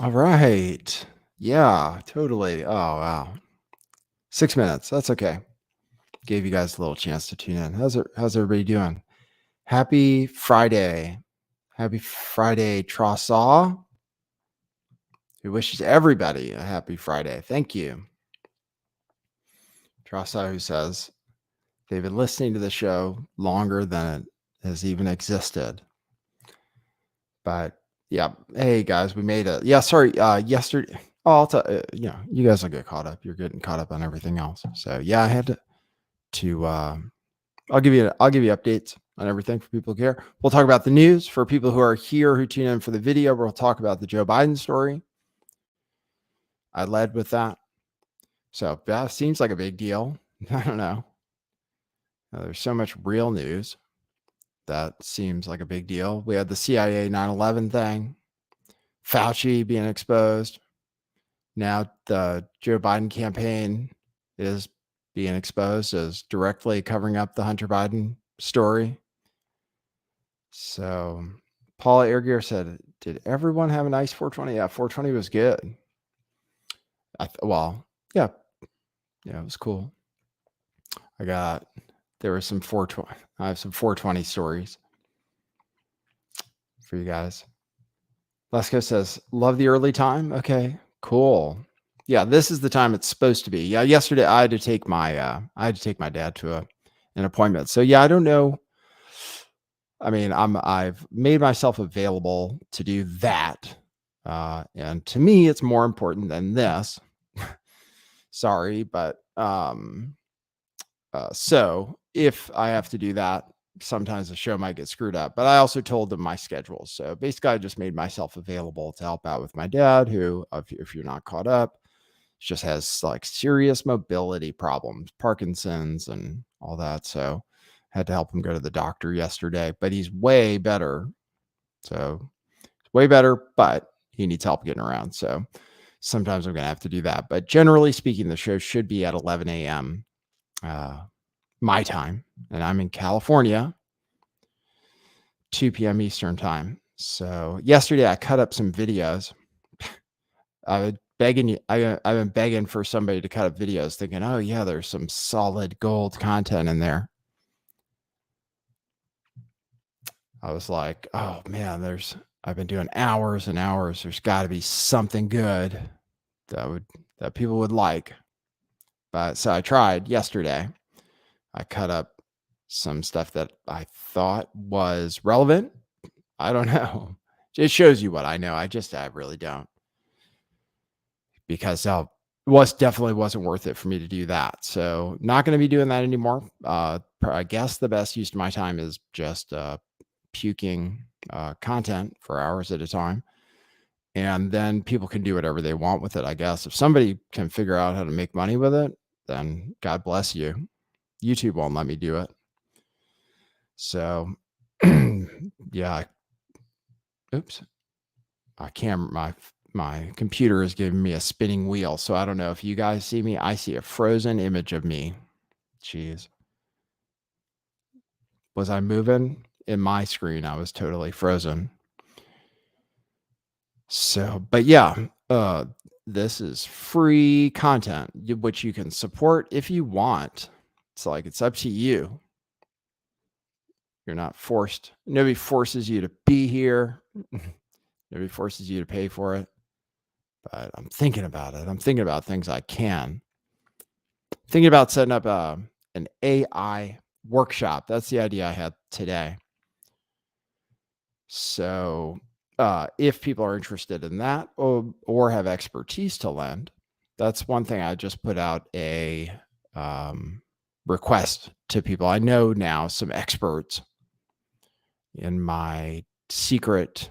All right. Yeah, totally. Oh, wow. 6 minutes. That's okay. Gave you guys a little chance to tune in. How's everybody doing? Happy Friday. Happy Friday, Trasa. Who wishes everybody a happy Friday. Thank you. Trasa, who says they've been listening to the show longer than it has even existed. But yeah, hey guys, we made it. Yeah, sorry. Yesterday, I'll tell you guys will get caught up. You're getting caught up on everything else. So yeah, I had to I'll give you updates on everything for people who care. We'll talk about the news for people who are here who tune in for the video. We'll talk about the Joe Biden story. I led with that. So that seems like a big deal. I don't know. There's so much real news that seems like a big deal. We had the CIA 9/11 thing, Fauci being exposed. Now the Joe Biden campaign is being exposed as directly covering up the Hunter Biden story. So Paula Airgear said, "Did everyone have a nice 420?" Yeah, 420 was good. Well, yeah, it was cool. There was some 420. I have some 420 stories for you guys. Lesko says, "Love the early time." Okay, cool. Yeah, this is the time it's supposed to be. Yeah, yesterday I had to take my dad to an appointment. So yeah, I don't know. I mean, I've made myself available to do that. And to me, it's more important than this. Sorry, but so if I have to do that, sometimes the show might get screwed up. But I also told them my schedule. So basically, I just made myself available to help out with my dad, who, if you're not caught up, just has like serious mobility problems, Parkinson's, and all that. So had to help him go to the doctor yesterday, but he's way better. So way better, but he needs help getting around. So sometimes I'm going to have to do that. But generally speaking, the show should be at 11 a.m. My time, and I'm in California, 2 p.m. Eastern time. So yesterday I cut up some videos. I've been begging for somebody to cut up videos, thinking, oh yeah, there's some solid gold content in there. I was like, oh man, I've been doing hours and hours. There's got to be something good that people would like. But so I tried yesterday. I cut up some stuff that I thought was relevant. I don't know. It shows you what I know. I really don't, because definitely wasn't worth it for me to do that. So not going to be doing that anymore. I guess the best use of my time is just puking content for hours at a time. And then people can do whatever they want with it, I guess. If somebody can figure out how to make money with it, then God bless you. YouTube won't let me do it. So, yeah. Oops. I can't. My computer is giving me a spinning wheel, so I don't know if you guys see me. I see a frozen image of me. Jeez. Was I moving? In my screen, I was totally frozen. So, but yeah, this is free content, which you can support if you want. It's up to you. You're not forced. Nobody forces you to be here. Nobody forces you to pay for it. But I'm thinking about it. I'm thinking about things I can. Thinking about setting up an AI workshop. That's the idea I had today. So if people are interested in that, or have expertise to lend, that's one thing. I just put out a request to people. I know now some experts in my secret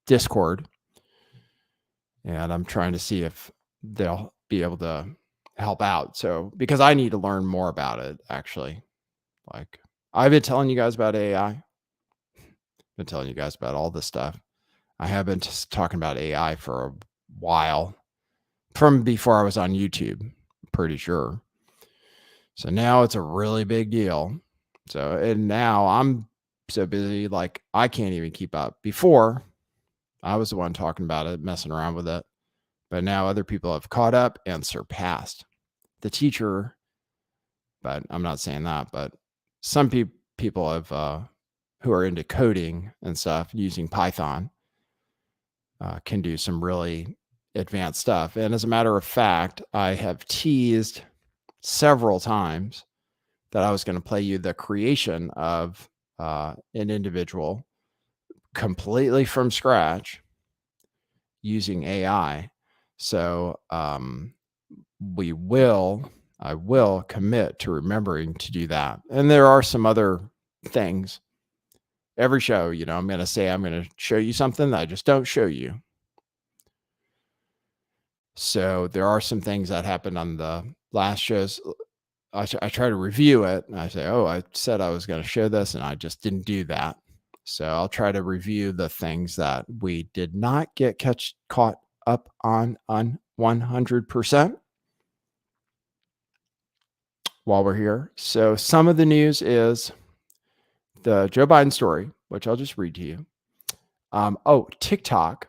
Discord, and I'm trying to see if they'll be able to help out. So, because I need to learn more about it, actually. Like, I've been telling you guys about AI, been telling you guys about all this stuff. I have been just talking about AI for a while, from before I was on YouTube, pretty sure. So now it's a really big deal. So, and now I'm so busy, like I can't even keep up. Before, I was the one talking about it, messing around with it. But now other people have caught up and surpassed the teacher. But I'm not saying that. But some people have who are into coding and stuff using Python can do some really advanced stuff. And as a matter of fact, I have teased several times that I was going to play you the creation of an individual completely from scratch using AI. So I will commit to remembering to do that. And there are some other things. Every show, I'm going to say I'm going to show you something that I just don't show you. So there are some things that happened on the last shows. I try to review it, and I say, oh, I said I was going to show this, and I just didn't do that. So I'll try to review the things that we did not get caught up on 100% while we're here. So some of the news is the Joe Biden story, which I'll just read to you. TikTok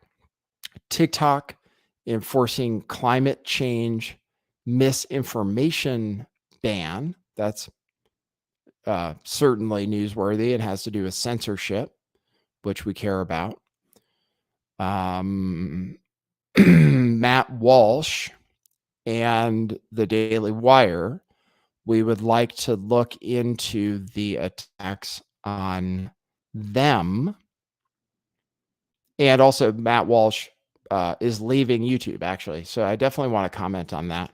enforcing climate change misinformation ban. That's certainly newsworthy. It has to do with censorship, which we care about. Matt Walsh and the Daily Wire, we would like to look into the attacks on them. And also Matt Walsh is leaving YouTube, actually. So I definitely want to comment on that.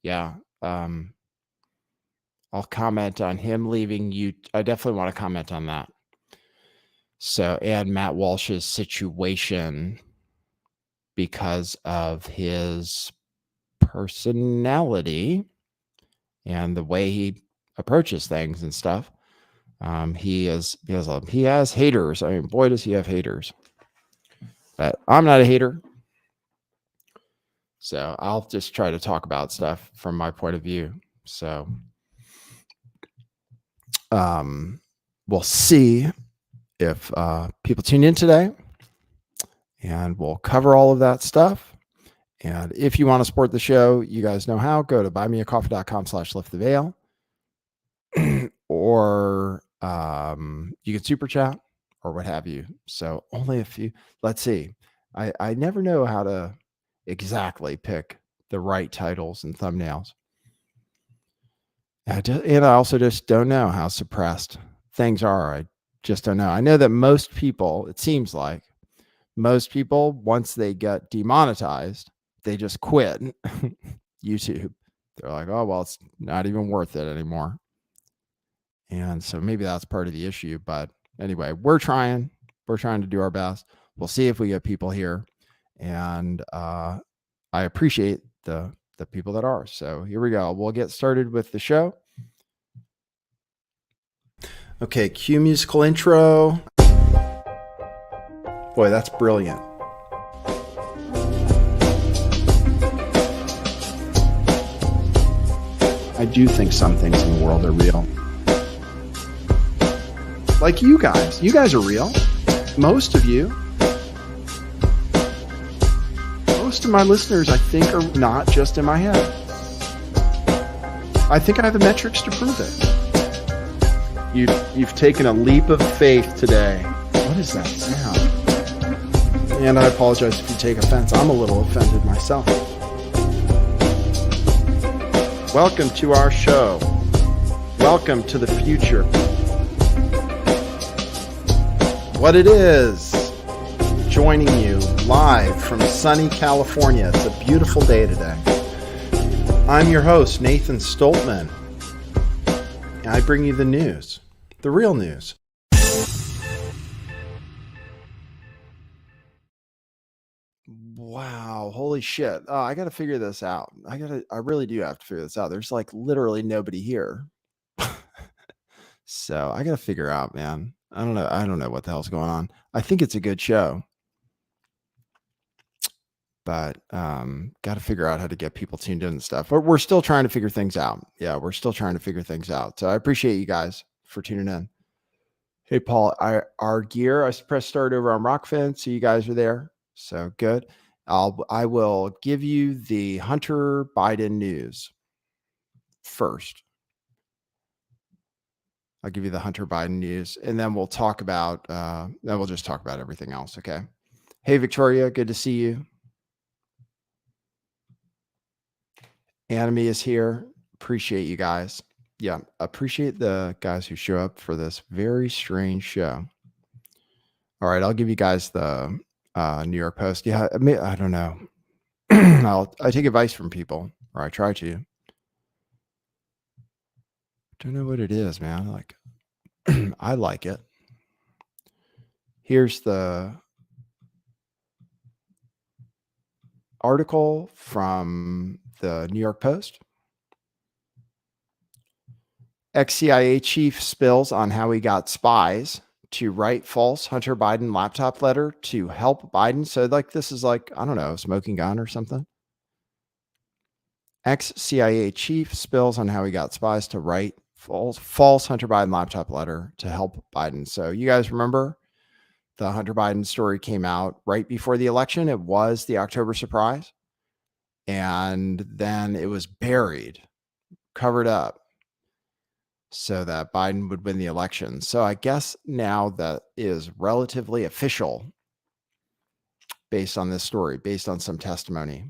Yeah. I'll comment on him leaving you. I definitely want to comment on that. So, and Matt Walsh's situation because of his personality and the way he approaches things and stuff. He has haters. I mean, boy, does he have haters. But I'm not a hater. So I'll just try to talk about stuff from my point of view. So we'll see if people tune in today, and we'll cover all of that stuff. And if you want to support the show, you guys know how. Go to buymeacoffee.com/lifttheveil, or you can super chat or what have you. So only if you, let's see. I never know how to exactly pick the right titles and thumbnails. And I also just don't know how suppressed things are. I just don't know. I know that most people, it seems like most people, once they get demonetized, they just quit YouTube. They're like, oh, well, it's not even worth it anymore. And so maybe that's part of the issue. But anyway, we're trying to do our best. We'll see if we get people here. And I appreciate the people that are. So here we go. We'll get started with the show. Okay, cue musical intro. Boy, that's brilliant. I do think some things in the world are real. Like you guys. You guys are real. Most of you. Most of my listeners, I think, are not just in my head. I think I have the metrics to prove it. You've taken a leap of faith today. What is that sound? And I apologize if you take offense. I'm a little offended myself. Welcome to our show. Welcome to the future. What it is. Joining you live from sunny California. It's a beautiful day today. I'm your host, Nathan Stoltman. And I bring you the news, the real news. Wow, holy shit. Oh, I got to figure this out. I really do have to figure this out. There's like literally nobody here. So I got to figure out, man. I don't know what the hell's going on. I think it's a good show. But got to figure out how to get people tuned in and stuff. But we're still trying to figure things out. Yeah, we're still trying to figure things out. So I appreciate you guys for tuning in. Hey, Paul, our gear, I pressed start over on Rockfin, so you guys are there. So good. I will give you the Hunter Biden news first. I'll give you the Hunter Biden news, and then we'll talk about, then we'll just talk about everything else. Okay. Hey, Victoria, good to see you. Anime is here. Appreciate you guys. Yeah, appreciate the guys who show up for this very strange show. All right, I'll give you guys the New York Post. Yeah, I don't know. I take advice from people, or I try to. Don't know what it is, man. Like, I like it. Here's the article from the New York Post. Ex-CIA chief spills on how he got spies to write false Hunter Biden laptop letter to help Biden. So, like, this is like, I don't know, smoking gun or something. Ex-CIA chief spills on how he got spies to write false Hunter Biden laptop letter to help Biden. So, you guys remember the Hunter Biden story came out right before the election. It was the October surprise. And then it was buried, covered up, so that Biden would win the election. So I guess now that is relatively official based on this story, based on some testimony.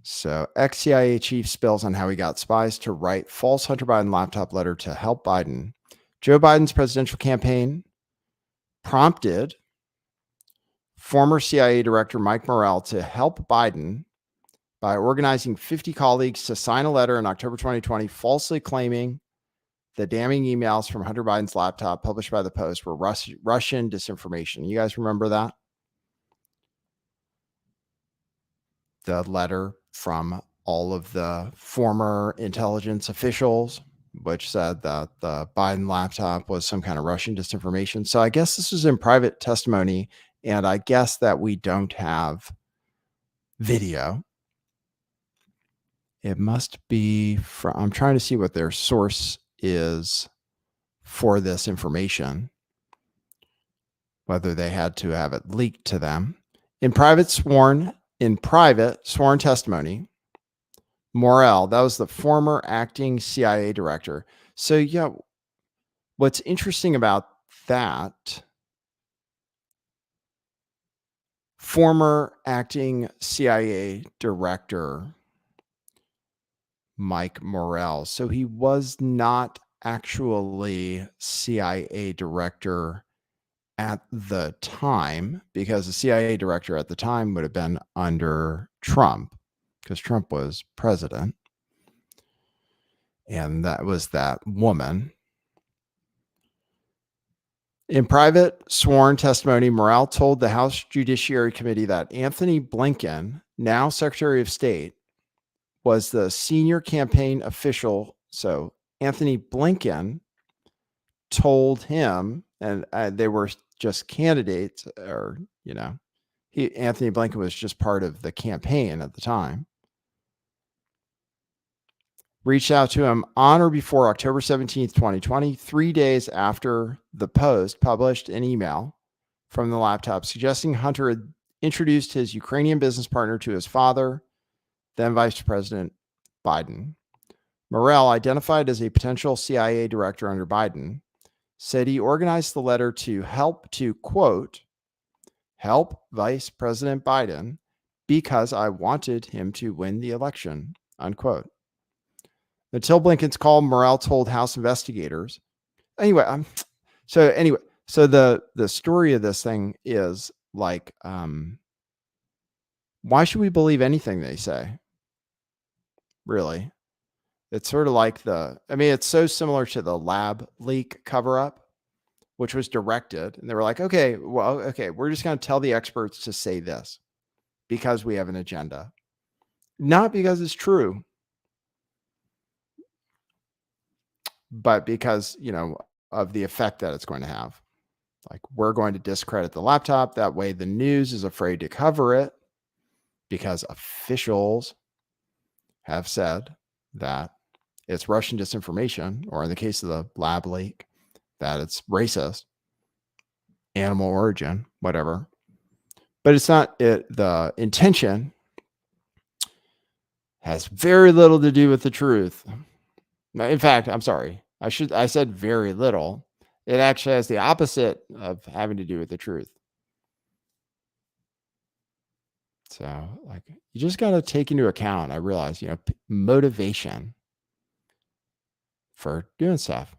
So ex-CIA chief spills on how he got spies to write false Hunter Biden laptop letter to help Biden. Joe Biden's presidential campaign prompted former CIA director Mike Morrell to help Biden by organizing 50 colleagues to sign a letter in October 2020 falsely claiming the damning emails from Hunter Biden's laptop published by the Post were Russian disinformation. You guys remember that? The letter from all of the former intelligence officials, which said that the Biden laptop was some kind of Russian disinformation. So I guess this was in private testimony, and I guess that we don't have video. It must be from, I'm trying to see what their source is for this information, whether they had to have it leaked to them. In private sworn testimony, Morrell, that was the former acting CIA director. So yeah, what's interesting about that, former acting CIA director Mike Morrell. So he was not actually CIA director at the time, because the CIA director at the time would have been under Trump, because Trump was president. And that was that woman. In private sworn testimony, Morrell told the House Judiciary Committee that Anthony Blinken, now Secretary of State, was the senior campaign official. So Anthony Blinken told him, and they were just candidates, or, Anthony Blinken was just part of the campaign at the time, reached out to him on or before October 17th, 2020, 3 days after the Post published an email from the laptop suggesting Hunter had introduced his Ukrainian business partner to his father, then Vice President Biden. Morrell, identified as a potential CIA director under Biden, said he organized the letter to help, quote, help Vice President Biden because I wanted him to win the election, unquote. Until Blinken's call, Morrell told House investigators. So the story of this thing is like, why should we believe anything they say? Really? It's sort of like it's so similar to the lab leak cover-up, which was directed. And they were like, okay, we're just going to tell the experts to say this because we have an agenda. Not because it's true, but because, of the effect that it's going to have. Like, we're going to discredit the laptop. That way the news is afraid to cover it because officials have said that it's Russian disinformation, or in the case of the lab leak, that it's racist, animal origin, whatever. But it's not it. The intention has very little to do with the truth. In fact, I'm sorry. I said very little. It actually has the opposite of having to do with the truth. So, like, you just got to take into account, I realize, motivation for doing stuff.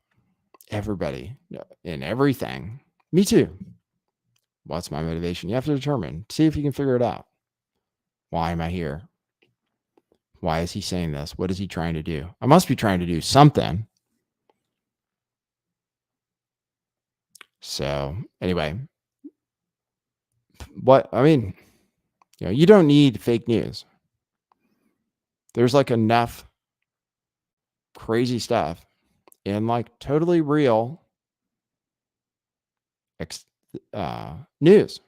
Everybody in everything. Me too. What's my motivation? You have to determine. See if you can figure it out. Why am I here? Why is he saying this? What is he trying to do? I must be trying to do something. So, anyway, you don't need fake news. There's like enough crazy stuff in like totally real news,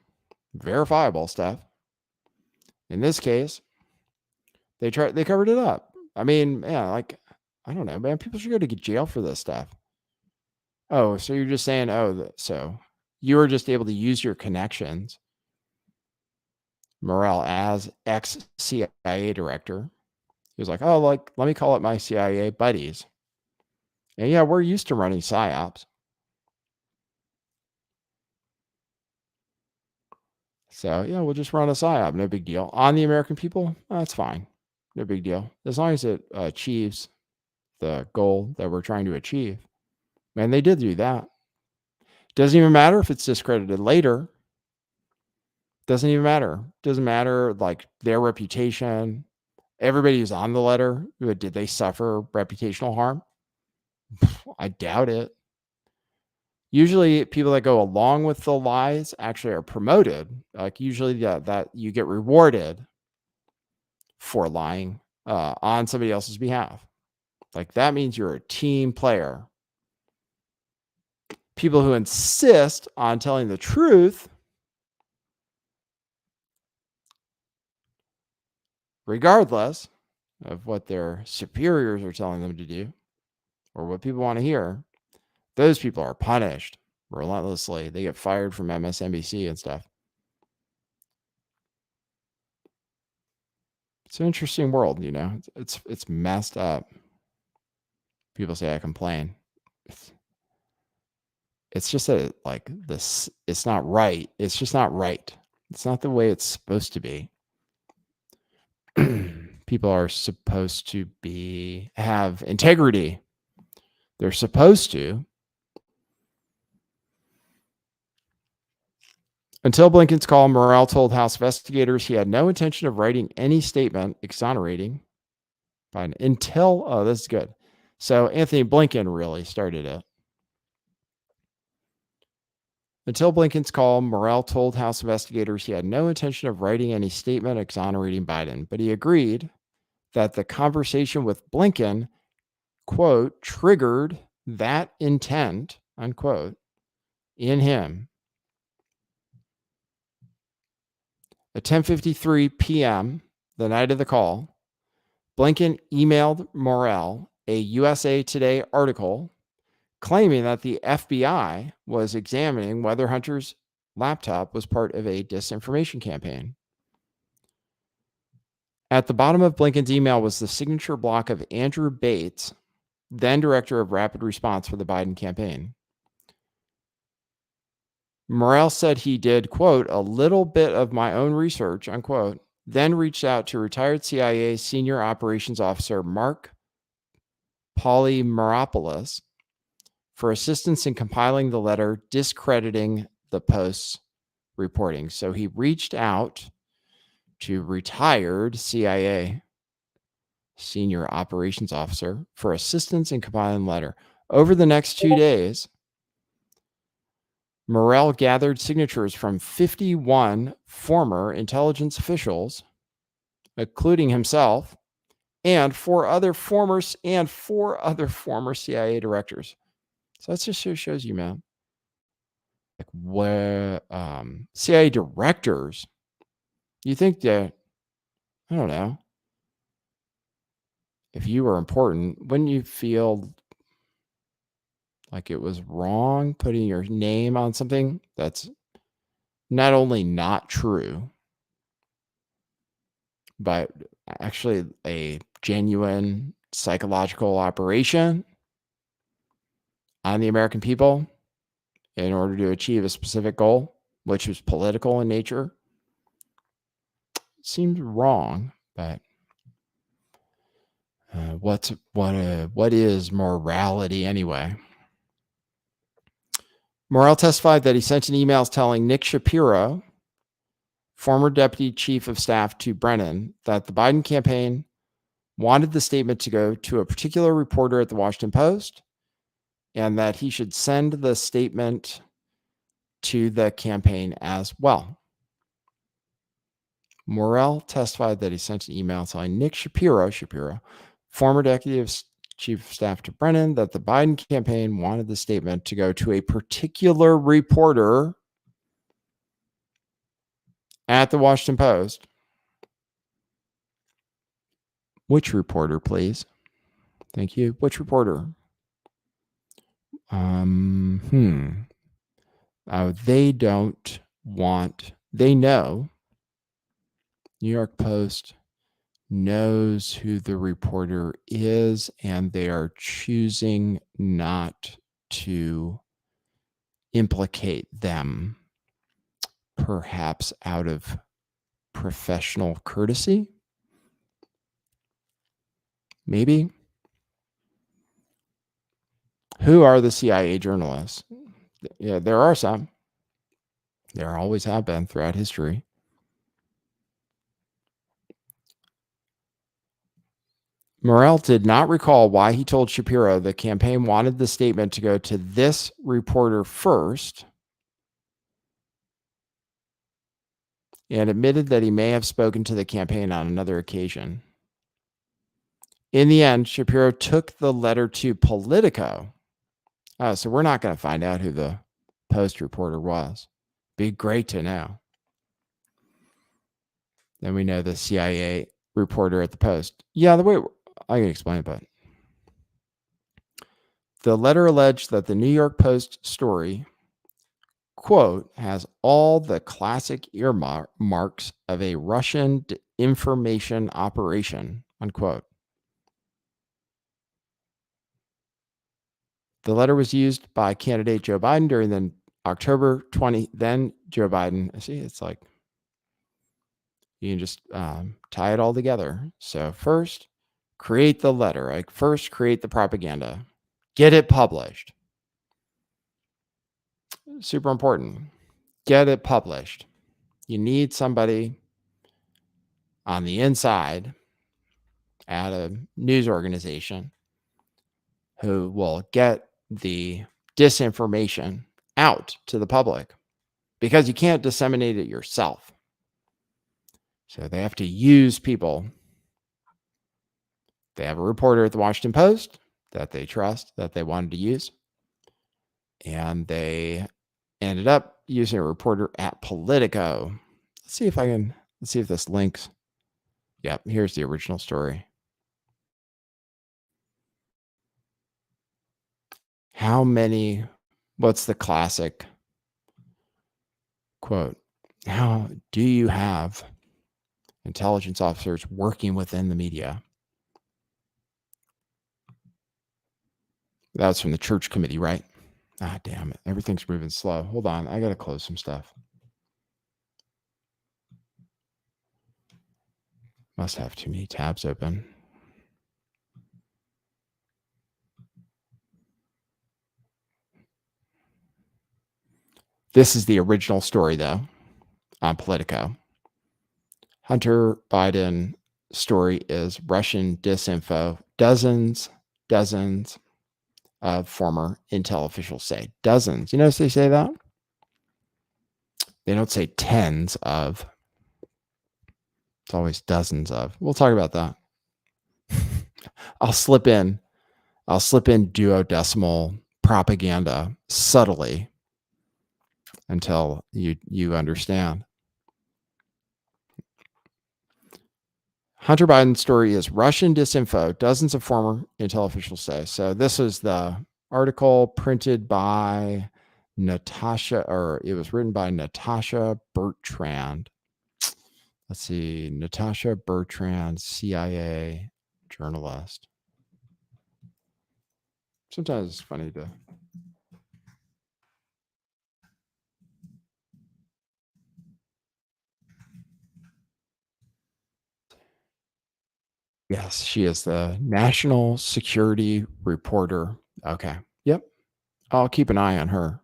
verifiable stuff. In this case, they covered it up. I mean, yeah, like, I don't know, man. People should go to jail for this stuff. Oh, so you're just saying, so you were just able to use your connections, Morell, as ex-CIA director. He was like, oh, like, let me call up my CIA buddies. And yeah, we're used to running PSYOPs. So, yeah, we'll just run a PSYOP. No big deal. On the American people, that's fine. No big deal. As long as it achieves the goal that we're trying to achieve. And they did do that. Doesn't even matter if it's discredited later. Doesn't even matter. Doesn't matter, like, their reputation. Everybody who's on the letter, did they suffer reputational harm? I doubt it. Usually people that go along with the lies actually are promoted. Like, usually that you get rewarded for lying on somebody else's behalf. Like, that means you're a team player. People who insist on telling the truth, regardless of what their superiors are telling them to do or what people want to hear, those people are punished relentlessly. They get fired from MSNBC and stuff. It's an interesting world, It's messed up. People say I complain. It's just that, like, this, it's not right. It's just not right. It's not the way it's supposed to be. People are supposed to have integrity. They're supposed to. Until Blinken's call, Morell told House investigators he had no intention of writing any statement exonerating Biden until, this is good. So Anthony Blinken really started it. Until Blinken's call, Morell told House investigators he had no intention of writing any statement exonerating Biden, but he agreed that the conversation with Blinken, quote, triggered that intent, unquote, in him. At 10:53 p.m., the night of the call, Blinken emailed Morell a USA Today article claiming that the FBI was examining whether Hunter's laptop was part of a disinformation campaign. At the bottom of Blinken's email was the signature block of Andrew Bates, then director of rapid response for the Biden campaign. Morell said he did, quote, a little bit of my own research, unquote, then reached out to retired CIA senior operations officer Mark Polymeropoulos for assistance in compiling the letter discrediting the Post's reporting. So he reached out to retired CIA senior operations officer for assistance in compiling the letter. Over the next 2 days, Morell gathered signatures from 51 former intelligence officials, including himself, and four other former CIA directors. So that just shows you, man, like, where CIA directors, you think that, I don't know, if you were important, wouldn't you feel Like it was wrong putting your name on something that's not only not true, but actually a genuine psychological operation on the American people in order to achieve a specific goal, which was political in nature. Seems wrong, but what is morality anyway? Morrell testified that he sent an email telling Nick Shapiro, former deputy chief of staff to Brennan, that the Biden campaign wanted the statement to go to a particular reporter at the Washington Post and that he should send the statement to the campaign as well. Morrell testified that he sent an email telling Nick Shapiro, former deputy chief of staff to Brennan, that the Biden campaign wanted the statement to go to a particular reporter at the Washington Post. Which reporter, please? Thank you. Which reporter? They don't want, they know, New York Post knows who the reporter is, and they are choosing not to implicate them, perhaps out of professional courtesy. Maybe. Who are the CIA journalists? Yeah, there are some. There always have been throughout history. Morrell did not recall why he told Shapiro the campaign wanted the statement to go to this reporter first, and admitted that he may have spoken to the campaign on another occasion. In the end, Shapiro took the letter to Politico. Oh, so we're not going to find out who the Post reporter was. Be great to know. Then we know the CIA reporter at the Post. Yeah, the way I can explain it, but the letter alleged that the New York Post story, quote, has all the classic earmarks of a Russian information operation, unquote. The letter was used by candidate Joe Biden during the October 20, then Joe Biden. See, it's like you can just tie it all together. So first, create the letter. Like first, create the propaganda. Get it published. Super important. Get it published. You need somebody on the inside at a news organization who will get the disinformation out to the public, because you can't disseminate it yourself. So they have to use people. They have a reporter at the Washington Post that they trust, that they wanted to use. And they ended up using a reporter at Politico. Let's see if this links. Yep, here's the original story. What's the classic quote? How do you have intelligence officers working within the media? That's from the Church Committee, right? Ah, damn it. Everything's moving slow. Hold on. I got to close some stuff. Must have too many tabs open. This is the original story, though, on Politico. Hunter Biden story is Russian disinfo. Dozens of former intel officials say. Dozens. You notice they say that? They don't say tens of. It's always dozens of. We'll talk about that. I'll slip in duodecimal propaganda subtly until you understand. Hunter Biden's story is Russian disinfo, dozens of former intel officials say. So this is the article printed by Natasha, or it was written by Natasha Bertrand. Let's see, Natasha Bertrand, CIA journalist. Sometimes it's funny to. Yes, she is the national security reporter. Okay. Yep. I'll keep an eye on her.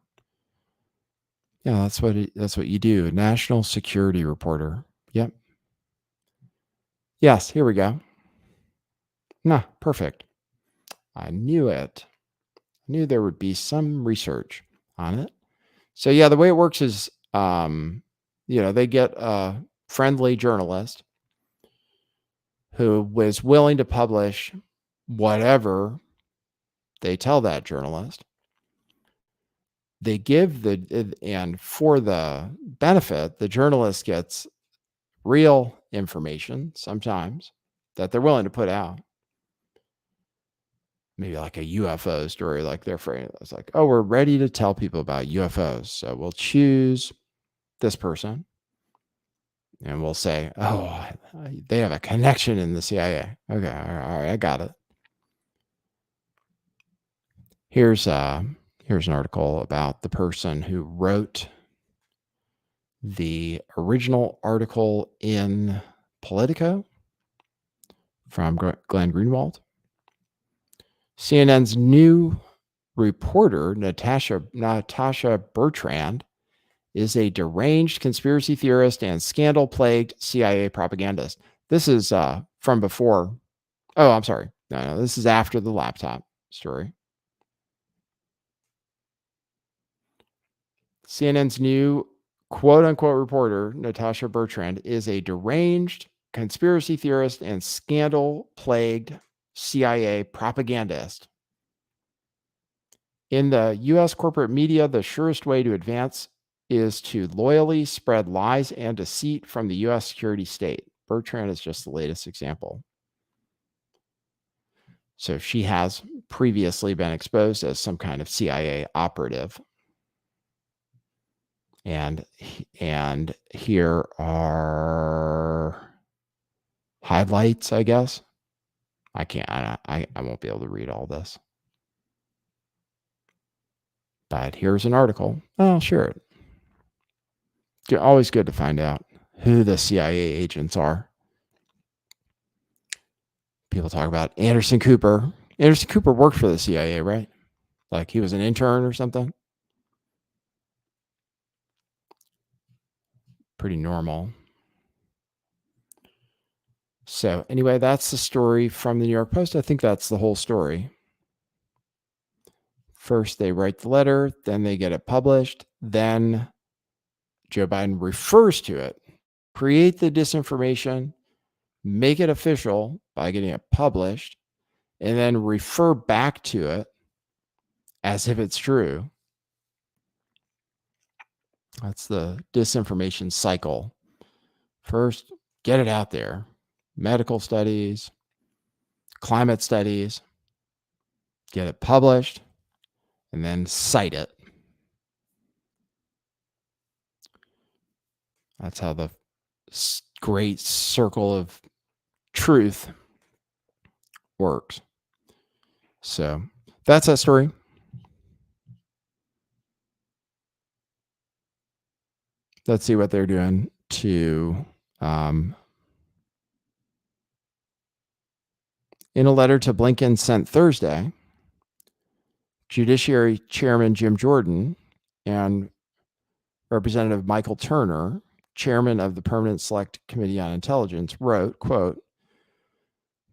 Yeah, that's what you do. National security reporter. Yep. Yes, here we go. Nah, perfect. I knew it. I knew there would be some research on it. So yeah, the way it works is they get a friendly journalist who was willing to publish whatever they tell that journalist. They give and for the benefit, the journalist gets real information sometimes that they're willing to put out. Maybe like a UFO story, like they're afraid. It's like, oh, we're ready to tell people about UFOs. So we'll choose this person and we'll say, oh, they have a connection in the CIA. Okay, all right, I got it. Here's an article about the person who wrote the original article in Politico from Glenn Greenwald. CNN's new reporter, Natasha Bertrand, is a deranged conspiracy theorist and scandal-plagued CIA propagandist. This is from before. Oh, I'm sorry. No, this is after the laptop story. CNN's new quote-unquote reporter, Natasha Bertrand, is a deranged conspiracy theorist and scandal-plagued CIA propagandist. In the U.S. corporate media, the surest way to advance is to loyally spread lies and deceit from the U.S. security state. Bertrand is just the latest example. So she has previously been exposed as some kind of CIA operative. And here are highlights, I guess. I won't be able to read all this. But here's an article. I'll share it. It's always good to find out who the CIA agents are. People talk about Anderson Cooper. Anderson Cooper worked for the CIA, right? Like he was an intern or something. Pretty normal. So anyway, that's the story from the New York Post. I think that's the whole story. First, they write the letter, then they get it published, then Joe Biden refers to it, create the disinformation, make it official by getting it published, and then refer back to it as if it's true. That's the disinformation cycle. First, get it out there. Medical studies, climate studies, get it published, and then cite it. That's how the great circle of truth works. So that's that story. Let's see what they're doing to in a letter to Blinken sent Thursday, Judiciary Chairman Jim Jordan and Representative Michael Turner, chairman of the Permanent Select Committee on Intelligence, wrote, quote,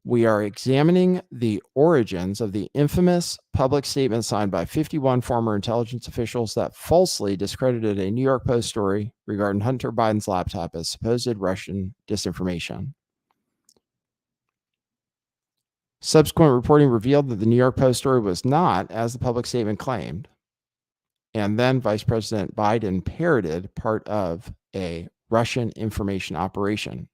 "We are examining the origins of the infamous public statement signed by 51 former intelligence officials that falsely discredited a New York Post story regarding Hunter Biden's laptop as supposed Russian disinformation. Subsequent reporting revealed that the New York Post story was not, as the public statement claimed, and then Vice President Biden parroted part of a Russian information operation.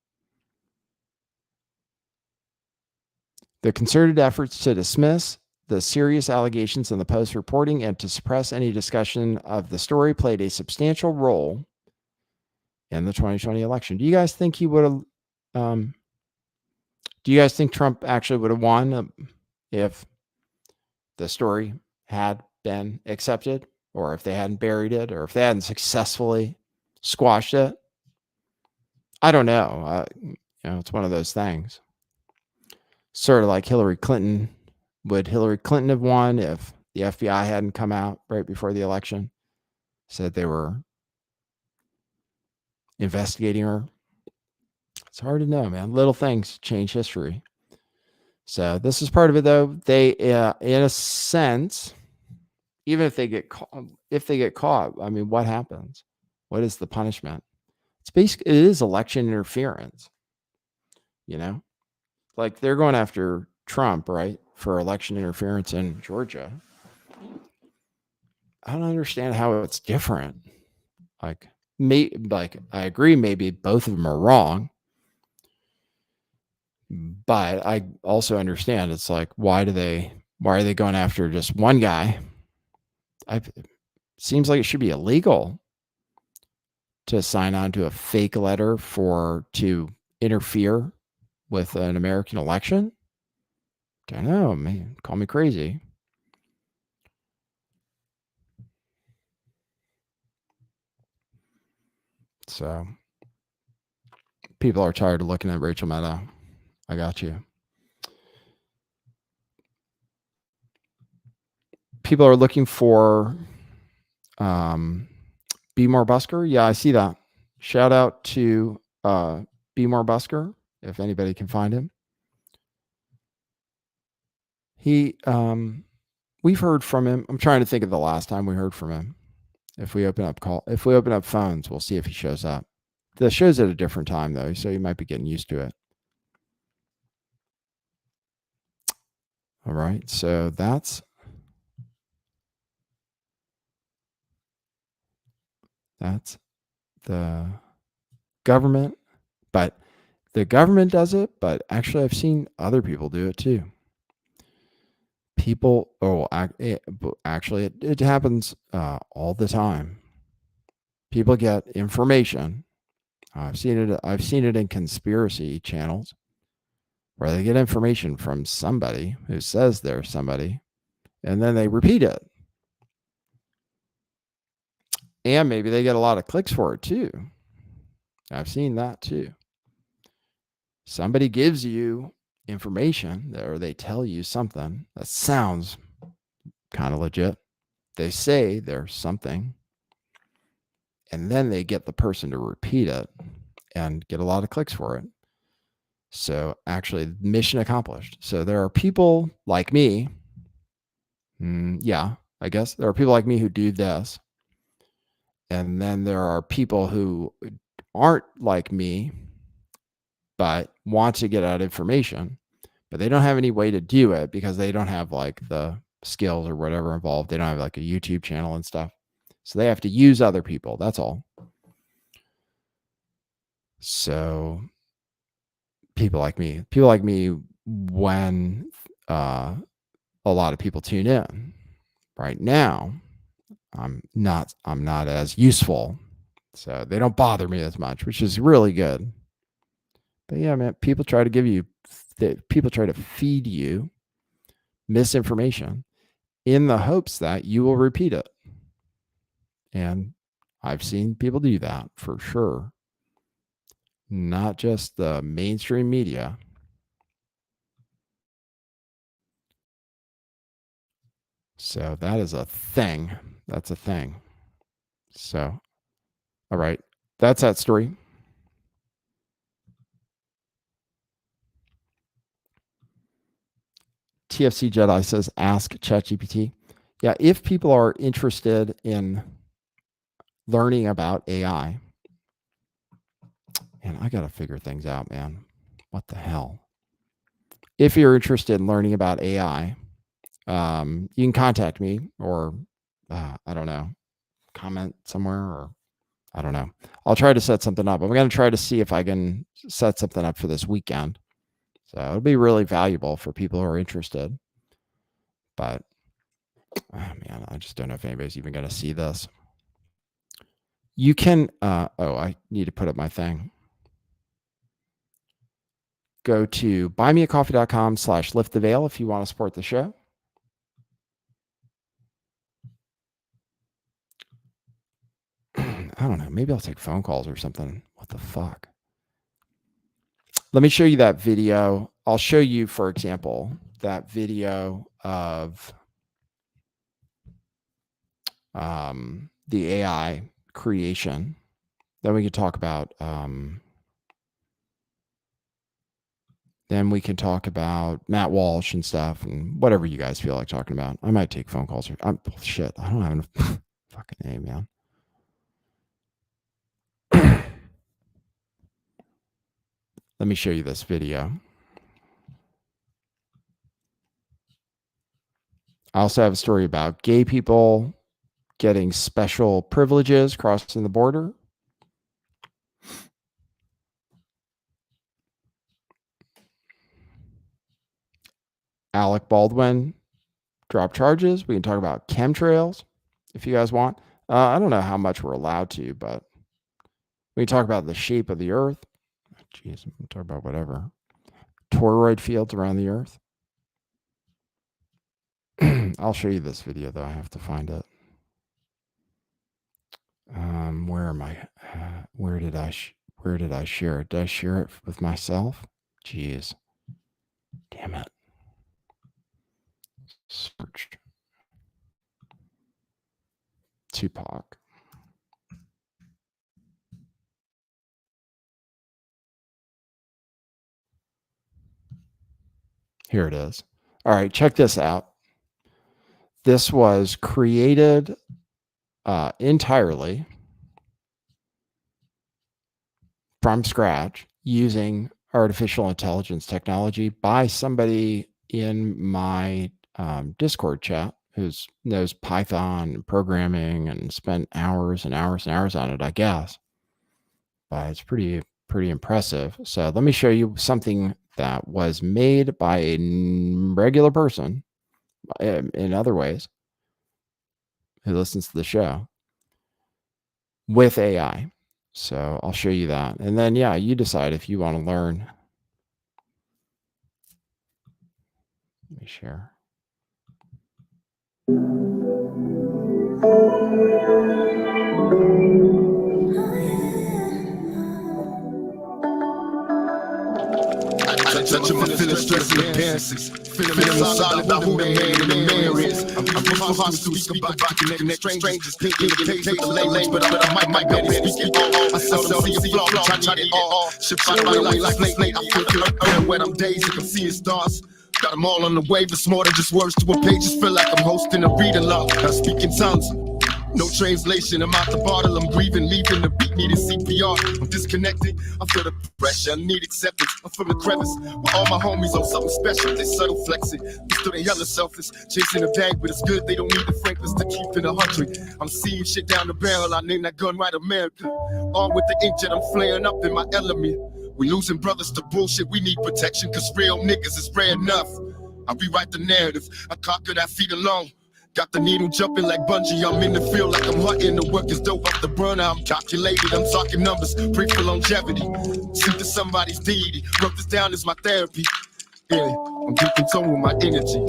The concerted efforts to dismiss the serious allegations in the Post reporting and to suppress any discussion of the story played a substantial role in the 2020 election. Do you guys think he would have? Do you guys think Trump actually would have won if the story had been accepted, or if they hadn't buried it, or if they hadn't successfully squashed it? I don't know. It's one of those things. Sort of like Hillary Clinton. Would Hillary Clinton have won if the FBI hadn't come out right before the election, said they were investigating her? It's hard to know, man. Little things change history. So this is part of it, though. They, in a sense, even if they get caught, I mean, what happens? What is the punishment? It is election interference. Like they're going after Trump, right, for election interference in Georgia. I don't understand how it's different. I agree, maybe both of them are wrong, but I also understand it's like, why are they going after just one guy? Seems like it should be illegal to sign on to a fake letter to interfere with an American election. Don't know, man. Call me crazy. So people are tired of looking at Rachel Maddow. I got you. People are looking for Be More Busker. Yeah, I see that. Shout out to Be More Busker, if anybody can find him. We've heard from him. I'm trying to think of the last time we heard from him. If we open up phones, we'll see if he shows up. The show's at a different time, though, so you might be getting used to it. All right, so that's the government, but the government does it, but actually I've seen other people do it too. Actually, it happens all the time. People get information. I've seen it in conspiracy channels where they get information from somebody who says they're somebody, and then they repeat it. And maybe they get a lot of clicks for it too. I've seen that too. Somebody gives you information, or they tell you something that sounds kind of legit. They say there's something, and then they get the person to repeat it and get a lot of clicks for it. So actually, mission accomplished. So there are people like me. I guess there are people like me who do this. And then there are people who aren't like me, but want to get out information, but they don't have any way to do it because they don't have like the skills or whatever involved. They don't have like a YouTube channel and stuff. So they have to use other people. That's all. So people like me, when a lot of people tune in right now, I'm not as useful. So they don't bother me as much, which is really good. But yeah, man, people try to feed you misinformation in the hopes that you will repeat it. And I've seen people do that for sure. Not just the mainstream media. So that is a thing. That's a thing. So, all right. That's that story. TFC Jedi says, ask ChatGPT. Yeah, if people are interested in learning about AI, and I got to figure things out, man. What the hell? If you're interested in learning about AI, you can contact me or, I don't know, comment somewhere, or I don't know. I'll try to set something up. I'm going to try to see if I can set something up for this weekend. So it'll be really valuable for people who are interested. But oh man, I just don't know if anybody's even going to see this. You can, I need to put up my thing. Go to buymeacoffee.com/lifttheveil if you want to support the show. I don't know. Maybe I'll take phone calls or something. What the fuck? Let me show you that video. I'll show you, for example, that video of the AI creation. Then we can talk about Matt Walsh and stuff and whatever you guys feel like talking about. I might take phone calls. Shit, I don't have enough fucking name, man. Let me show you this video. I also have a story about gay people getting special privileges crossing the border. Alec Baldwin dropped charges. We can talk about chemtrails if you guys want. I don't know how much we're allowed to, but we can talk about the shape of the earth. Jeez, we can talk about whatever. Toroid fields around the earth. I'll show you this video, though. I have to find it. Where am I? Where did I share it? Did I share it with myself? Jeez. Damn it. Search. Tupac. Here it is. All right, check this out. This was created entirely from scratch using artificial intelligence technology by somebody in my Discord chat who knows Python and programming and spent hours and hours and hours on it, I guess. But it's pretty impressive. So let me show you something that was made by a regular person in other ways who listens to the show with AI. So I'll show you that. And then, yeah, you decide if you want to learn. Let me share. Touching my feelings, stressing appearances. Feeling solid about who the man in the mirror is. I'm hard to speak about connecting strangers. Thinking to take the language, but I might better speak it all. I seldom see a flaw, try it all. Shit fly by like a snake. I feel the earth when I'm dazed, I'm seeing stars. Got them all on the wave, it's more than just words to a page. Just feel like I'm hosting a reading log. I speak in tongues. No translation, I'm out the bottle, I'm grieving, leaving the beat, needing CPR. I'm disconnected, I feel the pressure, I need acceptance. I'm from the crevice, with all my homies on something special. They subtle flexing, we still they yellow selfish, chasing a bag, but it's good, they don't need the Franklins to keep it 100. I'm seeing shit down the barrel, I name that gun right America. Armed with the inkjet, I'm flaring up in my element. We losing brothers to bullshit, we need protection, cause real niggas is rare enough. I rewrite the narrative, I conquer that feet alone. Got the needle jumping like bungee, I'm in the field like I'm hunting. The work is dope off the burner, I'm calculated, I'm talking numbers, pray for longevity. Sleep to somebody's deity, wrote this down as my therapy. Yeah, I'm deep in tone with my energy.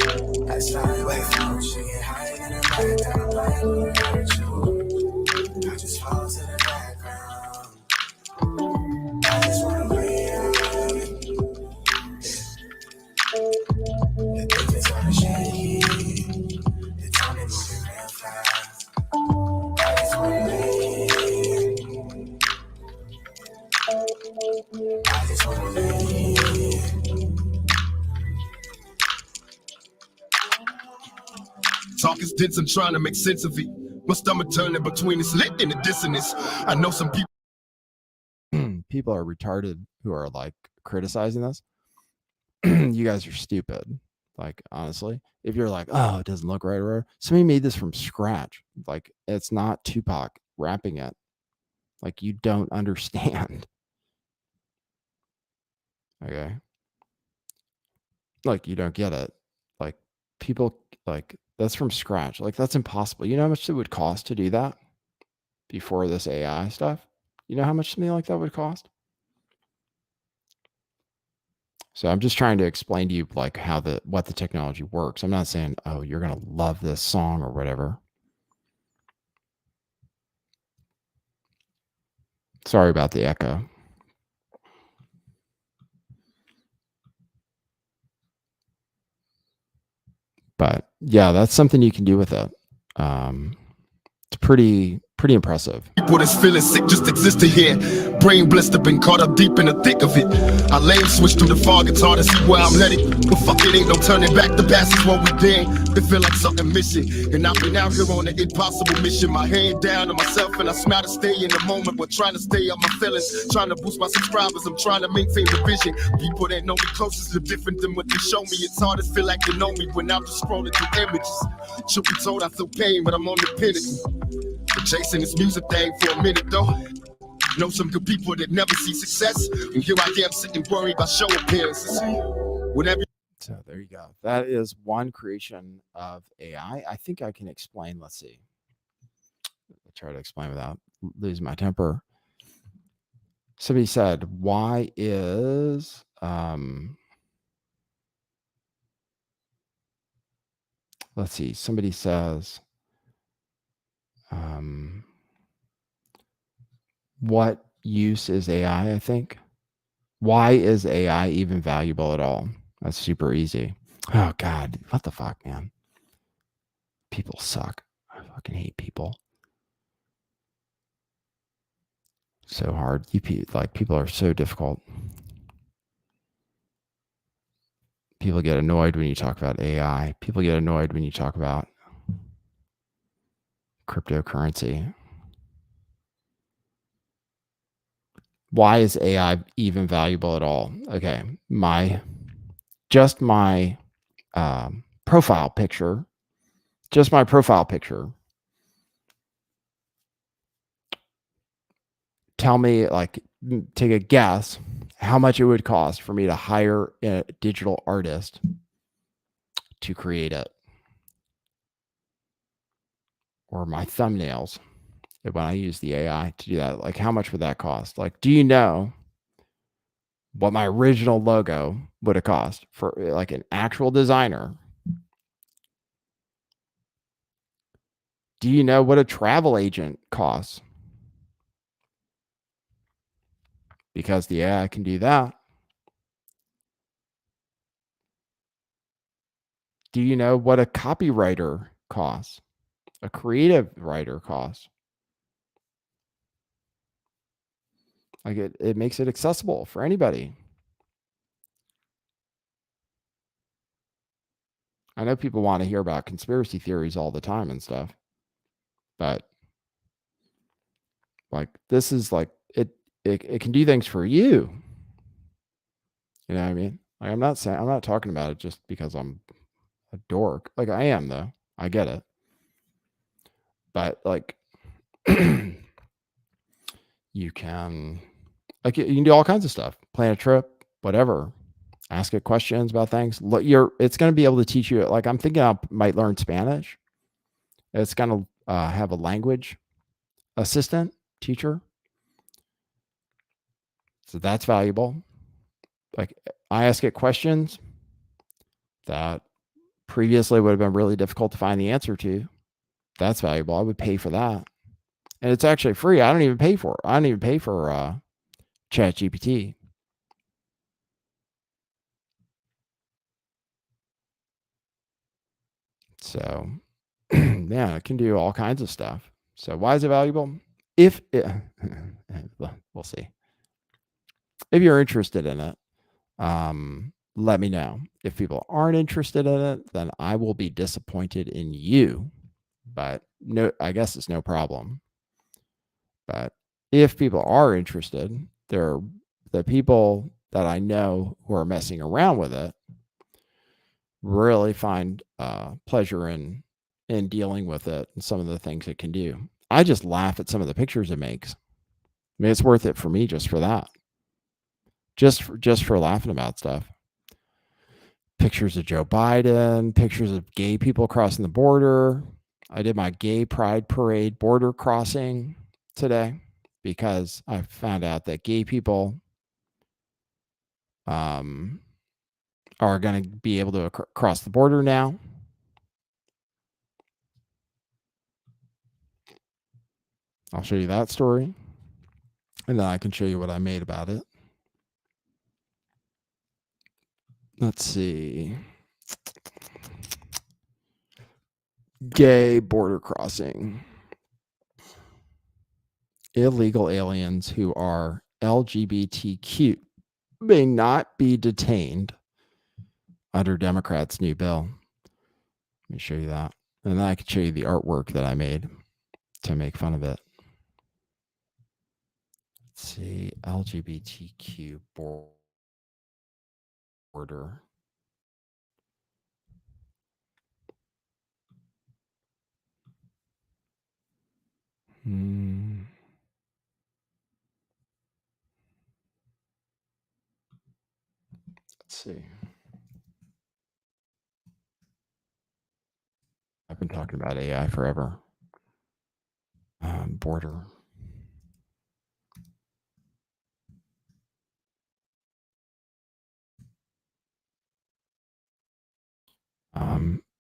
I slide away from you, get higher than a light, that I'm lying without you. I just fall to the background. I just wanna breathe. The pictures on the shade. Talk is dense, I'm trying to make sense of it. My stomach turning between this lit and the dissonance. I know some people are retarded who are like criticizing this. You guys are stupid. Like, honestly, if you're like, oh, it doesn't look right, or somebody made this from scratch. Like, it's not Tupac rapping it. Like, you don't understand. Okay. Like, you don't get it. Like, people like that's from scratch. Like that's impossible. You know how much it would cost to do that before this AI stuff? You know how much something like that would cost? So I'm just trying to explain to you like how what the technology works. I'm not saying, oh, you're gonna love this song or whatever. Sorry about the echo. But yeah, that's something you can do with it. It's pretty impressive. People that's feeling sick just exist to hear. Brain blister, been caught up deep in the thick of it. I lane switch through the fog, it's hard to see where I'm headed. But fuck it, ain't no turning back. The past is what we been. It feel like something missing. And I've been out here on an impossible mission. My hand down on myself, and I smile to stay in the moment, but trying to stay on my feelings. Trying to boost my subscribers, I'm trying to maintain the vision. People that know me closest live different than what they show me. It's hard to feel like you know me when I'm just scrolling through images. Truth be told, I feel pain, but I'm on the pinnacle. Chasing this music thing for a minute though. Know some good people that never see success, and here I am sitting worried about show appearances. Whatever. So there you go. That is one creation of AI. I think I can explain. Let's see. I'll try to explain without losing my temper. Somebody said, "Why is let's see." Somebody says, "What use is AI?" I think. Why is AI even valuable at all? That's super easy. Oh God, what the fuck, man? People suck. I fucking hate people. So hard. People are so difficult. People get annoyed when you talk about AI. People get annoyed when you talk about cryptocurrency. Why is AI even valuable at all? Okay, my profile picture. Just my profile picture. Tell me, like, take a guess how much it would cost for me to hire a digital artist to create it, or my thumbnails when I use the AI to do that. Like, how much would that cost? Like, do you know what my original logo would have cost for like an actual designer? Do you know what a travel agent costs? Because the AI can do that. Do you know what a copywriter costs? A creative writer costs? Like it makes it accessible for anybody. I know people want to hear about conspiracy theories all the time and stuff, but like this is like it can do things for you. You know what I mean? Like I'm not talking about it just because I'm a dork. Like I am though. I get it. But like you can do all kinds of stuff. Plan a trip, whatever. Ask it questions about things. It's going to be able to teach you. Like I'm thinking I might learn Spanish. It's going to have a language assistant teacher. So that's valuable. Like I ask it questions that previously would have been really difficult to find the answer to. That's valuable. I would pay for that. And it's actually free. I don't even pay for it. I don't even pay for ChatGPT. So yeah, it can do all kinds of stuff. So why is it valuable? If it, we'll see. If you're interested in it, let me know. If people aren't interested in it, then I will be disappointed in you. But no, I guess it's no problem. But if people are interested, they're the people that I know who are messing around with it really find pleasure in dealing with it and some of the things it can do. I just laugh at some of the pictures it makes. I mean, it's worth it for me just for that. Just for laughing about stuff. pictures of Joe Biden, pictures of gay people crossing the border. I did my gay pride parade border crossing today because I found out that gay people are going to be able to cross the border now. I'll show you that story, and then I can show you what I made about it. Let's see. Gay border crossing. Illegal aliens who are LGBTQ may not be detained under Democrats' new bill. Let me show you that. And then I can show you the artwork that I made to make fun of it. Let's see, LGBTQ border. Let's see. I've been talking about AI forever. Border.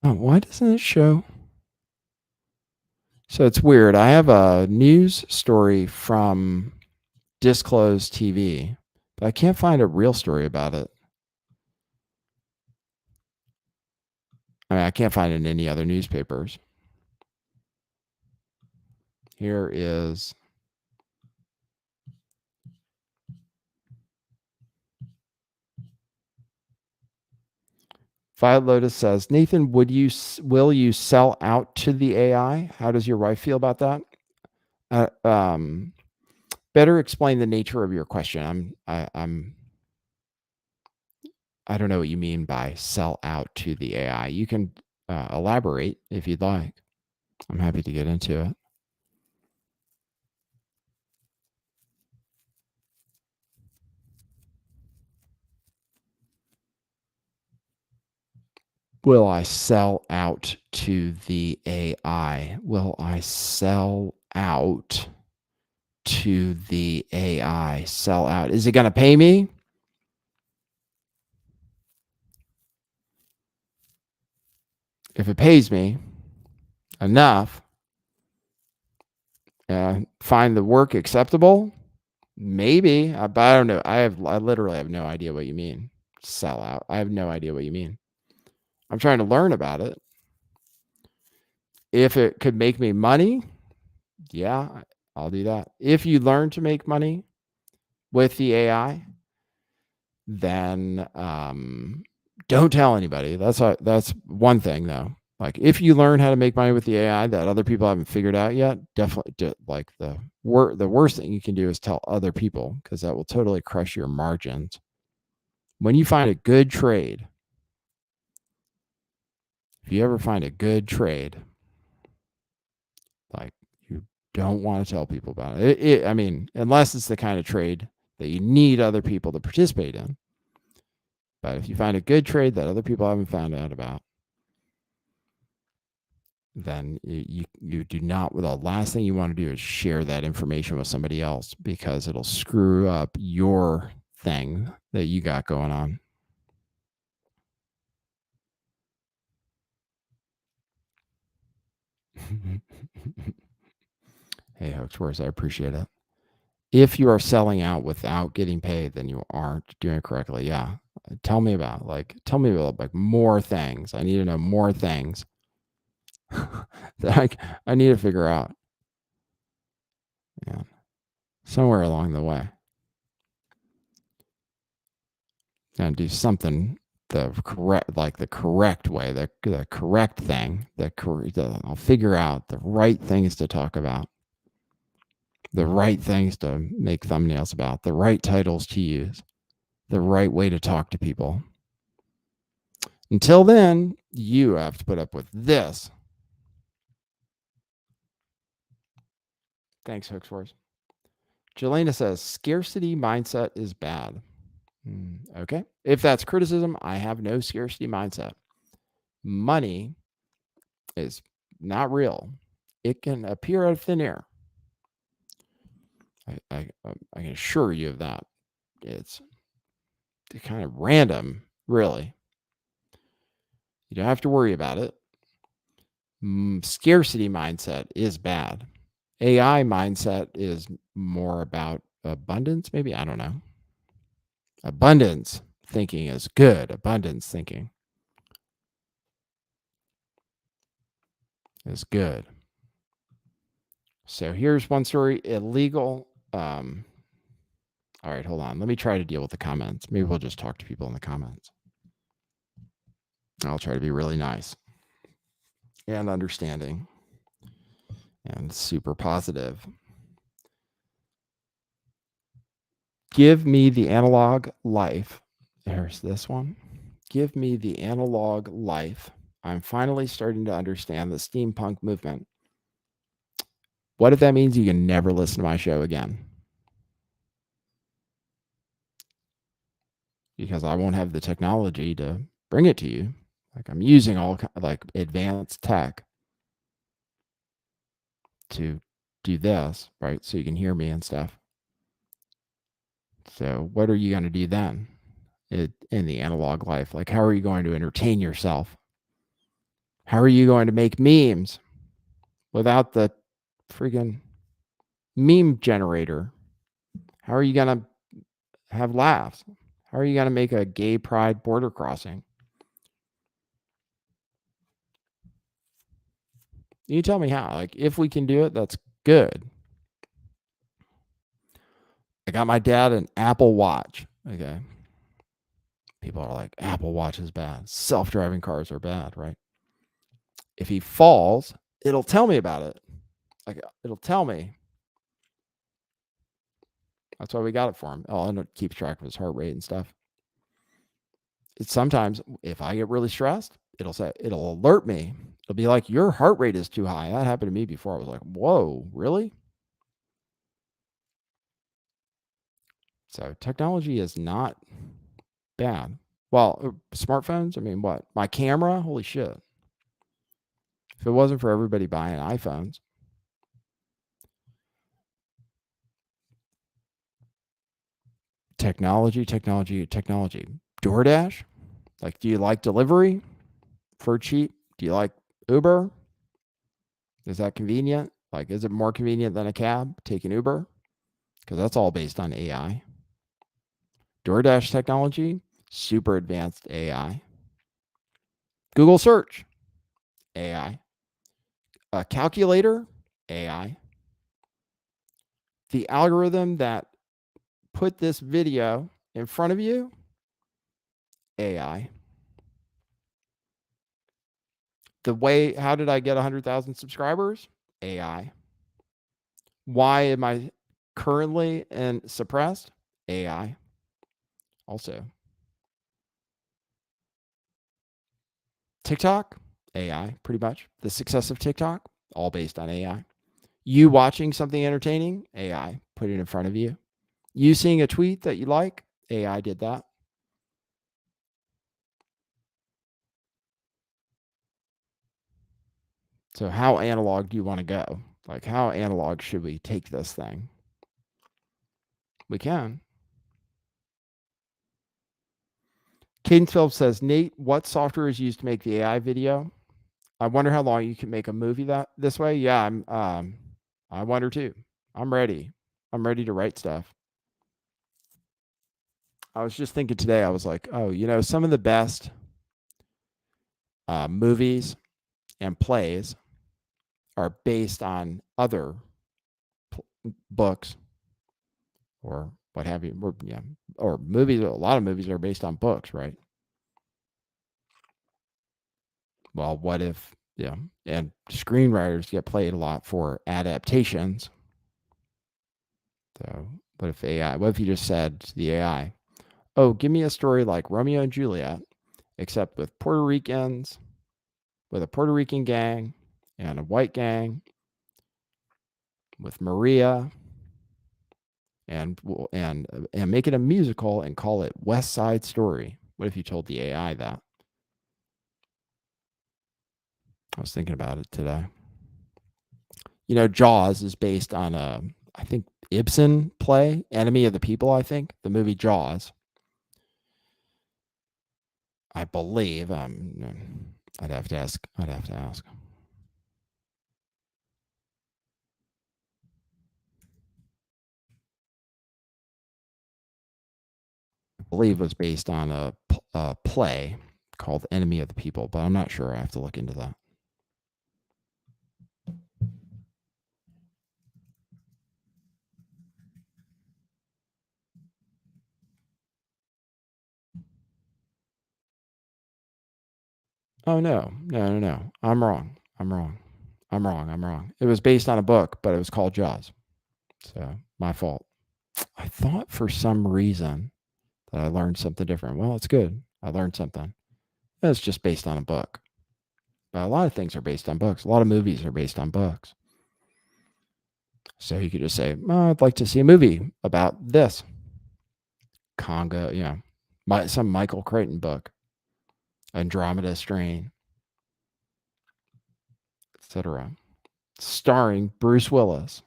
Why doesn't it show? So it's weird. I have a news story from Disclosed TV, but I can't find a real story about it. I mean, I can't find it in any other newspapers. Here is Violet Lotus says, Nathan, will you sell out to the AI? How does your wife feel about that? Better explain the nature of your question. I don't know what you mean by sell out to the AI. You can elaborate if you'd like. I'm happy to get into it. Will I sell out to the AI? Will I sell out to the AI? Sell out. Is it going to pay me? If it pays me enough, find the work acceptable, maybe, but I don't know. I literally have no idea what you mean. Sell out. I have no idea what you mean. I'm trying to learn about it. If it could make me money, yeah, I'll do that. If you learn to make money with the AI, then don't tell anybody. That's one thing though. Like if you learn how to make money with the AI that other people haven't figured out yet, definitely like the worst thing you can do is tell other people, because that will totally crush your margins. When you find a good trade, if you ever find a good trade, like you don't want to tell people about it. I mean, unless it's the kind of trade that you need other people to participate in. But if you find a good trade that other people haven't found out about, then you do not, the last thing you want to do is share that information with somebody else, because it'll screw up your thing that you got going on. Hey, Hoaxworth, I appreciate it. If you are selling out without getting paid, then you aren't doing it correctly. Yeah. Tell me about like more things. I need to know more things that I need to figure out. Yeah. Somewhere along the way. And do something the correct way, the correct thing, I'll figure out the right things to talk about, the right things to make thumbnails about, the right titles to use, the right way to talk to people. Until then, you have to put up with this. Thanks, Hoaxforce. Jelena says, scarcity mindset is bad. Okay. If that's criticism, I have no scarcity mindset. Money is not real. It can appear out of thin air. I can assure you of that. It's kind of random, really. You don't have to worry about it. Scarcity mindset is bad. AI mindset is more about abundance, maybe. I don't know. Abundance thinking is good. Abundance thinking is good. So here's one story. Illegal. All right, hold on. Let me try to deal with the comments. Maybe we'll just talk to people in the comments. I'll try to be really nice and understanding and super positive. Give me the analog life. There's this one. Give me the analog life. I'm finally starting to understand the steampunk movement. What if that means you can never listen to my show again? Because I won't have the technology to bring it to you. Like I'm using all like advanced tech to do this, right? So you can hear me and stuff. So what are you going to do then in the analog life? Like, how are you going to entertain yourself? How are you going to make memes without the freaking meme generator? How are you going to have laughs? How are you going to make a gay pride border crossing? You tell me how. Like, if we can do it, that's good. I got my dad an Apple Watch. Okay. People are like, Apple Watch is bad. Self-driving cars are bad, right? If he falls, it'll tell me about it. Like, it'll tell me. That's why we got it for him. Oh, and it keeps track of his heart rate and stuff. It's sometimes if I get really stressed, it'll alert me. It'll be like, your heart rate is too high. That happened to me before. I was like, whoa, really? So technology is not bad. Well, smartphones, I mean, what? My camera? Holy shit. If it wasn't for everybody buying iPhones. Technology. DoorDash? Like, do you like delivery for cheap? Do you like Uber? Is that convenient? Like, is it more convenient than a cab, taking Uber? Because that's all based on AI. DoorDash technology, super advanced AI. Google search, AI. A calculator, AI. The algorithm that put this video in front of you, AI. How did I get 100,000 subscribers? AI. Why am I currently suppressed? AI. Also. TikTok, AI, pretty much. The success of TikTok, all based on AI. You watching something entertaining, AI, put it in front of you. You seeing a tweet that you like, AI did that. So how analog do you want to go? Like, how analog should we take this thing? We can. Cadence Phillips says, Nate, what software is used to make the AI video? I wonder how long you can make a movie this way. Yeah, I wonder too. I'm ready. I'm ready to write stuff. I was just thinking today, I was like, oh, some of the best movies and plays are based on other books or what have you. Or movies. A lot of movies are based on books, right? Well, what if, and screenwriters get played a lot for adaptations. So what if you just said to the AI, oh, give me a story like Romeo and Juliet, except with Puerto Ricans, with a Puerto Rican gang and a white gang, with Maria and make it a musical and call it West Side Story. What if you told the AI that? I was thinking about it today. Jaws is based on I think Ibsen play, Enemy of the People, I think. The movie Jaws. I believe. I'd have to ask. I believe it was based on a play called Enemy of the People, but I'm not sure. I have to look into that. Oh, no. I'm wrong. It was based on a book, but it was called Jaws. So, my fault. I thought for some reason that I learned something different. Well, it's good. I learned something. It's just based on a book. But a lot of things are based on books. A lot of movies are based on books. So you could just say, I'd like to see a movie about this. Congo, some Michael Crichton book, Andromeda Strain, etc. Starring Bruce Willis.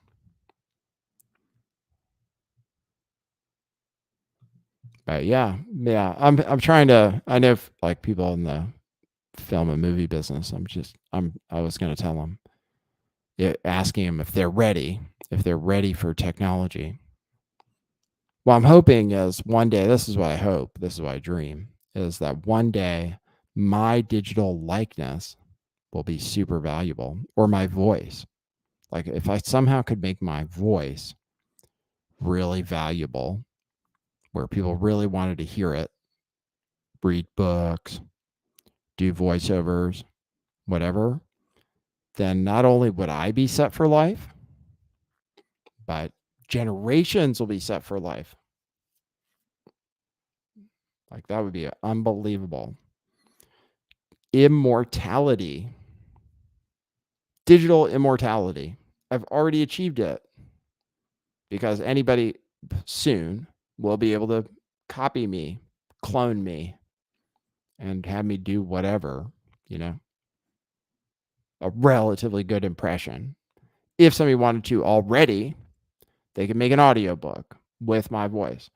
But I'm trying to. I know like people in the film and movie business. I was going to tell them, asking them if they're ready for technology. Well, I'm hoping is one day. This is what I hope. This is what I dream. Is that one day my digital likeness will be super valuable, or my voice. Like if I somehow could make my voice really valuable, where people really wanted to hear it, read books, do voiceovers, whatever, then not only would I be set for life, but generations will be set for life. Like that would be unbelievable. Immortality, digital immortality. I've already achieved it because anybody soon will be able to copy me, clone me, and have me do whatever, a relatively good impression. If somebody wanted to already, they could make an audiobook with my voice.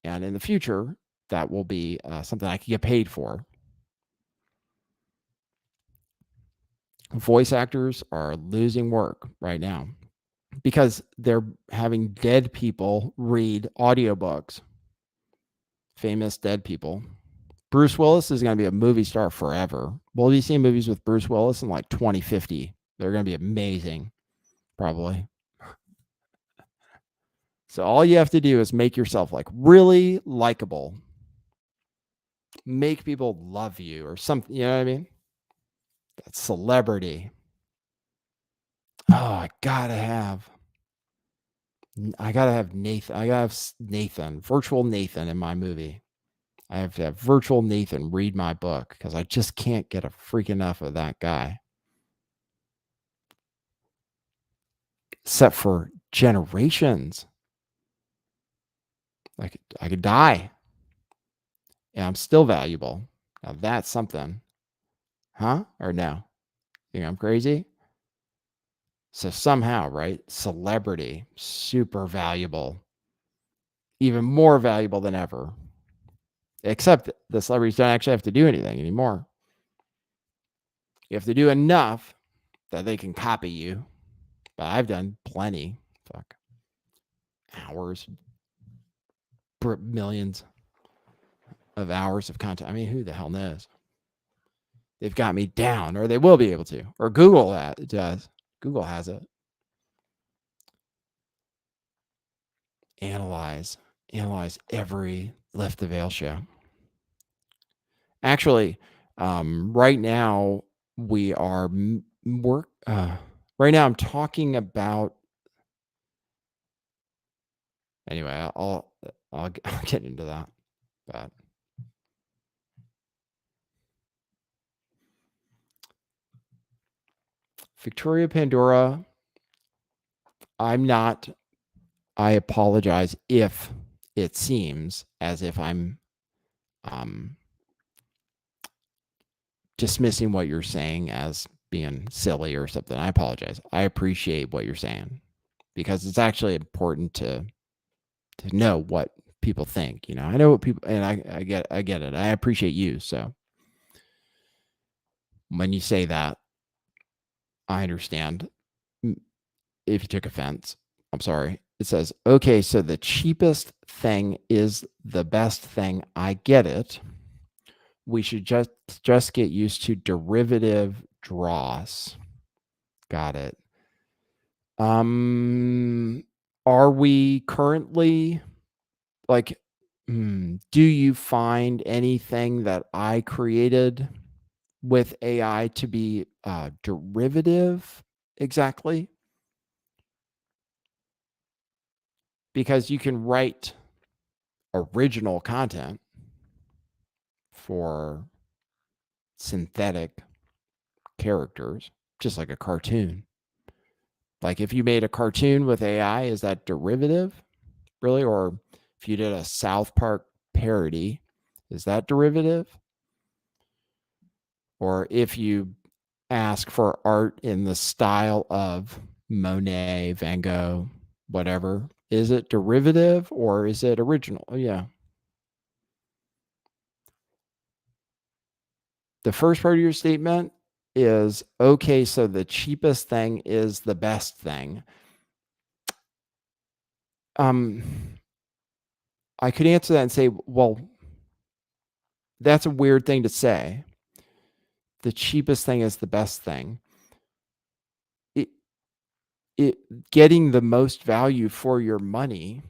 And in the future, that will be something I can get paid for. Voice actors are losing work right now because they're having dead people read audiobooks. Famous dead people. Bruce Willis is going to be a movie star forever. We'll be seeing movies with Bruce Willis in like 2050. They're going to be amazing, probably. So all you have to do is make yourself like really likable. Make people love you or something, you know what I mean? That's celebrity. Oh, I gotta have Nathan. I gotta have Nathan, virtual Nathan in my movie. I have to have virtual Nathan read my book because I just can't get a freak enough of that guy. Except for generations. Like I could die. And I'm still valuable. Now that's something. Huh? Or no? Think I'm crazy? So somehow, right? Celebrity, super valuable. Even more valuable than ever. Except the celebrities don't actually have to do anything anymore. You have to do enough that they can copy you. But I've done plenty. Fuck. Hours. Millions of hours of content. I mean, who the hell knows? They've got me down, or they will be able to. Or Google does. Google has it. Analyze every Lift the Veil show. Actually, right now we are right now I'm talking about. Anyway, I'll get into that. But Victoria Pandora, I'm not I apologize if it seems as if I'm dismissing what you're saying as being silly or something. I apologize. I appreciate what you're saying because it's actually important to know what people think. I know what people, and I get it. I appreciate you. So when you say that, I understand. If you took offense, I'm sorry. It says, okay, so the cheapest thing is the best thing. I get it. We should just get used to derivative draws. Got it. Are we currently do you find anything that I created with AI to be derivative exactly? Because you can write original content for synthetic characters, just like a cartoon. Like if you made a cartoon with AI, is that derivative, really? Or if you did a South Park parody, is that derivative? Or if you ask for art in the style of Monet, Van Gogh, whatever, is it derivative or is it original? Oh, yeah. The first part of your statement is, okay, so the cheapest thing is the best thing. I could answer that and say, well, that's a weird thing to say. The cheapest thing is the best thing. It getting the most value for your money,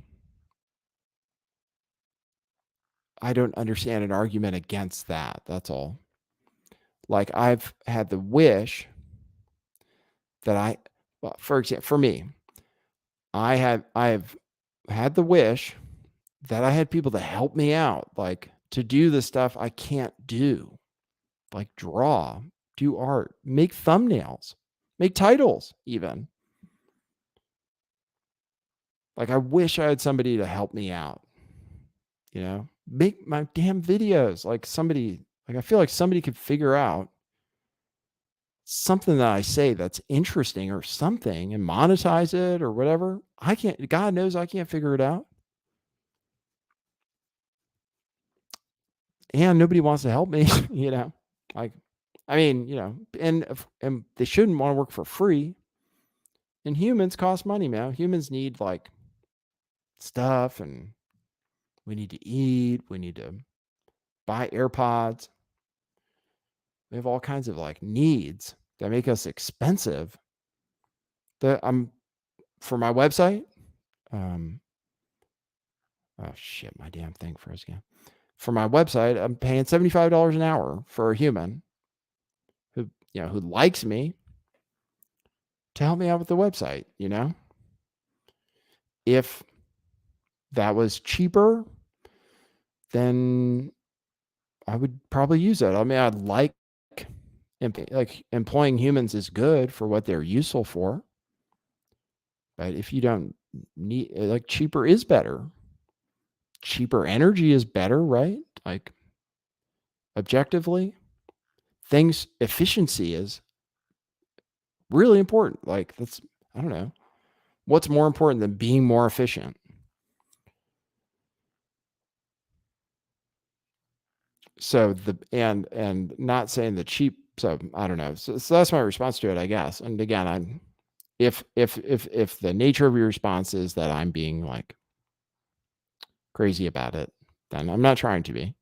I don't understand an argument against that. That's all. Like I've had the wish that for example, for me, I've had the wish that I had people to help me out, like to do the stuff I can't do, like draw, do art, make thumbnails, make titles even. Like I wish I had somebody to help me out, make my damn videos. Like I feel like somebody could figure out something that I say that's interesting or something and monetize it or whatever. I can't, God knows I can't figure it out. And nobody wants to help me, like, I mean, and they shouldn't want to work for free. And humans cost money, man. Humans need like stuff, and we need to eat. We need to buy AirPods. We have all kinds of like needs that make us expensive. For my website. Oh shit, my damn thing froze again. For my website, I'm paying $75 an hour for a human who likes me to help me out with the website, If that was cheaper, then I would probably use it. I mean, I'd like employing humans is good for what they're useful for. But if you don't need, like, cheaper is better. Cheaper energy is better, right? Like, objectively, efficiency is really important. Like, I don't know. What's more important than being more efficient? So and not saying the cheap. So I don't know. So that's my response to it, I guess. And again, if the nature of your response is that I'm being like crazy about it, then I'm not trying to be.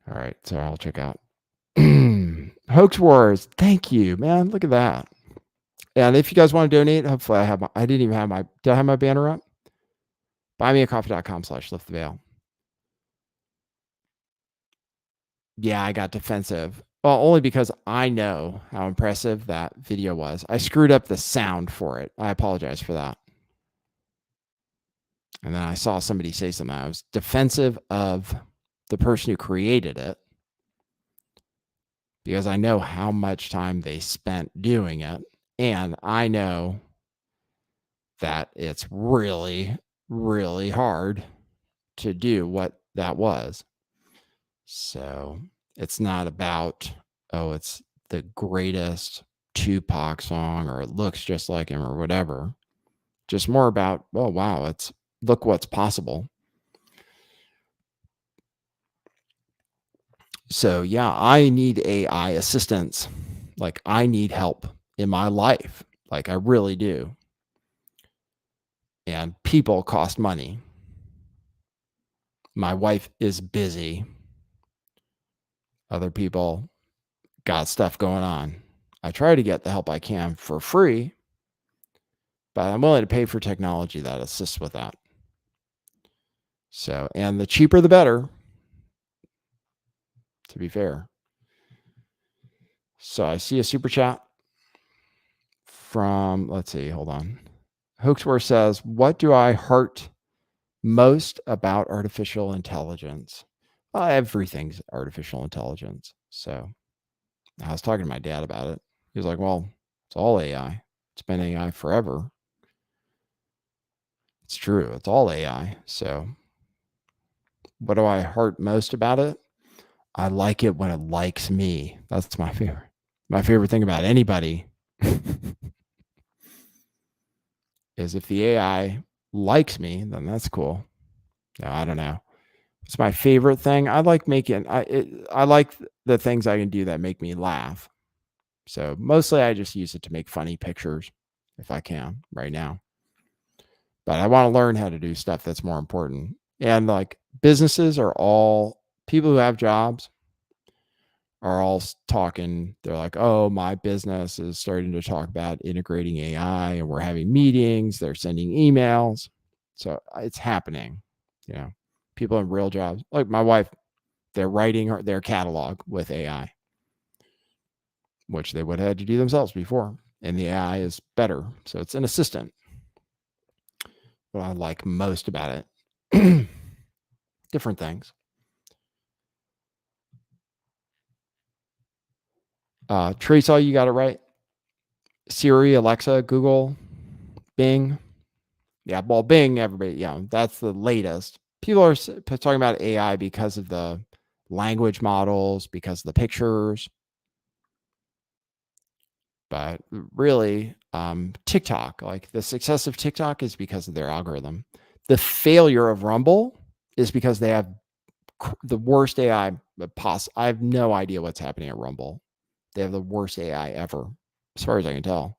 All right, so I'll check out Hoax Wars. Thank you, man. Look at that. And if you guys want to donate, hopefully did I have my banner up? Buymeacoffee.com/lifttheveil. Yeah, I got defensive. Well, only because I know how impressive that video was. I screwed up the sound for it. I apologize for that. And then I saw somebody say something. I was defensive of the person who created it because I know how much time they spent doing it. And I know that it's really, really hard to do what that was. So it's not about, oh, it's the greatest Tupac song or it looks just like him or whatever. Just more about, oh, wow, look what's possible. So yeah, I need AI assistance. Like I need help in my life. Like I really do. And people cost money. My wife is busy. Other people got stuff going on. I try to get the help I can for free, but I'm willing to pay for technology that assists with that. So, and the cheaper the better, to be fair. So I see a super chat from, let's see, hold on. Hoaxworth says, what do I heart most about artificial intelligence? Well, everything's artificial intelligence. So I was talking to my dad about it. He was like, well, it's all AI. It's been AI forever. It's true. It's all AI. So what do I heart most about it? I like it when it likes me. That's my favorite. My favorite thing about anybody is if the AI likes me, then that's cool. No, I don't know. It's my favorite thing. I like I like the things I can do that make me laugh. So mostly I just use it to make funny pictures if I can right now. But I want to learn how to do stuff that's more important. And like businesses are all people who have jobs are all talking. They're like, oh, my business is starting to talk about integrating AI and we're having meetings. They're sending emails. So it's happening. You know, people in real jobs, like my wife, they're writing their catalog with AI, which they would have had to do themselves before. And the AI is better. So it's an assistant. What I like most about it, different things. Trace, all you got it right. Siri, Alexa, Google, Bing. Yeah, well, Bing, everybody, yeah, that's the latest. People are talking about AI because of the language models, because of the pictures. But really, TikTok, like the success of TikTok is because of their algorithm. The failure of Rumble is because they have the worst AI possible. I have no idea what's happening at Rumble. They have the worst AI ever, as far as I can tell.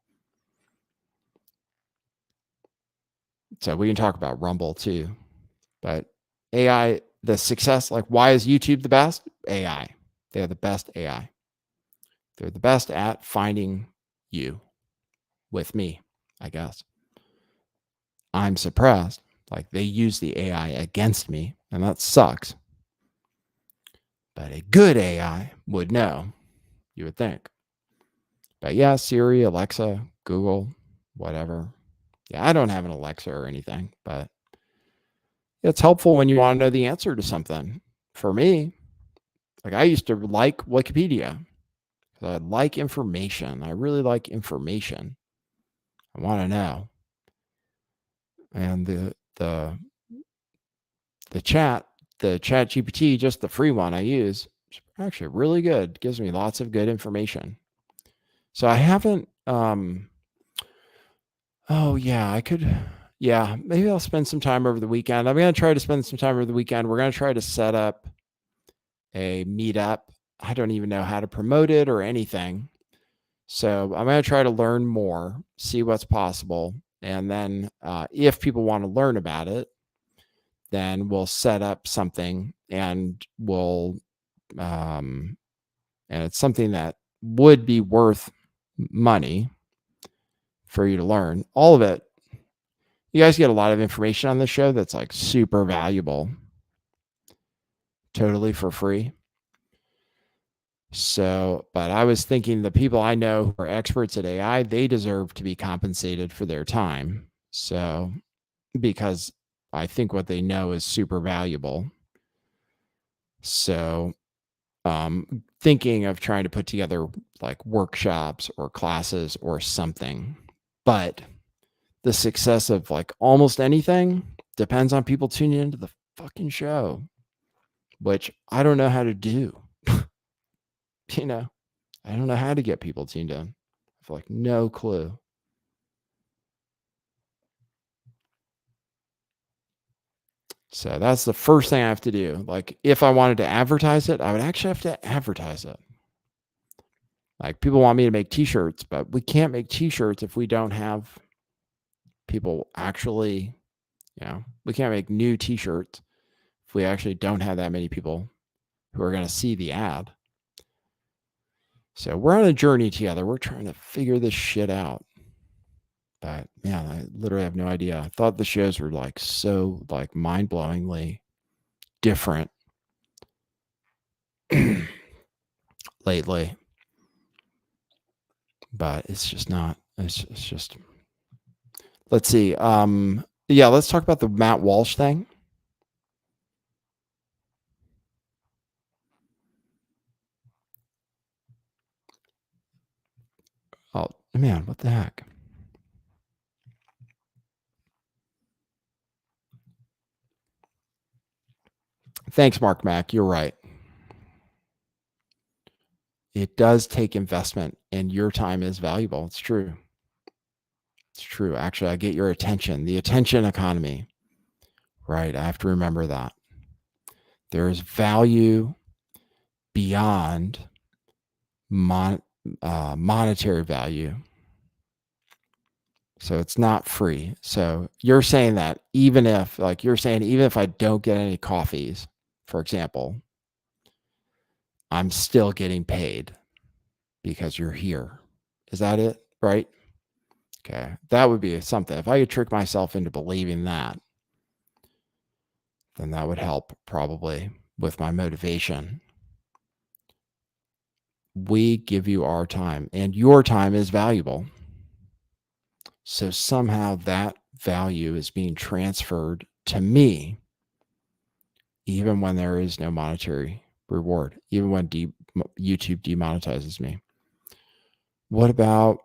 So we can talk about Rumble too. But AI, the success, like why is YouTube the best? AI. They're the best AI. They're the best at finding you with me, I guess. I'm suppressed. Like they use the AI against me, and that sucks. But a good AI would know, you would think. But yeah, Siri, Alexa, Google, whatever. Yeah, I don't have an Alexa or anything, but it's helpful when you want to know the answer to something. For me, like I used to like Wikipedia. I like information. I really like information. I want to know. And the chat GPT, just the free one I use, is actually really good. It gives me lots of good information. So I haven't oh yeah, I could maybe I'll spend some time over the weekend. I'm going to try to spend some time over the weekend. We're going to try to set up a meetup. I don't even know how to promote it or anything. So I'm going to try to learn more, see what's possible. And then if people want to learn about it, then we'll set up something and and it's something that would be worth money for you to learn. All of it. You guys get a lot of information on this show that's like super valuable, totally for free. So, but I was thinking the people I know who are experts at AI, they deserve to be compensated for their time. So, because I think what they know is super valuable. So, thinking of trying to put together like workshops or classes or something. But the success of like almost anything depends on people tuning into the fucking show, which I don't know how to do. You know, I don't know how to get people tuned in. I have like no clue. So that's the first thing I have to do. Like if I wanted to advertise it, I would actually have to advertise it. Like people want me to make t-shirts, but we can't make t-shirts if we don't have people actually, we can't make new t-shirts if we actually don't have that many people who are going to see the ad. So we're on a journey together. We're trying to figure this shit out. But man, I literally have no idea. I thought the shows were like so like mind-blowingly different lately. But it's just not. It's just let's see. Let's talk about the Matt Walsh thing. Oh man, what the heck? Thanks, Mark Mack. You're right. It does take investment, and your time is valuable. It's true. It's true. Actually, I get your attention. The attention economy. Right. I have to remember that. There is value beyond monetary value. So it's not free. So you're saying that even if I don't get any coffees, for example, I'm still getting paid because you're here. Is that it? Right? Okay. That would be something. If I could trick myself into believing that, then that would help probably with my motivation. We give you our time, and your time is valuable. So somehow that value is being transferred to me, even when there is no monetary reward, even when YouTube demonetizes me. What about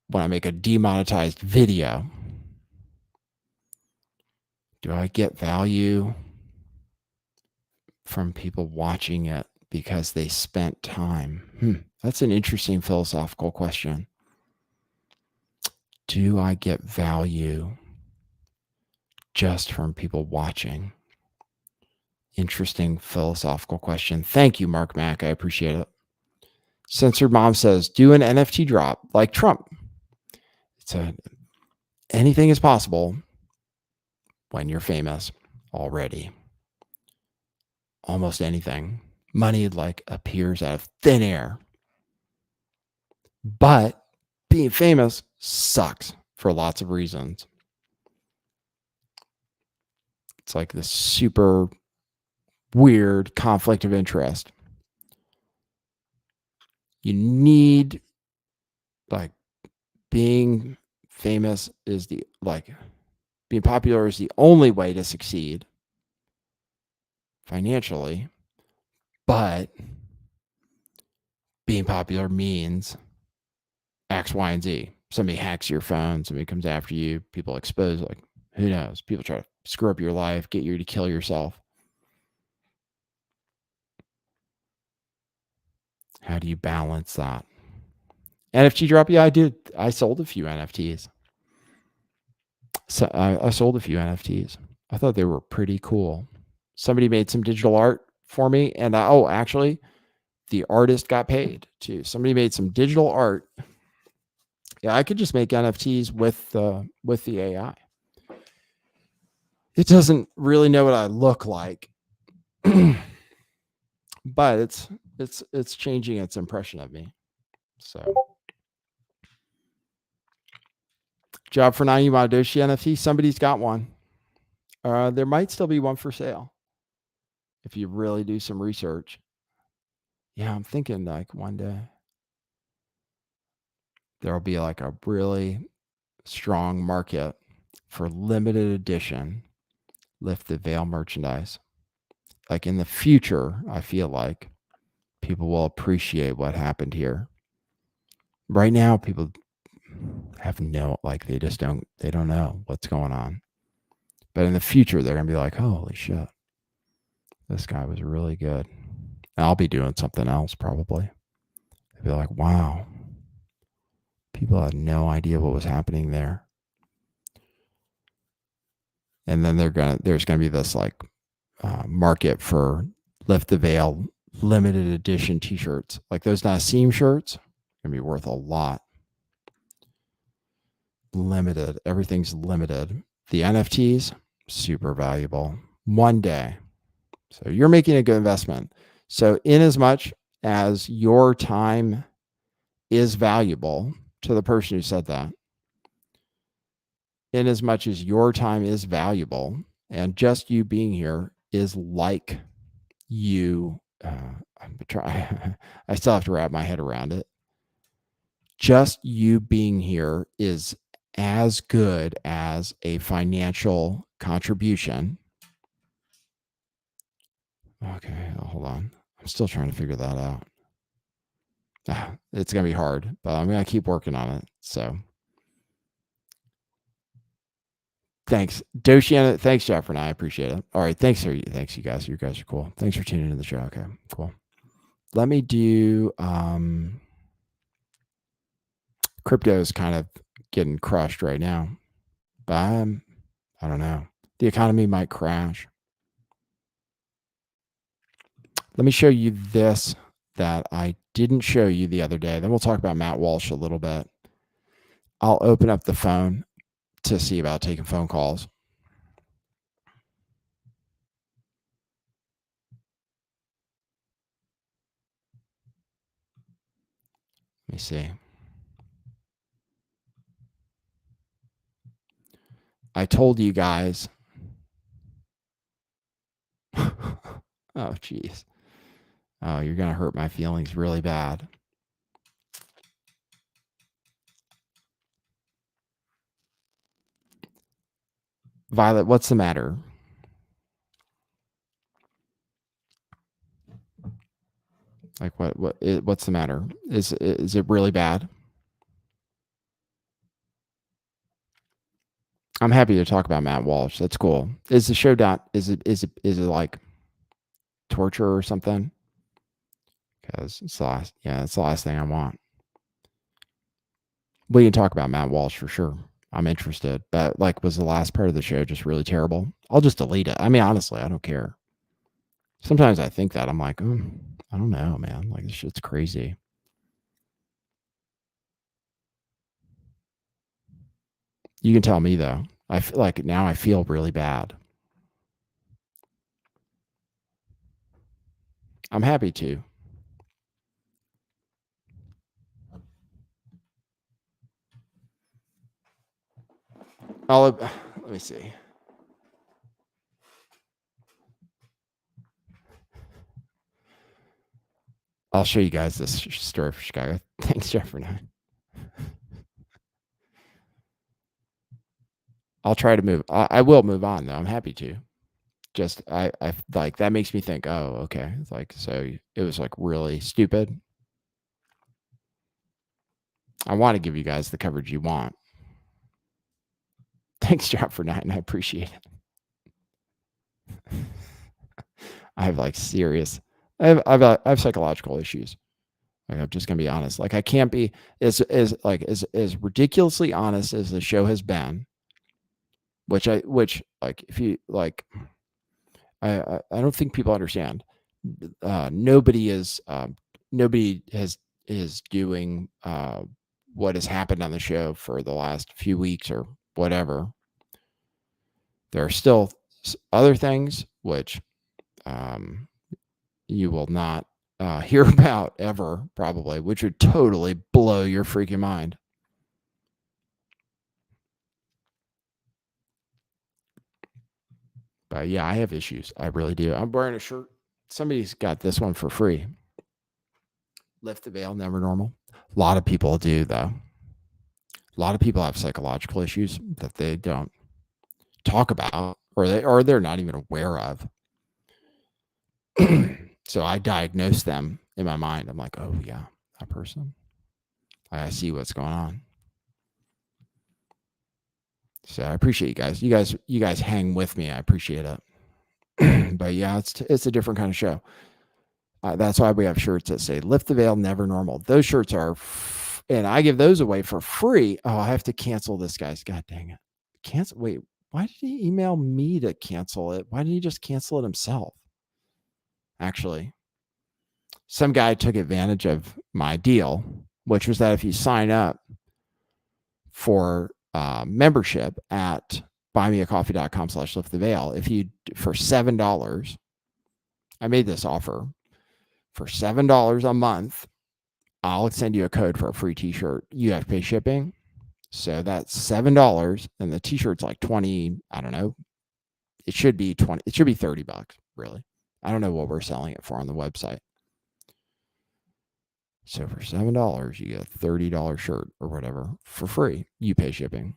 when I make a demonetized video? Do I get value from people watching it because they spent time? That's an interesting philosophical question. Do I get value just from people watching? Interesting philosophical question. Thank you, Mark Mack. I appreciate it. Censored Mom says, do an NFT drop like Trump. Anything is possible when you're famous already. Almost anything. Money like appears out of thin air. But being famous sucks for lots of reasons. It's like this super weird conflict of interest. You need, like, being famous is being popular is the only way to succeed financially, but being popular means X, Y, and Z. Somebody hacks your phone, somebody comes after you, people expose, like, who knows? People try to screw up your life, get you to kill yourself. How do you balance that? NFT drop? Yeah, I did. I sold a few NFTs. So I sold a few NFTs. I thought they were pretty cool. Somebody made some digital art for me, and actually, the artist got paid too. Somebody made some digital art. Yeah, I could just make NFTs with the AI. It doesn't really know what I look like, but it's changing its impression of me. So, job for Nani Madoshi NFT. Somebody's got one. There might still be one for sale if you really do some research. Yeah, I'm thinking like one day there'll be like a really strong market for limited edition lift the veil merchandise. Like in the future, I feel like people will appreciate what happened here. Right now, people have they just don't know what's going on. But in the future, they're going to be like, holy shit, this guy was really good. And I'll be doing something else probably. They'll be like, wow, people had no idea what was happening there. And then there's going to be this like market for Lift the Veil limited edition t-shirts. Like those Nassim shirts, going to be worth a lot. Limited. Everything's limited. The NFTs, super valuable. One day. So you're making a good investment. So in as much as your time is valuable to the person who said that, in as much as your time is valuable and just you being here is like you, I still have to wrap my head around it. Just you being here is as good as a financial contribution. Okay, hold on. I'm still trying to figure that out. It's going to be hard, but I'm going to keep working on it. So thanks, Doshiana. Thanks, Jeff, and I appreciate it. All right. Thanks, you guys. You guys are cool. Thanks for tuning into the show. Okay, cool. Let me do, crypto is kind of getting crushed right now, but I don't know. The economy might crash. Let me show you this that I didn't show you the other day. Then we'll talk about Matt Walsh a little bit. I'll open up the phone to see about taking phone calls. Let me see. I told you guys. Oh, geez. Oh, you're going to hurt my feelings really bad. Violet, what's the matter? Like what's the matter? Is it really bad? I'm happy to talk about Matt Walsh. That's cool. Is the show done? Is it like torture or something? Because it's the last thing I want. We can talk about Matt Walsh for sure. I'm interested, but like, was the last part of the show just really terrible? I'll just delete it. I mean, honestly, I don't care. Sometimes I think that I'm like, I don't know, man. Like this shit's crazy. You can tell me though. I feel like now I feel really bad. I'm happy to. Let me see. I'll show you guys this story for Chicago. Thanks, Jeffrey. I'll try to move. I will move on though. I'm happy to. Just I like that makes me think. Oh, okay. It's like so. It was like really stupid. I want to give you guys the coverage you want. Thanks, Job for 9. I appreciate it. I have like serious. I have psychological issues. Like, I'm just gonna be honest. Like I can't be as ridiculously honest as the show has been. Which like if you like, I don't think people understand. Nobody is doing what has happened on the show for the last few weeks or whatever. There are still other things which you will not hear about ever, probably, which would totally blow your freaking mind. But yeah, I have issues. I really do. I'm wearing a shirt. Somebody's got this one for free. Lift the Veil, Never Normal. A lot of people do, though. A lot of people have psychological issues that they don't talk about, or they're not even aware of. So I diagnose them in my mind. I'm like, oh yeah, that person. I see what's going on. So I appreciate you guys. You guys hang with me. I appreciate it. But yeah, it's a different kind of show. That's why we have shirts that say "Lift the Veil, Never Normal." Those shirts are, and I give those away for free. Oh, I have to cancel this, guys. God dang it! Cancel. Wait, why did he email me to cancel it? Why didn't he just cancel it himself? Actually, some guy took advantage of my deal, which was that if you sign up for membership at buymeacoffee.com/lifttheveil, if you for $7, I made this offer for $7 a month. I'll send you a code for a free t-shirt. You have to pay shipping. So that's $7. And the t-shirt's like 20, I don't know. It should be 20, it should be $30, really. I don't know what we're selling it for on the website. So for $7, you get a $30 shirt or whatever for free. You pay shipping.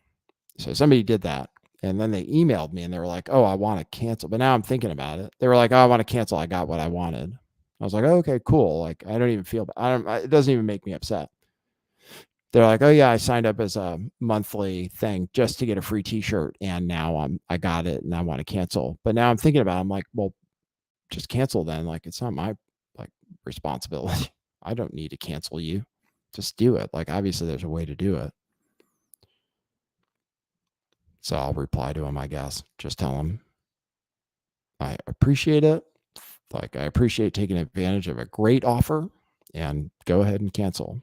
So somebody did that. And then they emailed me and they were like, oh, I want to cancel. But now I'm thinking about it. They were like, oh, I want to cancel. I got what I wanted. I was like, oh, okay, cool. Like, I don't even feel, it doesn't even make me upset. They're like, oh yeah, I signed up as a monthly thing just to get a free t-shirt. And now I got it and I want to cancel. But now I'm thinking about it. I'm like, well, just cancel then. Like, it's not my like responsibility. I don't need to cancel you. Just do it. Like, obviously there's a way to do it. So I'll reply to him, I guess. Just tell him I appreciate it. Like, I appreciate taking advantage of a great offer and go ahead and cancel.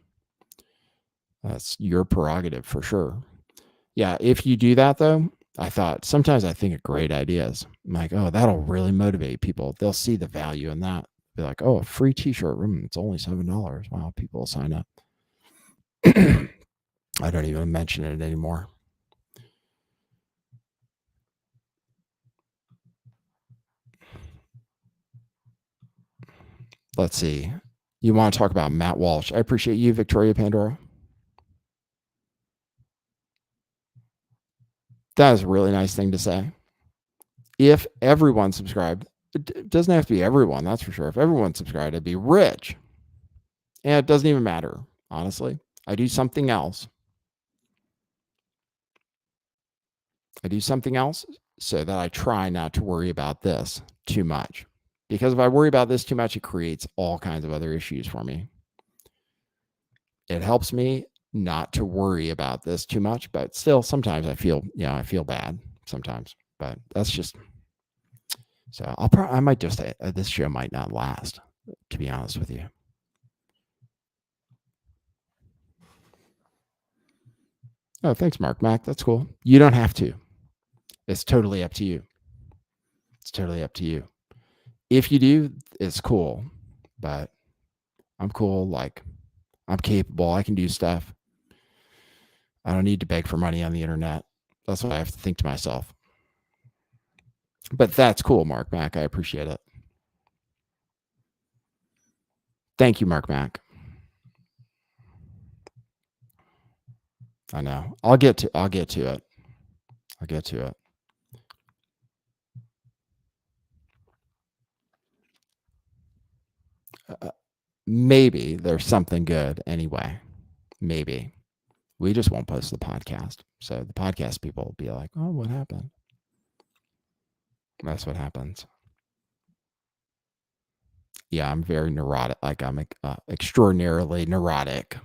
That's your prerogative for sure. Yeah, if you do that though, I thought sometimes I think of great ideas. I'm like, oh, that'll really motivate people. They'll see the value in that. Be like, oh, a free t-shirt room. It's only $7. Wow, people will sign up. I don't even mention it anymore. Let's see. You want to talk about Matt Walsh. I appreciate you, Victoria Pandora. That is a really nice thing to say. If everyone subscribed, it doesn't have to be everyone, that's for sure. If everyone subscribed, I'd be rich. And it doesn't even matter, honestly. I do something else. So that I try not to worry about this too much. Because if I worry about this too much, it creates all kinds of other issues for me. It helps me not to worry about this too much, but still sometimes I feel bad sometimes, but that's just, so I might just say this show might not last, to be honest with you. Oh, thanks, Mark Mac. That's cool. You don't have to. It's totally up to you. If you do, it's cool, but I'm cool. Like, I'm capable. I can do stuff. I don't need to beg for money on the internet. That's what I have to think to myself. But that's cool, Mark Mac. I appreciate it. Thank you, Mark Mac. I know. I'll get to it. Maybe there's something good anyway. Maybe. We just won't post the podcast. So the podcast people will be like, oh, what happened? That's what happens. Yeah, I'm very neurotic. Like, I'm extraordinarily neurotic.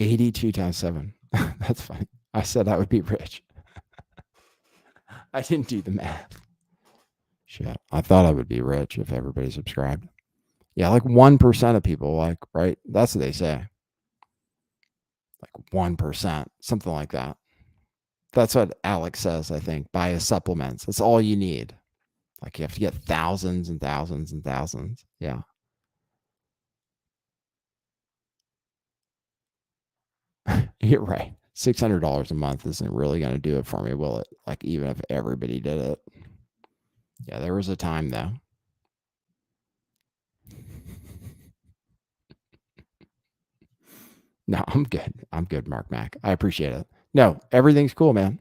$82 times 7. That's funny. I said I would be rich. I didn't do the math. Shit. I thought I would be rich if everybody subscribed. Yeah, like 1% of people, like, right? That's what they say. Like 1%, something like that. That's what Alex says, I think. Buy his supplements. That's all you need. Like, you have to get thousands and thousands and thousands. Yeah. You're right. $600 a month isn't really going to do it for me, will it? Like, even if everybody did it. Yeah, there was a time, though. No, I'm good. I'm good, Mark Mac. I appreciate it. No, everything's cool, man.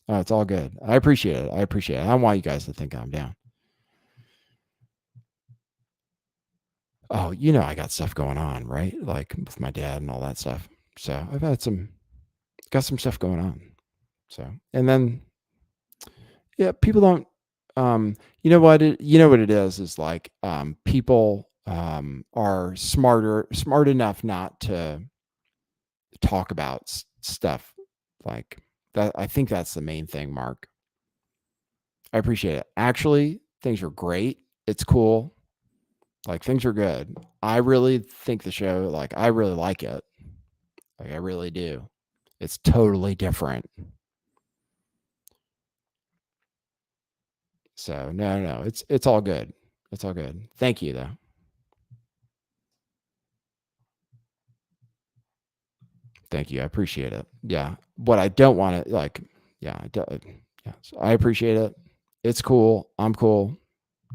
Oh, it's all good. I appreciate it. I don't want you guys to think I'm down. Oh, I got stuff going on, right? Like with my dad and all that stuff. So I've got some stuff going on. So, and then, yeah, people don't, you know what it is like, people, are smart enough not to talk about stuff like that. I think that's the main thing, Mark. I appreciate it. Actually, things are great. It's cool. Like, things are good. I really think the show, like, I really like it. Like, I really do. It's totally different. So no, it's all good. It's all good. Thank you though. Thank you. I appreciate it. Yeah. What I don't want to like, yeah, yeah. So I appreciate it. It's cool. I'm cool.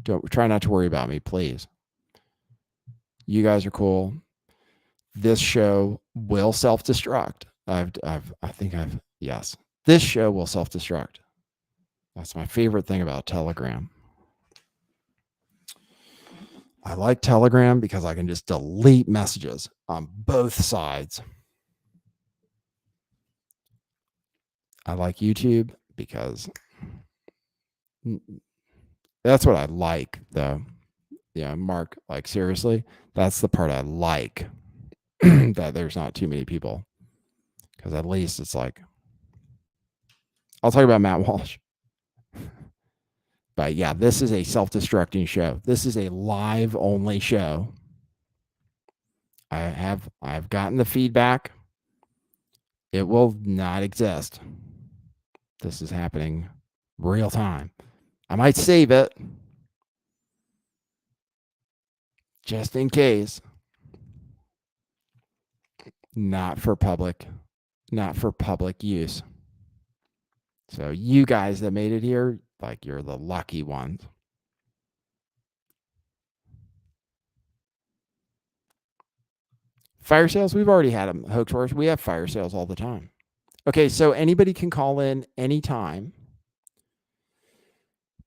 Don't try not to worry about me, please. You guys are cool. This show will self-destruct. Yes. This show will self-destruct. That's my favorite thing about Telegram. I like Telegram because I can just delete messages on both sides. I like YouTube because that's what I like, though. Yeah, Mark, like, seriously, that's the part I like, that there's not too many people. Because at least it's like, I'll talk about Matt Walsh. But yeah, this is a self-destructing show. This is a live only show. I've gotten the feedback. It will not exist. This is happening real time. I might save it just in case. Not for public use. So you guys that made it here, like, you're the lucky ones. Fire sales, we've already had them. Hoax Wars, we have fire sales all the time. Okay, so anybody can call in anytime.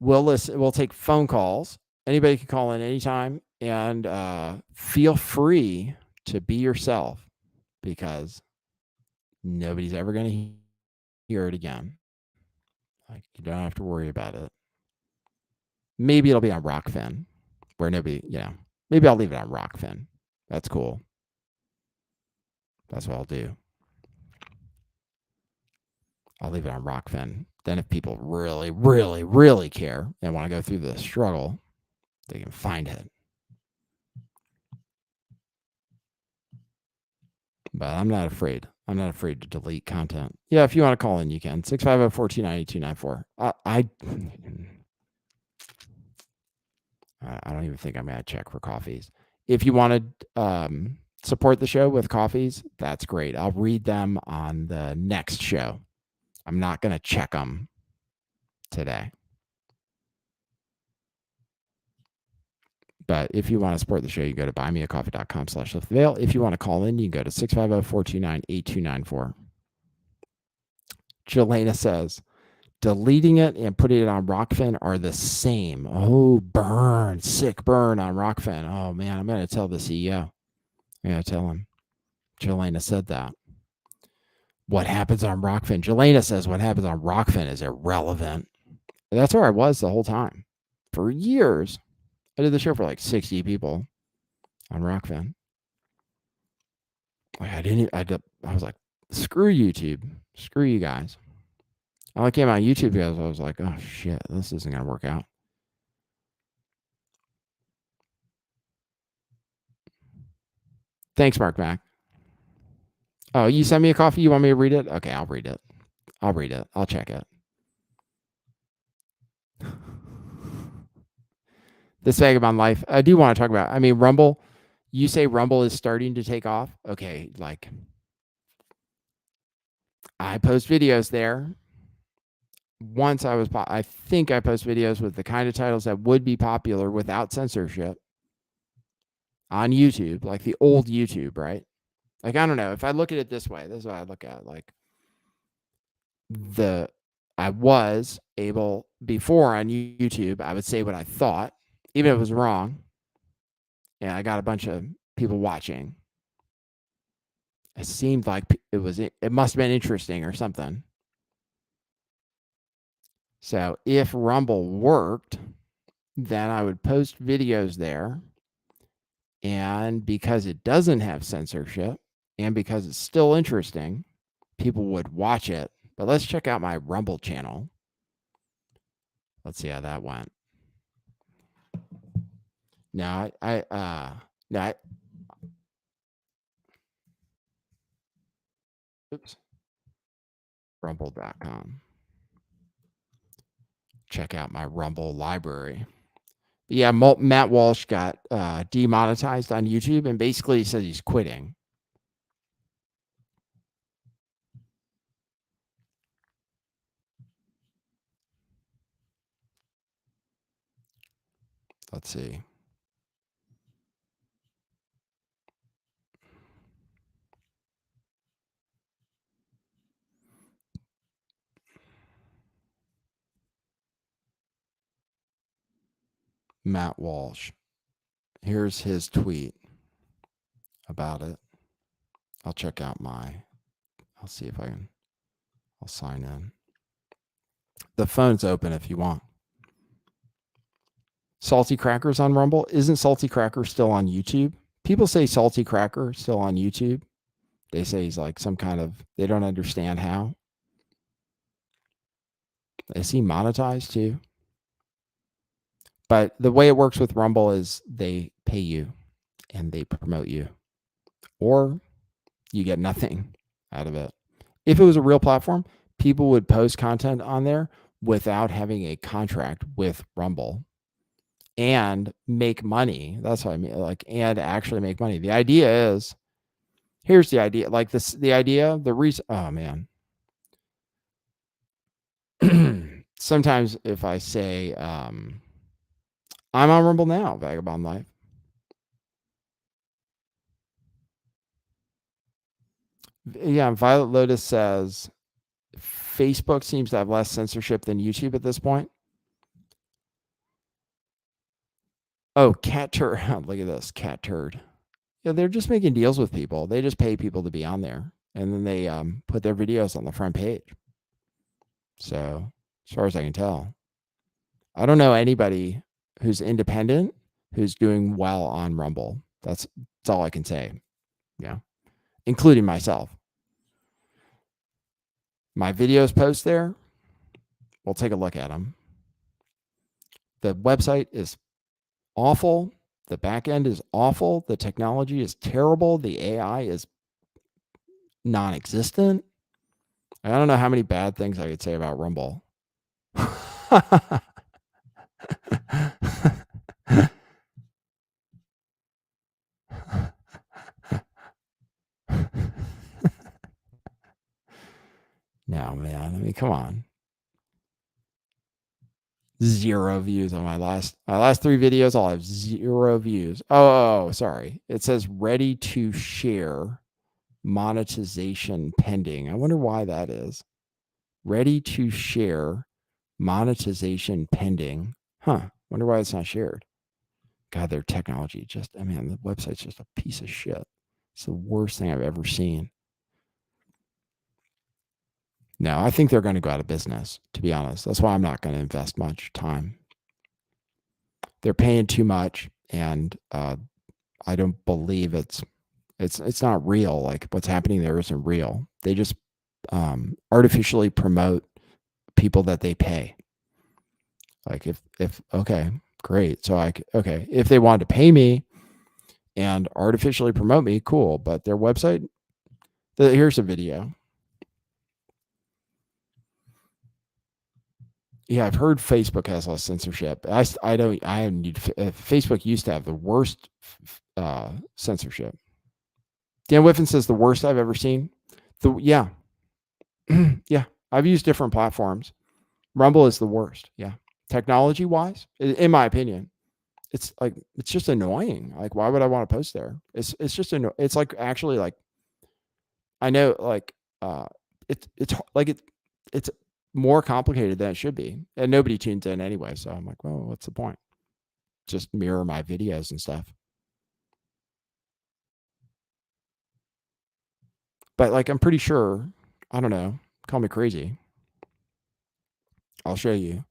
We'll take phone calls. Anybody can call in anytime, and feel free to be yourself, because nobody's ever going to hear it again. Like, you don't have to worry about it. Maybe it'll be on Rockfin, where nobody, maybe I'll leave it on Rockfin. That's cool. That's what I'll do. I'll leave it on Rockfin. Then if people really, really, really care and want to go through the struggle, they can find it. But I'm not afraid. I'm not afraid to delete content. Yeah, if you want to call in, you can. 650-429-8294. I don't even think I'm going to check for coffees. If you want to support the show with coffees, that's great. I'll read them on the next show. I'm not going to check them today. But if you want to support the show, you go to buymeacoffee.com/lifttheveil. If you want to call in, you can go to 650-429-8294. Jelena says, deleting it and putting it on Rockfin are the same. Oh, burn. Sick burn on Rockfin. Oh, man, I'm going to tell the CEO. I'm going to tell him. Jelena said that. What happens on Rockfin? Jelena says what happens on Rockfin is irrelevant. That's where I was the whole time. For years. I did the show for like 60 people on Rockfin. Like, I was like, screw YouTube. Screw you guys. I only came on YouTube because I was like, oh shit, this isn't going to work out. Thanks, Mark Mac. Oh, you sent me a coffee? You want me to read it? Okay, I'll read it. I'll check it. This Vagabond life. I do want to talk about, Rumble. You say Rumble is starting to take off. Okay, like, I post videos there. Once I think I post videos with the kind of titles that would be popular without censorship on YouTube, like the old YouTube, right? Like, I don't know. If I look at it this way, this is what I look at. Like, I was able before on YouTube, I would say what I thought, even if it was wrong, and I got a bunch of people watching. It seemed like it must have been interesting or something. So if Rumble worked, then I would post videos there. And because it doesn't have censorship and because it's still interesting, people would watch it. But let's check out my Rumble channel. Let's see how that went. Now, oops, rumble.com. Check out my Rumble library. But yeah, Matt Walsh got demonetized on YouTube, and basically he said he's quitting. Let's see. Matt Walsh. Here's his tweet about it. I'll check out I'll see if I'll sign in. The phone's open if you want. Salty Cracker's on Rumble. Isn't Salty Cracker still on YouTube? People say Salty Cracker still on YouTube. They say he's like some kind of, they don't understand how. Is he monetized too? But the way it works with Rumble is they pay you and they promote you, or you get nothing out of it. If it was a real platform, people would post content on there without having a contract with Rumble and make money. That's what I mean. And actually make money. The idea is, here's the idea. The reason, oh man. Sometimes if I say, I'm on Rumble now, Vagabond Life. Yeah, Violet Lotus says Facebook seems to have less censorship than YouTube at this point. Oh, Cat Turd. Look at this, Cat Turd. Yeah, they're just making deals with people. They just pay people to be on there, and then they put their videos on the front page. So, as far as I can tell, I don't know anybody who's independent who's doing well on Rumble. That's all I can say. Yeah, including myself. My videos post there. We'll take a look at them. The website is awful. The back end is awful. The technology is terrible. The AI is non-existent. I don't know how many bad things I could say about Rumble. No, man. I mean, come on. 0 views on my last 3 videos. I'll have 0 views. Oh, sorry. It says ready to share, monetization pending. I wonder why that is. Ready to share, monetization pending. Huh. Wonder why it's not shared. God, their technology the website's just a piece of shit. It's the worst thing I've ever seen. No, I think they're going to go out of business, to be honest. That's why I'm not going to invest much time. They're paying too much, and I don't believe it's not real. Like what's happening there isn't real. They just artificially promote people that they pay. Like if okay, great. So if they wanted to pay me and artificially promote me, cool. But their website, here's a video. Yeah, I've heard Facebook has less censorship. Facebook used to have the worst censorship. Dan Whiffen says the worst I've ever seen. Yeah, I've used different platforms. Rumble is the worst. Yeah, technology wise, in my opinion, it's just annoying. Like, why would I want to post there? It's just it's like actually like I know like it's like it's more complicated than it should be. And nobody tunes in anyway. So I'm like, well, what's the point? Just mirror my videos and stuff. But like, I'm pretty sure, I don't know, call me crazy. I'll show you.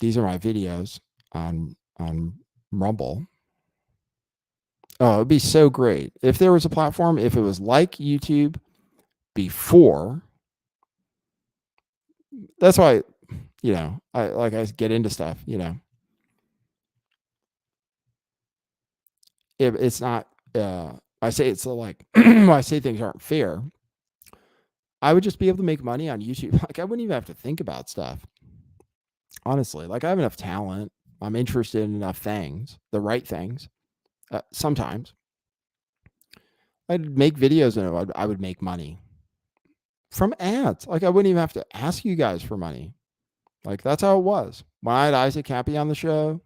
These are my videos on Rumble. Oh, it'd be so great if there was a platform, if it was like YouTube before. That's why, I get into stuff, it's not, I say it's like, when I say things aren't fair, I would just be able to make money on YouTube. Like, I wouldn't even have to think about stuff. Honestly, like, I have enough talent. I'm interested in enough things, the right things. Sometimes I'd make videos and I would make money from ads. Like, I wouldn't even have to ask you guys for money. Like, that's how it was. When I had Isaac Happy on the show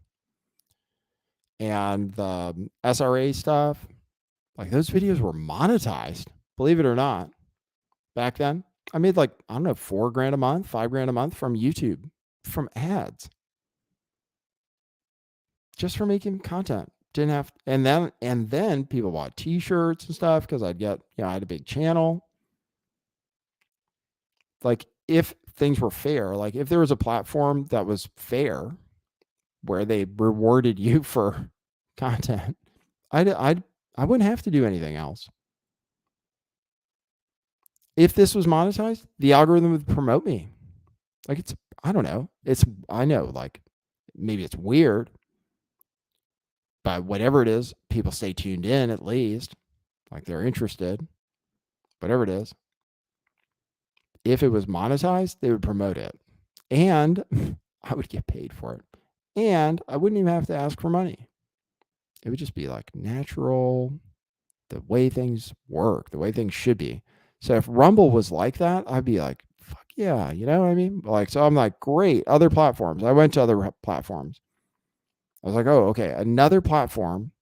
and the SRA stuff, like, those videos were monetized, believe it or not. Back then, I made like, I don't know, $4,000 a month, $5,000 a month from YouTube, from ads, just for making content. Didn't have, and then people bought t-shirts and stuff because I had a big channel. Like, if things were fair, like if there was a platform that was fair where they rewarded you for content, I wouldn't have to do anything else. If this was monetized, the algorithm would promote me. Like, I don't know. I know, like, maybe it's weird, but whatever it is, people stay tuned in at least. Like, they're interested. Whatever it is. If it was monetized, they would promote it. And I would get paid for it. And I wouldn't even have to ask for money. It would just be like natural, the way things work, the way things should be. So if Rumble was like that, I'd be like, fuck yeah, you know what I mean? Like, so I'm like, great, other platforms. I went to other platforms. I was like, oh, okay, another platform,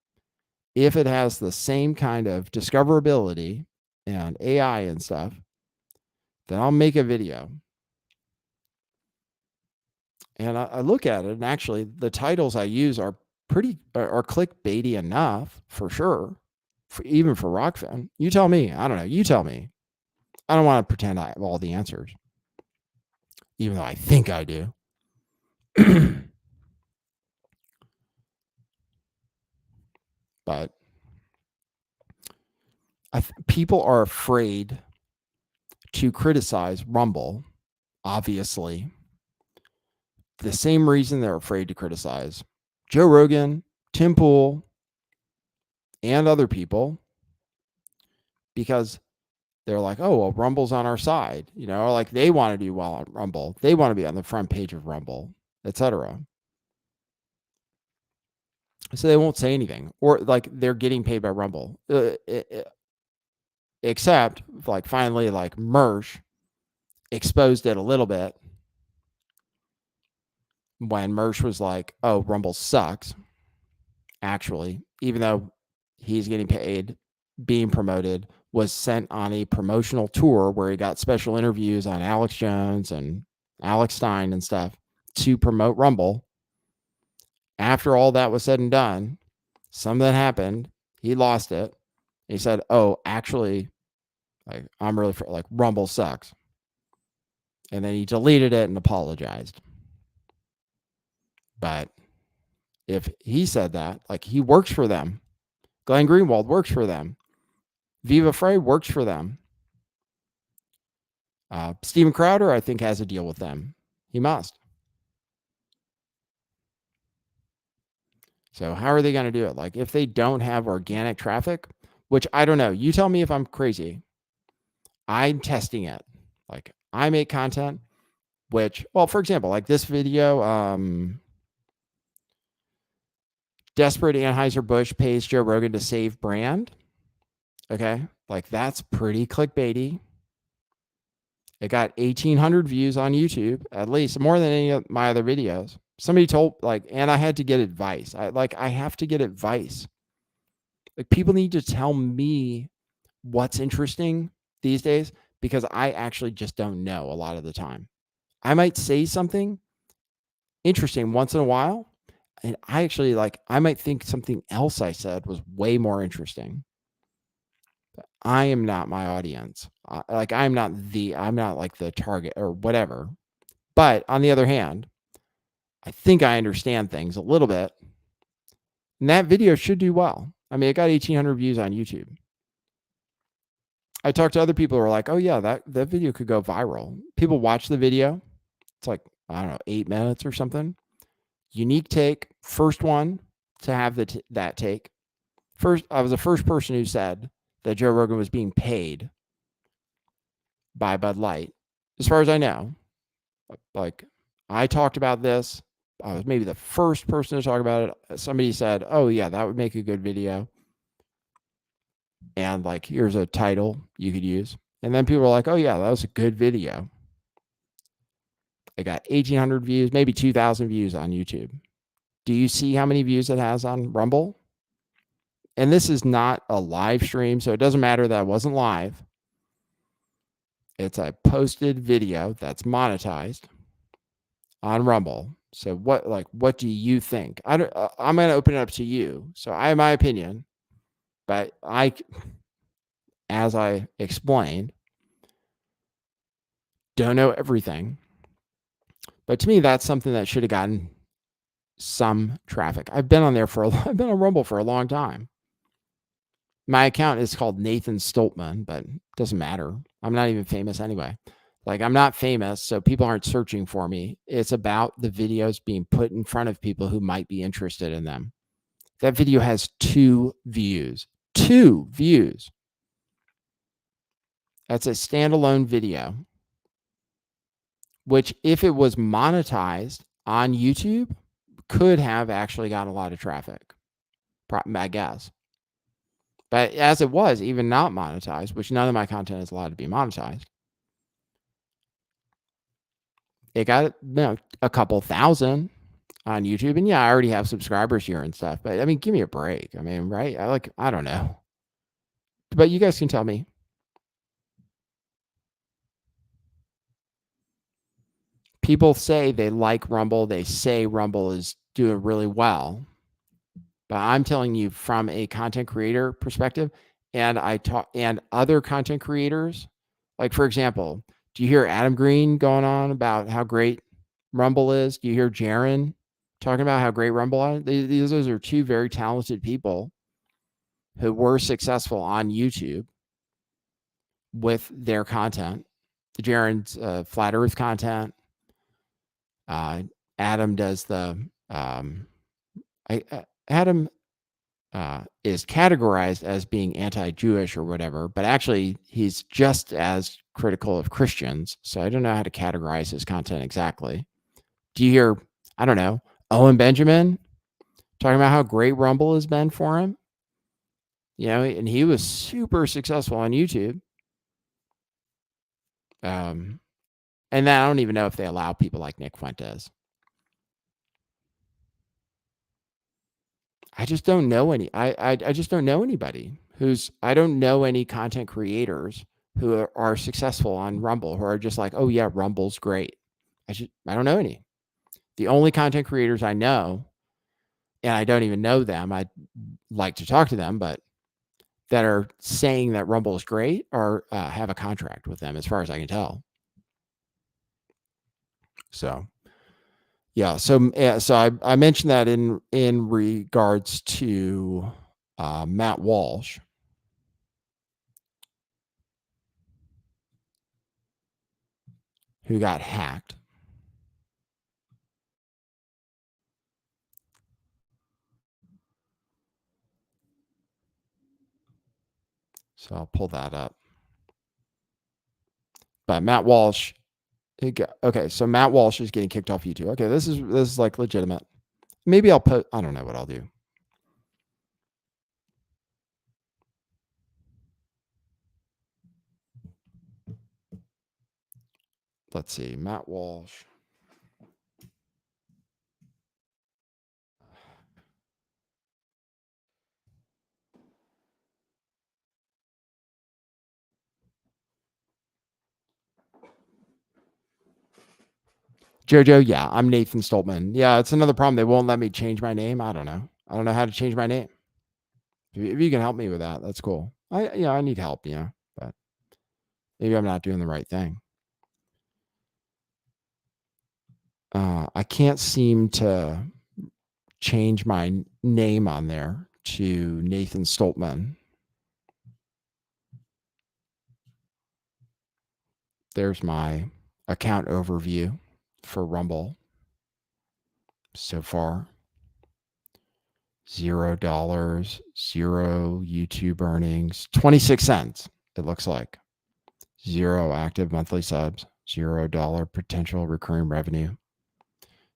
if it has the same kind of discoverability and AI and stuff, then I'll make a video. And I look at it, and actually the titles I use are clickbaity enough, for sure, even for Rockfin. You tell me. I don't know. You tell me. I don't want to pretend I have all the answers, even though I think I do. But people are afraid to criticize Rumble, obviously. The same reason they're afraid to criticize Joe Rogan, Tim Pool, and other people, because they're like, oh, well, Rumble's on our side, like they want to do well on Rumble. They want to be on the front page of Rumble, etc. So they won't say anything, or like they're getting paid by Rumble. Except like finally, like Mersh exposed it a little bit when Mersh was like, oh, Rumble sucks. Actually, even though he's getting paid, being promoted, was sent on a promotional tour where he got special interviews on Alex Jones and Alex Stein and stuff to promote Rumble. After all that was said and done, something happened. He lost it. He said, oh, actually, like, I'm really like, Rumble sucks. And then he deleted it and apologized. But if he said that, like, he works for them. Glenn Greenwald works for them. Viva Frey works for them. Steven Crowder, I think, has a deal with them. He must. So how are they going to do it? Like, if they don't have organic traffic, which I don't know. You tell me if I'm crazy. I'm testing it. Like, I make content, which, well, for example, like this video, desperate Anheuser-Busch pays Joe Rogan to save brand. Okay. Like, that's pretty clickbaity. It got 1,800 views on YouTube, at least, more than any of my other videos. Somebody told, like, and I had to get advice. I have to get advice. Like, people need to tell me what's interesting these days because I actually just don't know a lot of the time. I might say something interesting once in a while, and I might think something else I said was way more interesting. I am not my audience. I'm not like the target or whatever. But on the other hand, I think I understand things a little bit. And that video should do well. I mean, it got 1,800 views on YouTube. I talked to other people who are like, oh, yeah, that video could go viral. People watch the video. It's like, I don't know, 8 minutes or something. Unique take. First one to have that take. I was the first person who said that Joe Rogan was being paid by Bud Light. As far as I know, like I talked about this. I was maybe the first person to talk about it. Somebody said, oh, yeah, that would make a good video. And like, here's a title you could use. And then people were like, oh, yeah, that was a good video. I got 1,800 views, maybe 2,000 views on YouTube. Do you see how many views it has on Rumble? And this is not a live stream, so it doesn't matter that it wasn't live. It's a posted video that's monetized on Rumble. So what do you think? I'm going to open it up to you. So I have my opinion, but as I explained, don't know everything. But to me, that's something that should have gotten some traffic. I've been on Rumble for a long time. My account is called Nathan Stoltman, but it doesn't matter. I'm not even famous anyway. Like, I'm not famous, so people aren't searching for me. It's about the videos being put in front of people who might be interested in them. That video has 2 views. 2 views. That's a standalone video, which if it was monetized on YouTube, could have actually got a lot of traffic, I guess. But as it was, even not monetized, which none of my content is allowed to be monetized, it got a couple thousand on YouTube. And yeah, I already have subscribers here and stuff. But I mean, give me a break. I mean, right? I don't know. But you guys can tell me. People say they like Rumble. They say Rumble is doing really well. But I'm telling you from a content creator perspective, and other content creators, like for example, do you hear Adam Green going on about how great Rumble is? Do you hear Jaron talking about how great Rumble is? Those are 2 very talented people who were successful on YouTube with their content. Jaron's flat Earth content. Adam does the Adam is categorized as being anti-Jewish or whatever, but actually he's just as critical of Christians. So I don't know how to categorize his content exactly. Do you hear, I don't know, Owen Benjamin talking about how great Rumble has been for him? And he was super successful on YouTube. And then I don't even know if they allow people like Nick Fuentes. I just don't know any. I just don't know anybody I don't know any content creators who are successful on Rumble who are just like, oh yeah, Rumble's great. I don't know any. The only content creators I know, and I don't even know them, I'd like to talk to them, but that are saying that Rumble is great or have a contract with them, as far as I can tell. So, yeah. So I mentioned that in regards to Matt Walsh, who got hacked. So I'll pull that up. But Matt Walsh, okay, so Matt Walsh is getting kicked off YouTube. Okay, this is like legitimate. Maybe I'll put, I don't know what I'll do. Let's see, Matt Walsh. Jojo, yeah, I'm Nathan Stoltman. Yeah, it's another problem. They won't let me change my name. I don't know. I don't know how to change my name. If you can help me with that, that's cool. I need help, but maybe I'm not doing the right thing. I can't seem to change my name on there to Nathan Stoltman. There's my account overview for Rumble. So far, $0, 0 YouTube earnings, 26 cents, it looks like. 0 active monthly subs, $0 potential recurring revenue.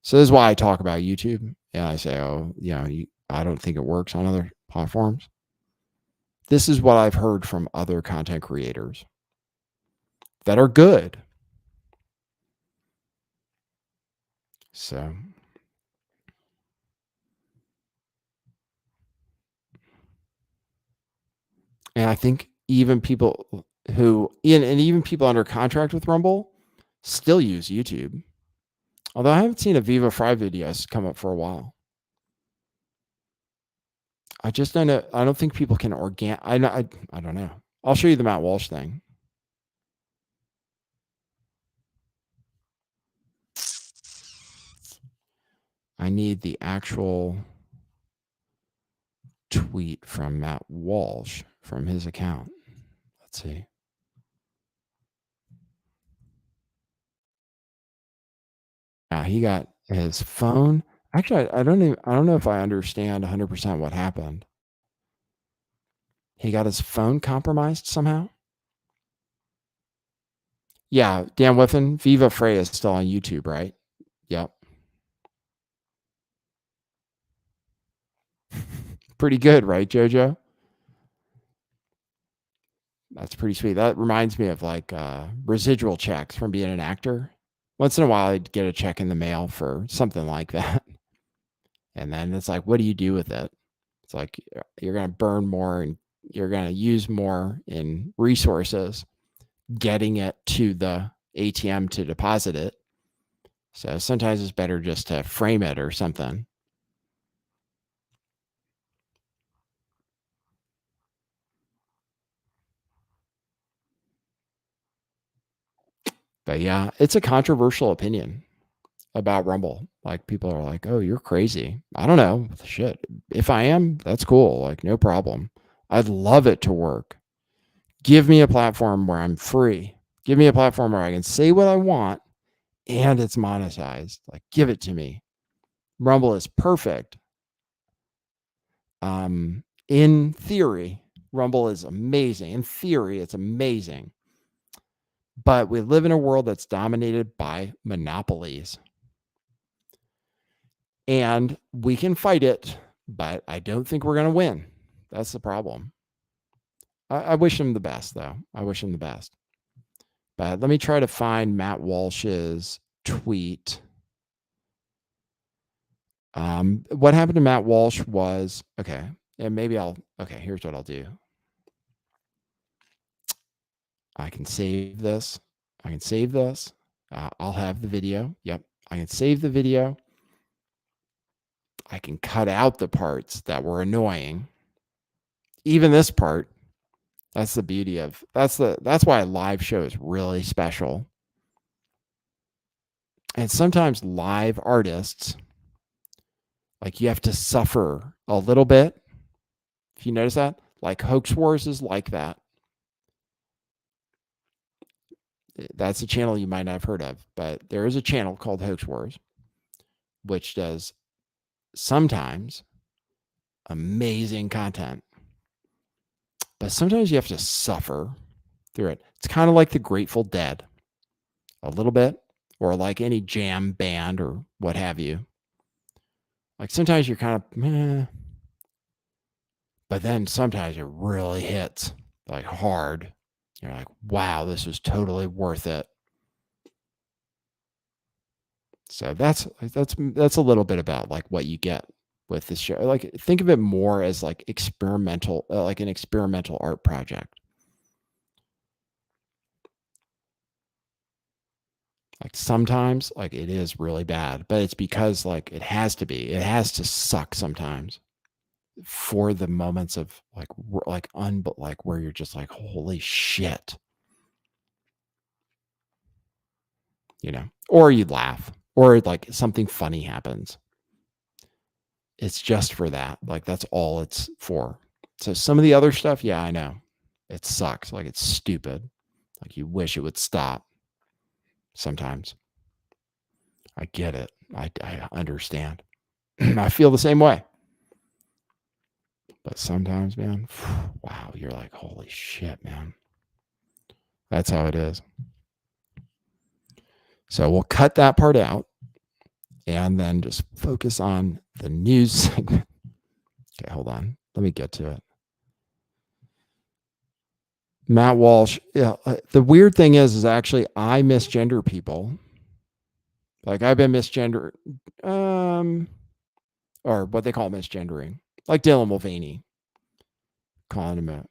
So this is why I talk about YouTube. And I say, I don't think it works on other platforms. This is what I've heard from other content creators that are good. So, and I think even people even people under contract with Rumble still use YouTube. Although I haven't seen a Viva Fry videos come up for a while. I just don't know. I don't think people can I don't know. I'll show you the Matt Walsh thing. I need the actual tweet from Matt Walsh from his account. Let's see. He got his phone. Actually, I don't know if I understand 100% what happened. He got his phone compromised somehow. Yeah, Dan Whiffen, Viva Frey is still on YouTube, right? Yep. Pretty good, right, Jojo? That's pretty sweet. That reminds me of like residual checks from being an actor. Once in a while, I'd get a check in the mail for something like that. And then it's like, what do you do with it? It's like you're going to burn more and you're going to use more in resources getting it to the ATM to deposit it. So sometimes it's better just to frame it or something. But yeah, it's a controversial opinion about Rumble. Like people are like, "Oh, you're crazy." I don't know. Shit. If I am, that's cool. Like no problem. I'd love it to work. Give me a platform where I'm free. Give me a platform where I can say what I want and it's monetized. Like give it to me. Rumble is perfect. In theory, Rumble is amazing. In theory, it's amazing. But we live in a world that's dominated by monopolies. And we can fight it, but I don't think we're going to win. That's the problem. I wish him the best, though. I wish him the best. But let me try to find Matt Walsh's tweet. What happened to Matt Walsh was, okay, and maybe here's what I'll do. I can save this. I'll have the video. Yep. I can save the video. I can cut out the parts that were annoying. Even this part. That's the beauty of that's why a live show is really special. And sometimes live artists, like you have to suffer a little bit. If you notice that, like Hoax Wars is like that. That's a channel you might not have heard of, but there is a channel called Hoax Wars, which does sometimes amazing content. But sometimes you have to suffer through it. It's kind of like the Grateful Dead, a little bit, or like any jam band or what have you. Like sometimes you're kind of meh, but then sometimes it really hits like hard. You're like, wow, this is totally worth it. So that's a little bit about like what you get with this show. Like think of it more as like experimental, like an experimental art project. Like sometimes, like it is really bad, but it's because like it has to be. It has to suck sometimes for the moments of like where you're just like, holy shit, or you laugh, or like something funny happens. It's just for that. Like that's all it's for. So some of the other stuff, yeah, I know. It sucks. Like it's stupid. Like you wish it would stop sometimes. I get it. I understand. I feel the same way. But sometimes, man, wow, you're like, holy shit, man. That's how it is. So we'll cut that part out and then just focus on the news segment. Okay, hold on. Let me get to it. Matt Walsh. Yeah. The weird thing is actually I misgender people. Like I've been misgendered, or what they call misgendering, like Dylan Mulvaney, calling him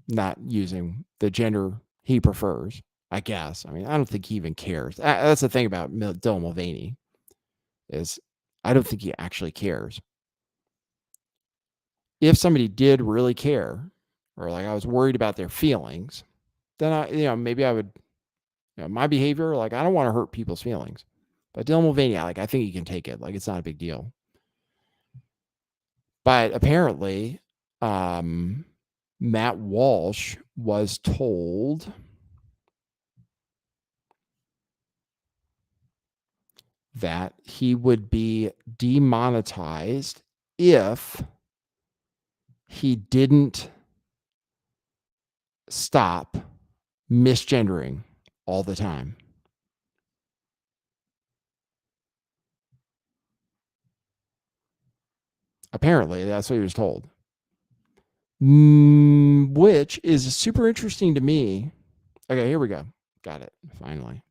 not using the gender he prefers. I guess. I mean, I don't think he even cares. That's the thing about Dylan Mulvaney is I don't think he actually cares. If somebody did really care, or like I was worried about their feelings, then maybe I would, my behavior, like I don't want to hurt people's feelings. But Dylan Mulvaney, like I think he can take it. Like it's not a big deal. But apparently, Matt Walsh was told that he would be demonetized if he didn't stop misgendering all the time. Apparently, that's what he was told. Which is super interesting to me. Okay, here we go. Got it. Finally.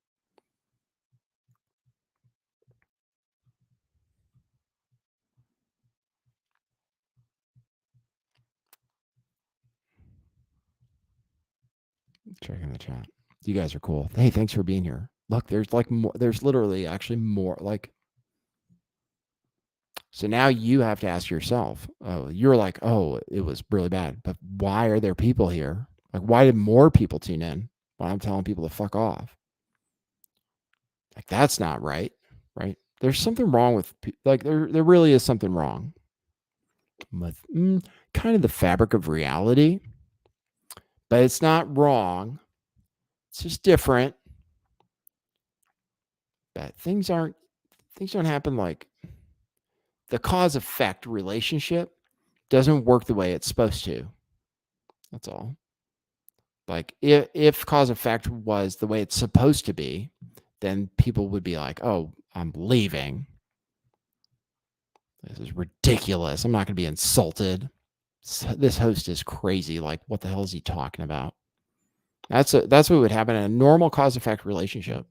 Checking the chat. You guys are cool. Hey, thanks for being here. Look, there's like more. There's literally actually more. Like, so now you have to ask yourself. Oh, you're like, oh, it was really bad. But why are there people here? Like, why did more people tune in when I'm telling people to fuck off? Like, that's not right. Right? There's something wrong with like there really is something wrong with kind of the fabric of reality. But it's not wrong. It's just different. But things don't happen like the cause effect relationship doesn't work the way it's supposed to. That's all. Like if cause effect was the way it's supposed to be, then people would be like, "Oh, I'm leaving. This is ridiculous. I'm not going to be insulted. This host is crazy. Like, what the hell is he talking about?" That's what would happen in a normal cause effect relationship.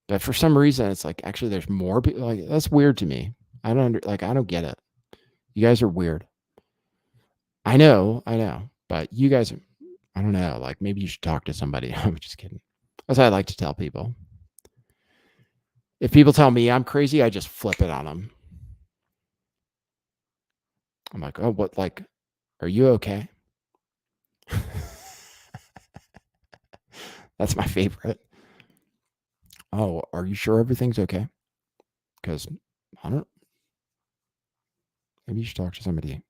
But for some reason, it's like actually there's more people. Like that's weird to me. I don't get it. You guys are weird. I know, but you guys, I don't know. Like maybe you should talk to somebody. I'm just kidding. That's what I like to tell people. If people tell me I'm crazy, I just flip it on them. I'm like, oh, what? Like, are you okay? That's my favorite. Oh, are you sure everything's okay? Because I don't. Maybe you should talk to somebody.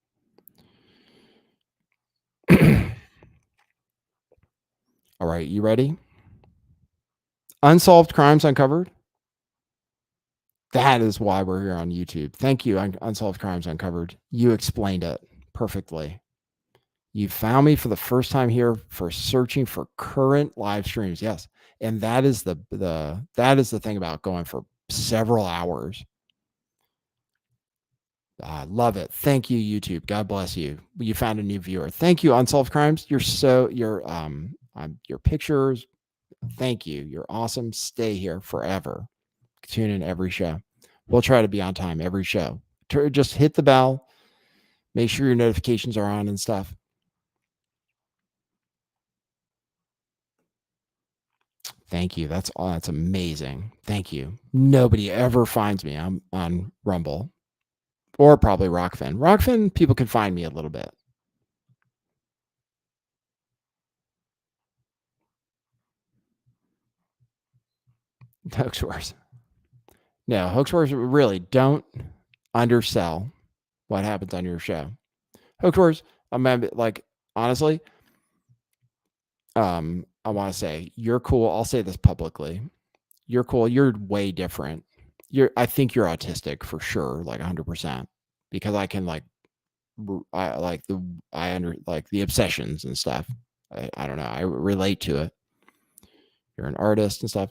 All right, you ready? Unsolved crimes uncovered. That is why we're here on YouTube. Thank you, Unsolved Crimes Uncovered. You explained it perfectly. You found me for the first time here for searching for current live streams. Yes, and that is the thing about going for several hours. I love it. Thank you, YouTube. God bless you. You found a new viewer. Thank you, Unsolved Crimes. Your pictures. Thank you. You're awesome. Stay here forever. Tune in every show. We'll try to be on time every show. Just hit the bell. Make sure your notifications are on and stuff. Thank you. That's amazing. Thank you. Nobody ever finds me on Rumble or probably Rockfin. Rockfin, people can find me a little bit. Hoax Wars. No, Hoax Wars, really don't undersell what happens on your show. Hoax Wars, like, honestly, I want to say you're cool. I'll say this publicly. You're cool. You're way different. I think you're autistic for sure, like 100%, because I can like, I like the obsessions and stuff. I don't know. I relate to it. You're an artist and stuff.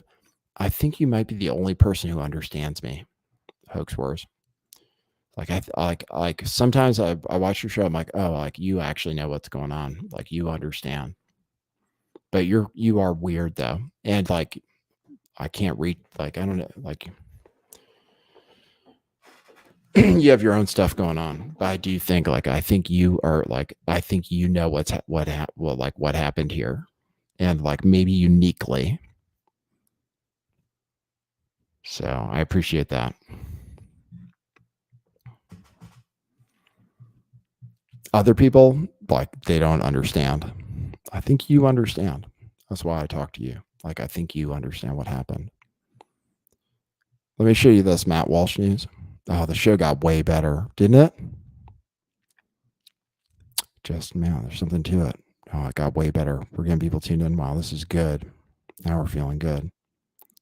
I think you might be the only person who understands me. Hoax Wars. Like like sometimes I watch your show. I'm like, oh, like you actually know what's going on. Like you understand. But you are weird though, and like I can't read. Like I don't know. Like you have your own stuff going on. But I do think like I think you are like I think you know what happened here, and like maybe uniquely. So I appreciate that. Other people, like, they don't understand. I think you understand. That's why I talk to you. Like, I think you understand what happened. Let me show you this Matt Walsh news. Oh, the show got way better, didn't it? Just, man, there's something to it. Oh, it got way better. We're getting people tuned in. Wow, this is good. Now we're feeling good.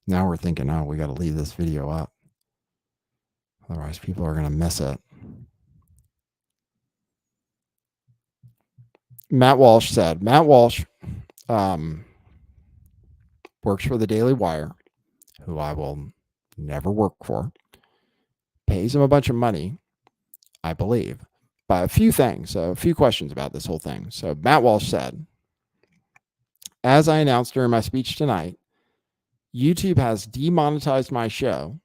Now we're thinking, oh, we got to leave this video up. Otherwise, people are going to miss it. Matt Walsh said, Matt Walsh works for the Daily Wire, who I will never work for, pays him a bunch of money, I believe, but a few things, a few questions about this whole thing. So Matt Walsh said, as I announced during my speech tonight, YouTube has demonetized my show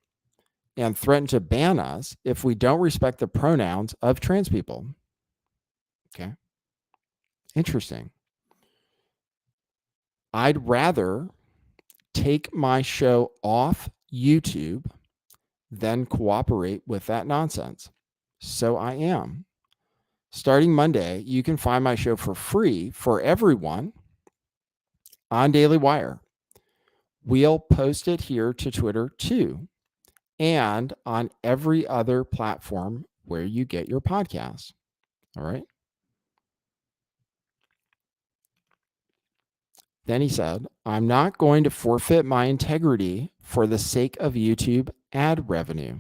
and threatened to ban us if we don't respect the pronouns of trans people. Okay. Interesting. I'd rather take my show off YouTube than cooperate with that nonsense. So I am. Starting Monday, you can find my show for free for everyone on Daily Wire. We'll post it here to Twitter too, and on every other platform where you get your podcasts. All right. Then he said, I'm not going to forfeit my integrity for the sake of YouTube ad revenue,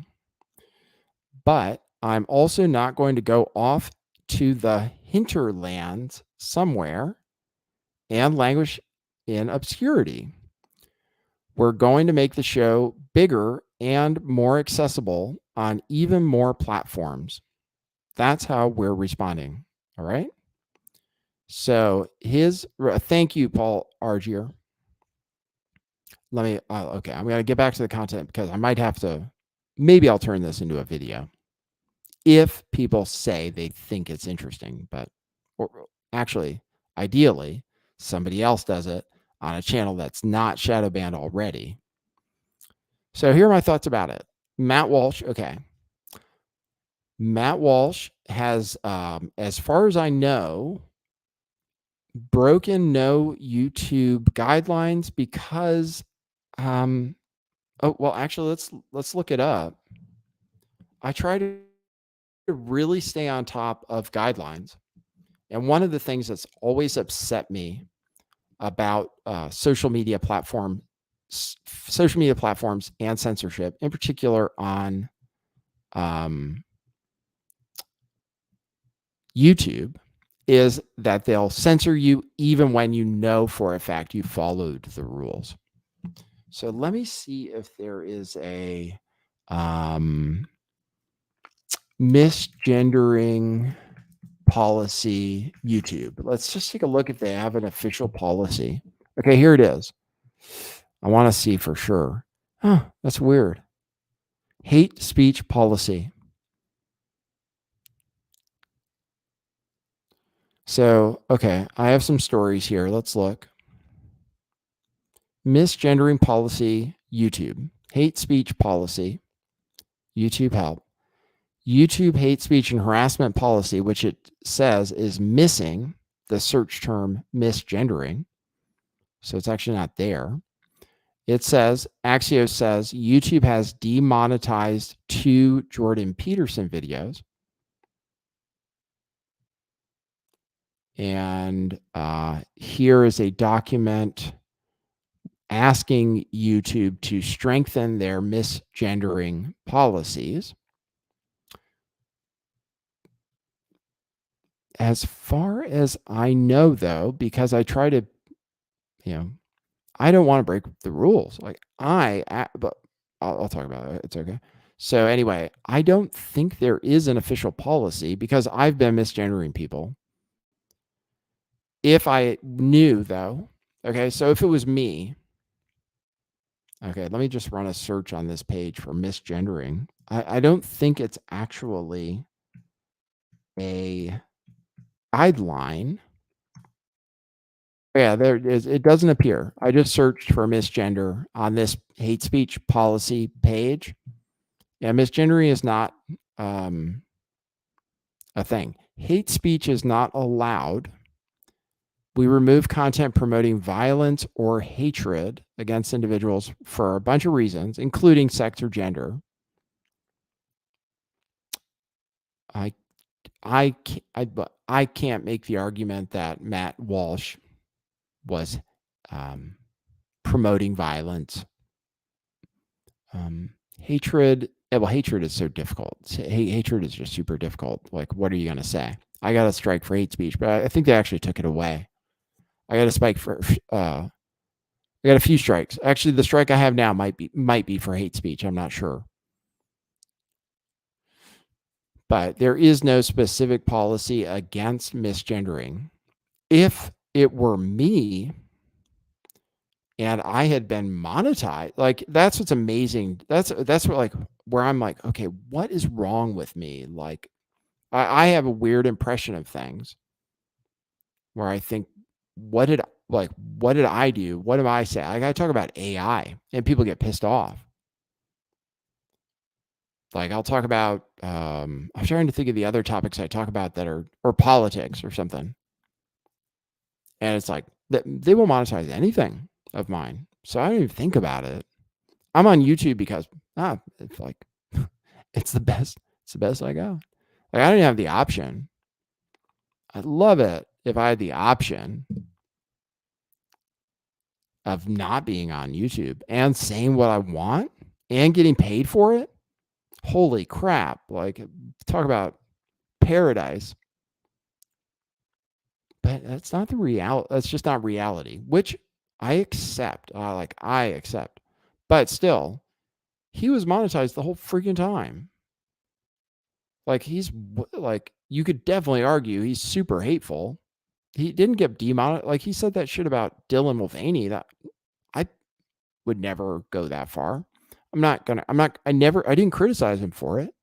but I'm also not going to go off to the hinterlands somewhere and languish in obscurity. We're going to make the show bigger and more accessible on even more platforms. That's how we're responding. All right. So thank you, Paul Argier. Let me, okay, I'm going to get back to the content because I might have to, maybe I'll turn this into a video if people say they think it's interesting, but actually, ideally, somebody else does it on a channel that's not shadow banned already. So here are my thoughts about it. Matt Walsh, okay. Matt Walsh has, as far as I know, broken no YouTube guidelines because, oh well, actually, let's look it up. I try to really stay on top of guidelines, and one of the things that's always upset me about social media platforms and censorship, in particular on YouTube, is that they'll censor you even when you know for a fact you followed the rules. So let me see if there is a misgendering policy YouTube. Let's just take a look if they have an official policy. Okay, here it is. I want to see for sure. Huh, that's weird. Hate speech policy. So, okay, I have some stories here. Let's look. misgendering policy, YouTube. Hate speech policy, YouTube help. YouTube hate speech and harassment policy, which it says is missing the search term misgendering. So it's actually not there. It says, Axios says, YouTube has demonetized 2 Jordan Peterson videos. And here is a document asking YouTube to strengthen their misgendering policies. As far as I know, though, because I try to, I don't want to break the rules. Like but I'll talk about it. It's okay. So anyway, I don't think there is an official policy because I've been misgendering people. If I knew, though, okay, so if it was me, okay, let me just run a search on this page for misgendering. I don't think it's actually a guideline. Yeah, there it is. It doesn't appear. I just searched for misgender on this hate speech policy page. Yeah, misgendering is not a thing. Hate speech is not allowed. We remove content promoting violence or hatred against individuals for a bunch of reasons, including sex or gender. I can't make the argument that Matt Walsh was promoting violence. Hatred. Well, hatred is so difficult. Hatred is just super difficult. Like, what are you going to say? I got a strike for hate speech, but I think they actually took it away. I got a spike for. I got a few strikes. Actually, the strike I have now might be for hate speech. I'm not sure. But there is no specific policy against misgendering. If it were me and I had been monetized, like that's what's amazing. That's what like where I'm like, okay, what is wrong with me? Like I have a weird impression of things where I think, what did I do? What am I saying? I gotta talk about AI and people get pissed off. Like I'll talk about I'm trying to think of the other topics I talk about that are or politics or something. And it's like they will monetize anything of mine. So I don't even think about it. I'm on YouTube because it's like it's the best. It's the best I got. Like I don't even have the option. I'd love it if I had the option of not being on YouTube and saying what I want and getting paid for it. Holy crap. Like talk about paradise. But that's not the reality. That's just not reality, which I accept. I accept. But still, he was monetized the whole freaking time. Like he's like, you could definitely argue he's super hateful. He didn't get demonetized. Like he said that shit about Dylan Mulvaney that I would never go that far. I didn't criticize him for it.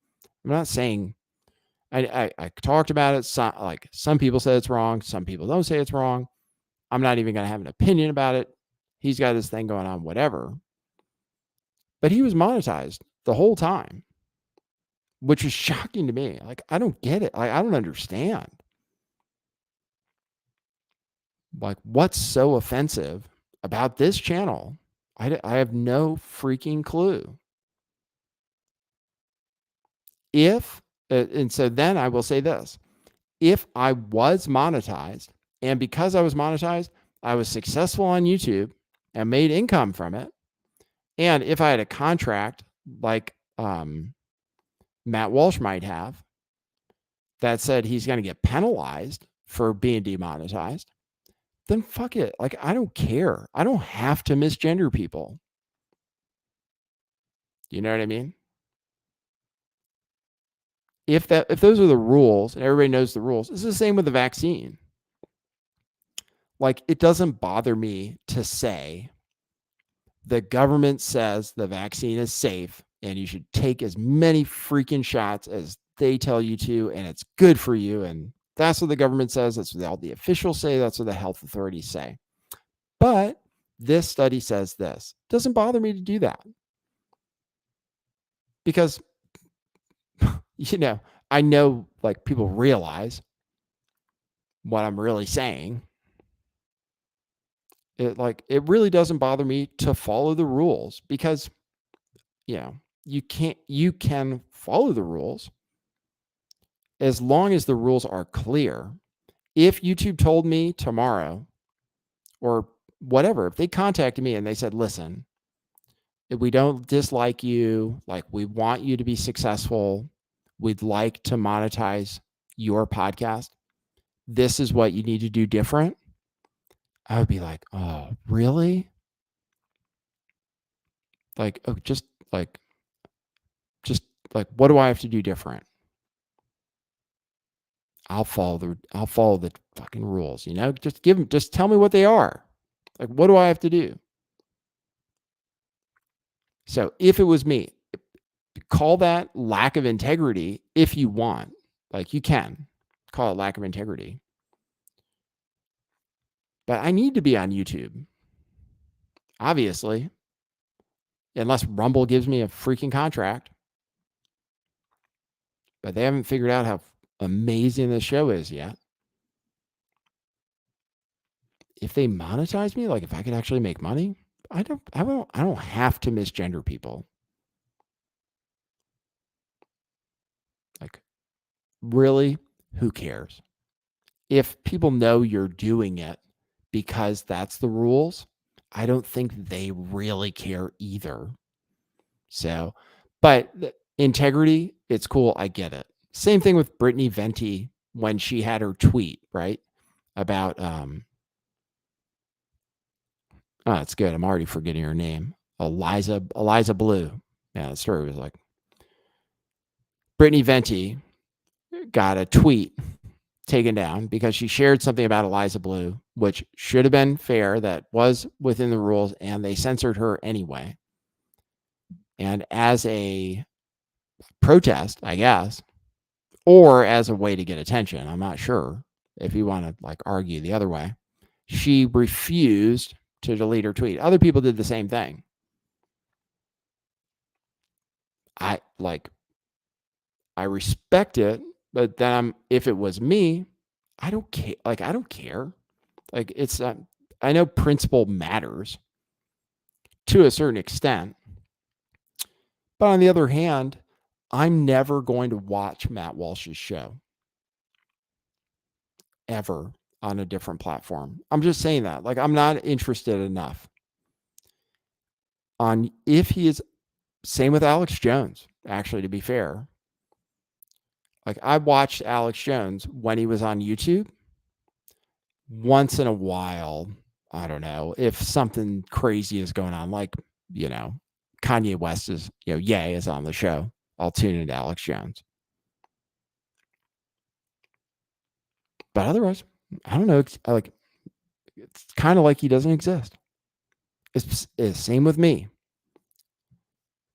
I'm not saying I talked about it. Some people say it's wrong. Some people don't say it's wrong. I'm not even going to have an opinion about it. He's got his thing going on, whatever. But he was monetized the whole time, which was shocking to me. Like, I don't get it. I don't understand. Like, what's so offensive about this channel? I have no freaking clue. And so then I will say this. If I was monetized, and because I was monetized, I was successful on YouTube and made income from it, and if I had a contract like Matt Walsh might have that said he's going to get penalized for being demonetized, then fuck it. Like, I don't care. I don't have to misgender people. You know what I mean? If those are the rules and everybody knows the rules, it's the same with the vaccine. Like, it doesn't bother me to say the government says the vaccine is safe and you should take as many freaking shots as they tell you to, and it's good for you. And that's what the government says. That's what all the officials say. That's what the health authorities say. But this study says this. Doesn't bother me to do that. Because, I know like people realize what I'm really saying. It really doesn't bother me to follow the rules because, you can follow the rules as long as the rules are clear. If YouTube told me tomorrow or whatever, if they contacted me and they said, listen, we don't dislike you, like we want you to be successful, we'd like to monetize your podcast, this is what you need to do different, I would be like, oh, really? Like, oh, just like, what do I have to do different? I'll follow the fucking rules, just tell me what they are. Like, what do I have to do? So if it was me, call that lack of integrity if you want. Like, you can call it lack of integrity. But I need to be on YouTube, obviously, unless Rumble gives me a freaking contract. But they haven't figured out how amazing this show is yet. If they monetize me, like if I could actually make money, I don't have to misgender people. Like, really, who cares? If people know you're doing it because that's the rules, I don't think they really care either. So, but integrity, it's cool. I get it. Same thing with Brittany Venti when she had her tweet, right? About, it's good. I'm already forgetting her name. Eliza Blue. Yeah, the story was like, Brittany Venti got a tweet taken down because she shared something about Eliza Blue, which should have been fair, that was within the rules, and they censored her anyway. And as a protest, I guess, or as a way to get attention, I'm not sure if you want to like argue the other way, she refused to delete her tweet. Other people did the same thing. I respect it, but then if it was me, I don't care. Like, I don't care. Like, it's I know principle matters to a certain extent, but on the other hand, I'm never going to watch Matt Walsh's show ever on a different platform. I'm just saying that. Like, I'm not interested enough on if he is. Same with Alex Jones, actually, to be fair. Like, I watched Alex Jones when he was on YouTube. Once in a while, I don't know, if something crazy is going on, like, Kanye West is, Ye is on the show, I'll tune into Alex Jones. But otherwise, I don't know. It's kind of like he doesn't exist. It's same with me.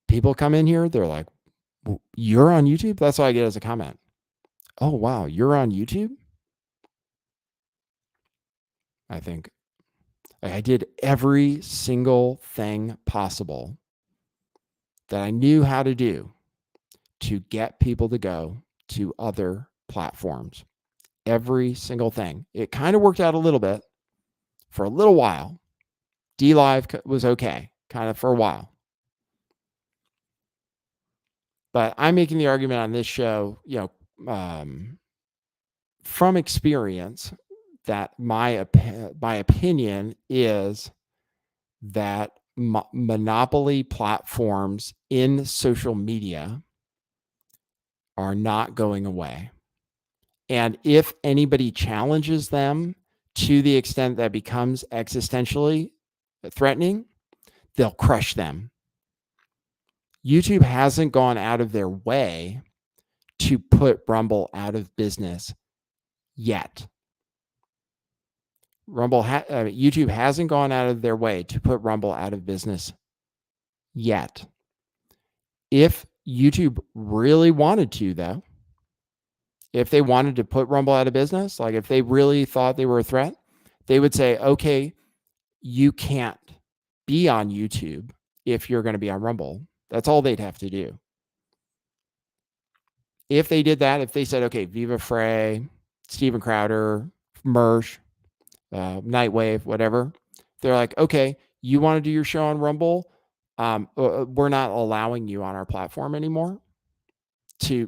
People come in here, they're like, you're on YouTube? That's what I get as a comment. Oh, wow, you're on YouTube? I think I did every single thing possible that I knew how to do to get people to go to other platforms. Every single thing. It kind of worked out a little bit for a little while. DLive was okay, kind of for a while. But I'm making the argument on this show, from experience, that my opinion is that monopoly platforms in social media are not going away. And if anybody challenges them to the extent that becomes existentially threatening, they'll crush them. YouTube hasn't gone out of their way to put Rumble out of business yet. YouTube hasn't gone out of their way to put Rumble out of business yet. If YouTube really wanted to, though, if they wanted to put Rumble out of business, like if they really thought they were a threat, they would say, okay, you can't be on YouTube if you're going to be on Rumble. That's all they'd have to do. If they did that, if they said, okay, Viva Frey, Steven Crowder, Mersh, Nightwave, whatever, they're like, okay, you want to do your show on Rumble? We're not allowing you on our platform anymore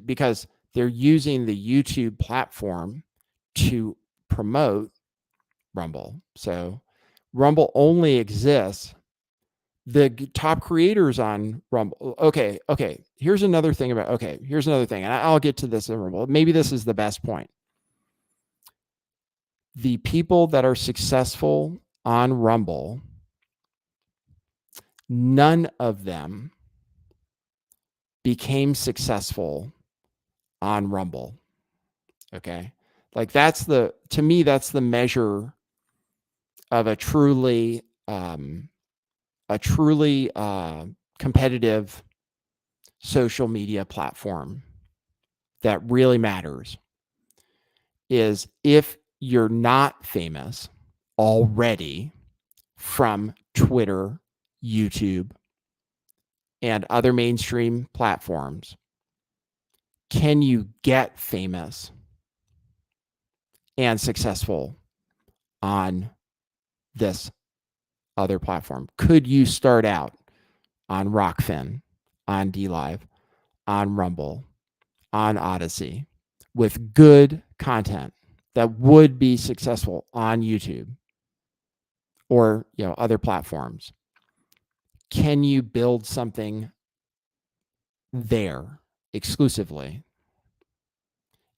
because they're using the YouTube platform to promote Rumble. So Rumble only exists. The top creators on Rumble. Okay. Here's another thing, and I'll get to this in Rumble. Maybe this is the best point. The people that are successful on Rumble, none of them became successful on Rumble. Okay. Like to me, that's the measure of a truly competitive social media platform that really matters, is if you're not famous already from Twitter, YouTube, and other mainstream platforms, can you get famous and successful on this other platform? Could you start out on Rockfin, on DLive, on Rumble, on Odyssey with good content that would be successful on YouTube or other platforms? Can you build something there exclusively?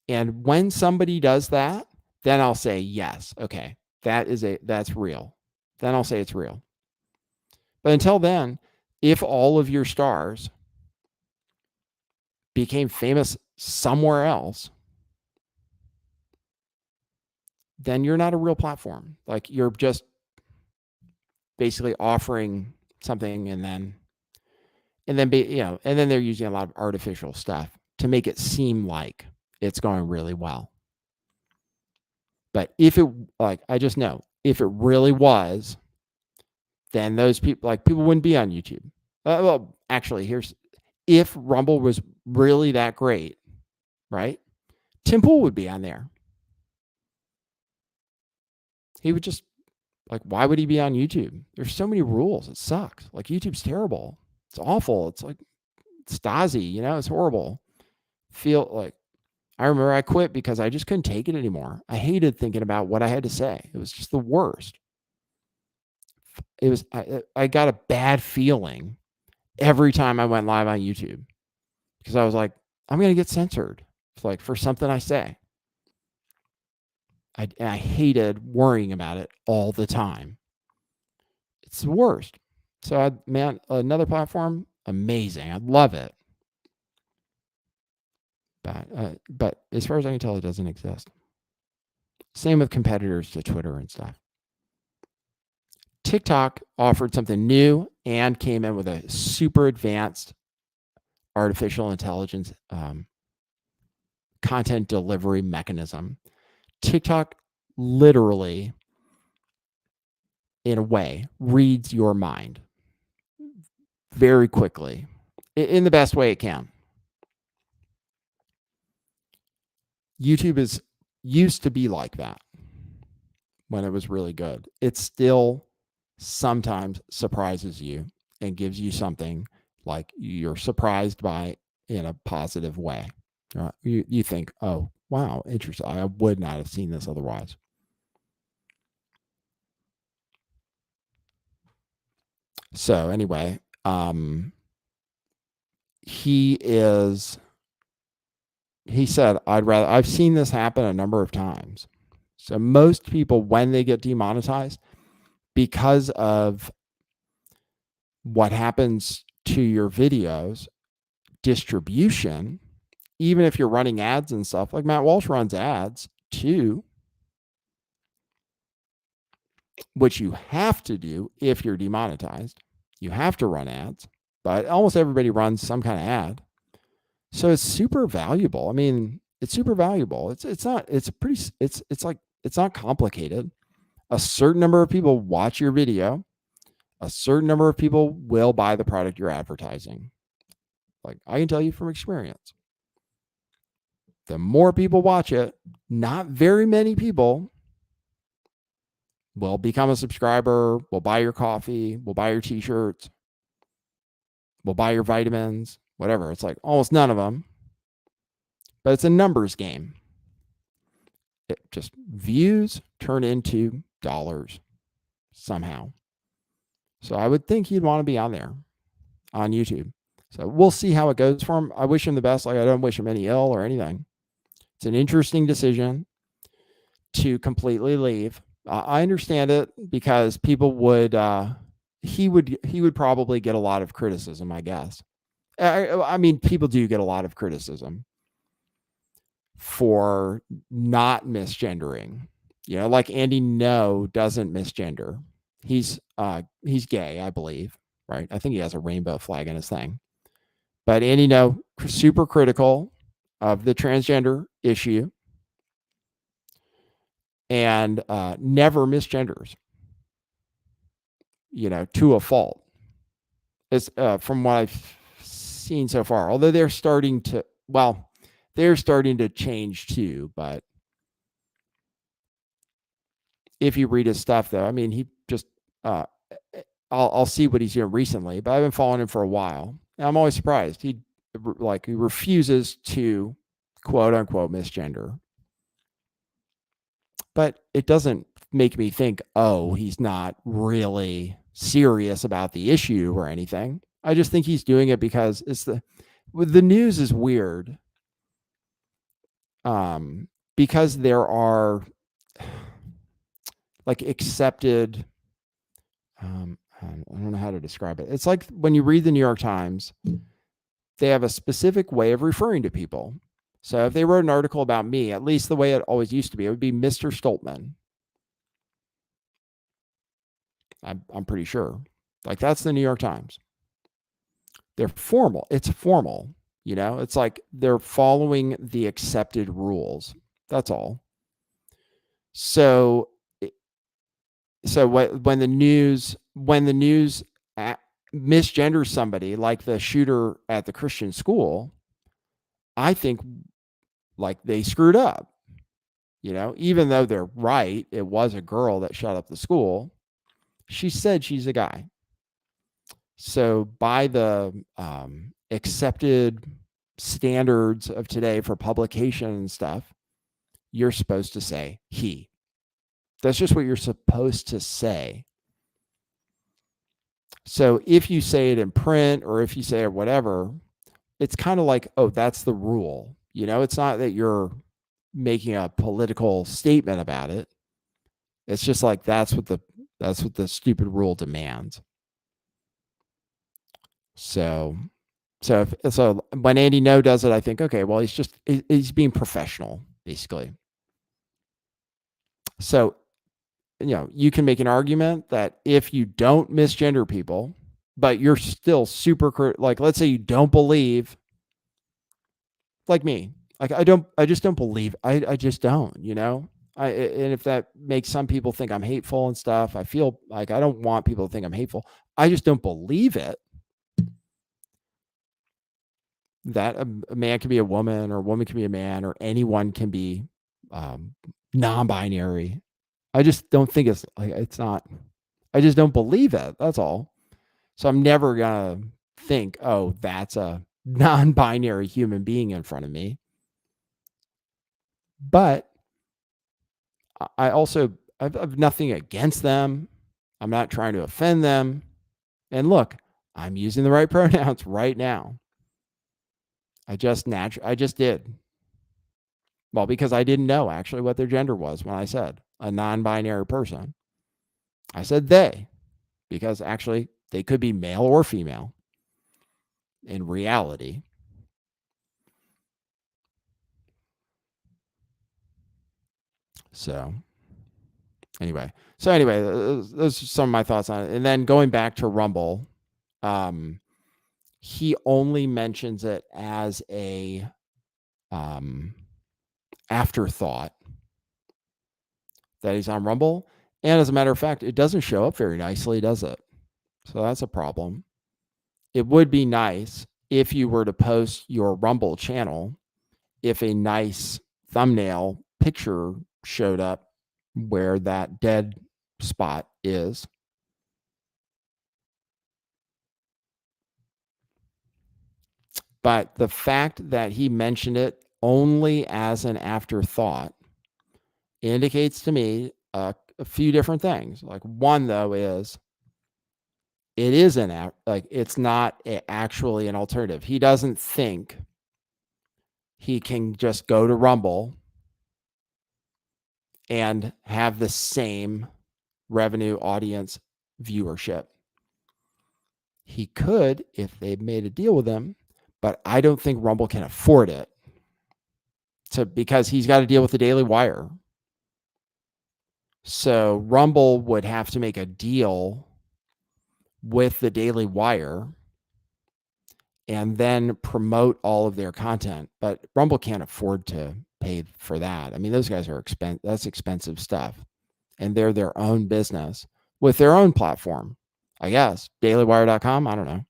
And when somebody does that, then I'll say, yes, okay, that's real. Then I'll say it's real. But until then, if all of your stars became famous somewhere else, then you're not a real platform. Like, you're just basically offering something, and then they're using a lot of artificial stuff to make it seem like it's going really well. But if it, I just know, if it really was, then those people, people wouldn't be on YouTube. Well, actually, if Rumble was really that great, right? Tim Pool would be on there. He would just, why would he be on YouTube? There's so many rules. It sucks. YouTube's terrible. It's awful. It's like Stasi, it's horrible. I remember I quit because I just couldn't take it anymore. I hated thinking about what I had to say. It was just the worst. I got a bad feeling every time I went live on YouTube because I was like, I'm going to get censored. It's for something I say. I hated worrying about it all the time. It's the worst. So, another platform, amazing. I love it. But as far as I can tell, it doesn't exist. Same with competitors to Twitter and stuff. TikTok offered something new and came in with a super advanced artificial intelligence content delivery mechanism. TikTok literally, in a way, reads your mind very quickly, in the best way it can. YouTube used to be like that when it was really good. It still sometimes surprises you and gives you something you're surprised by in a positive way. You think, oh, wow, interesting. I would not have seen this otherwise. So anyway, he said, I've seen this happen a number of times. So most people, when they get demonetized, because of what happens to your videos, distribution, even if you're running ads and stuff, like Matt Walsh runs ads too, which you have to do if you're demonetized. You have to run ads, but almost everybody runs some kind of ad. So it's super valuable. I mean, it's super valuable. It's not complicated. A certain number of people watch your video. a certain number of people will buy the product you're advertising. Like, I can tell you from experience, the more people watch it, not very many people will become a subscriber, will buy your coffee, will buy your t-shirts, will buy your vitamins, whatever. It's like almost none of them. But it's a numbers game. It just views turn into dollars somehow. So I would think he'd want to be on there on YouTube. So we'll see how it goes for him. I wish him the best. Like, I don't wish him any ill or anything. It's an interesting decision to completely leave. I understand it because people would he would probably get a lot of criticism, I guess. I mean, people do get a lot of criticism for not misgendering. You know, like Andy No doesn't misgender. He's gay, I believe, right? I think he has a rainbow flag in his thing. But Andy No, super critical of the transgender issue and never misgenders, you know, to a fault. It's from what I've seen so far, although they're starting to change too. But if you read his stuff, though, I mean, he just I'll see what he's doing recently, but I've been following him for a while, and I'm always surprised. He refuses to quote unquote misgender, but it doesn't make me think, oh, he's not really serious about the issue or anything. I just think he's doing it because the news is weird. Because there are like accepted, I don't know how to describe it. It's like when you read the New York Times, they have a specific way of referring to people. So if they wrote an article about me, at least the way it always used to be, it would be Mr. Stoltman. I'm pretty sure. Like, that's the New York Times. They're formal. It's formal. You know, it's like they're following the accepted rules. That's all. So when the news misgenders somebody, like the shooter at the Christian school, I think like they screwed up. You know, even though they're right, it was a girl that shot up the school. She said she's a guy. So by the accepted standards of today for publication and stuff, you're supposed to say he. That's just what you're supposed to say. So if you say it in print or if you say it whatever, it's kind of like, oh, that's the rule. You know, it's not that you're making a political statement about it. It's just like that's what the stupid rule demands. So when Andy No does it, I think, okay, well, he's being professional, basically. So, you know, you can make an argument that if you don't misgender people, but you're still super, like, let's say you don't believe, like me, like I just don't believe, I just don't, you know, and if that makes some people think I'm hateful and stuff, I feel like I don't want people to think I'm hateful. I just don't believe it. That a man can be a woman or a woman can be a man or anyone can be non-binary. I just don't think it's not, I just don't believe it. That's all. So I'm never going to think, oh, that's a non-binary human being in front of me. But I also, I've nothing against them. I'm not trying to offend them. And look, I'm using the right pronouns right now. I just did. Well, because I didn't know actually what their gender was when I said a non-binary person. I said they, because actually they could be male or female in reality. So anyway, those are some of my thoughts on it. And then going back to Rumble, he only mentions it as a afterthought that he's on Rumble. And as a matter of fact, it doesn't show up very nicely, does it? So that's a problem. It would be nice if you were to post your Rumble channel, if a nice thumbnail picture showed up where that dead spot is. But the fact that he mentioned it only as an afterthought indicates to me a few different things. Like, one, though, is it is it's not actually an alternative. He doesn't think he can just go to Rumble and have the same revenue, audience, viewership. He could if they made a deal with him, but I don't think Rumble can afford it. Because he's got to deal with the Daily Wire. So Rumble would have to make a deal with the Daily Wire and then promote all of their content. But Rumble can't afford to pay for that. I mean, those guys are that's expensive stuff. And they're their own business with their own platform, I guess. DailyWire.com, I don't know.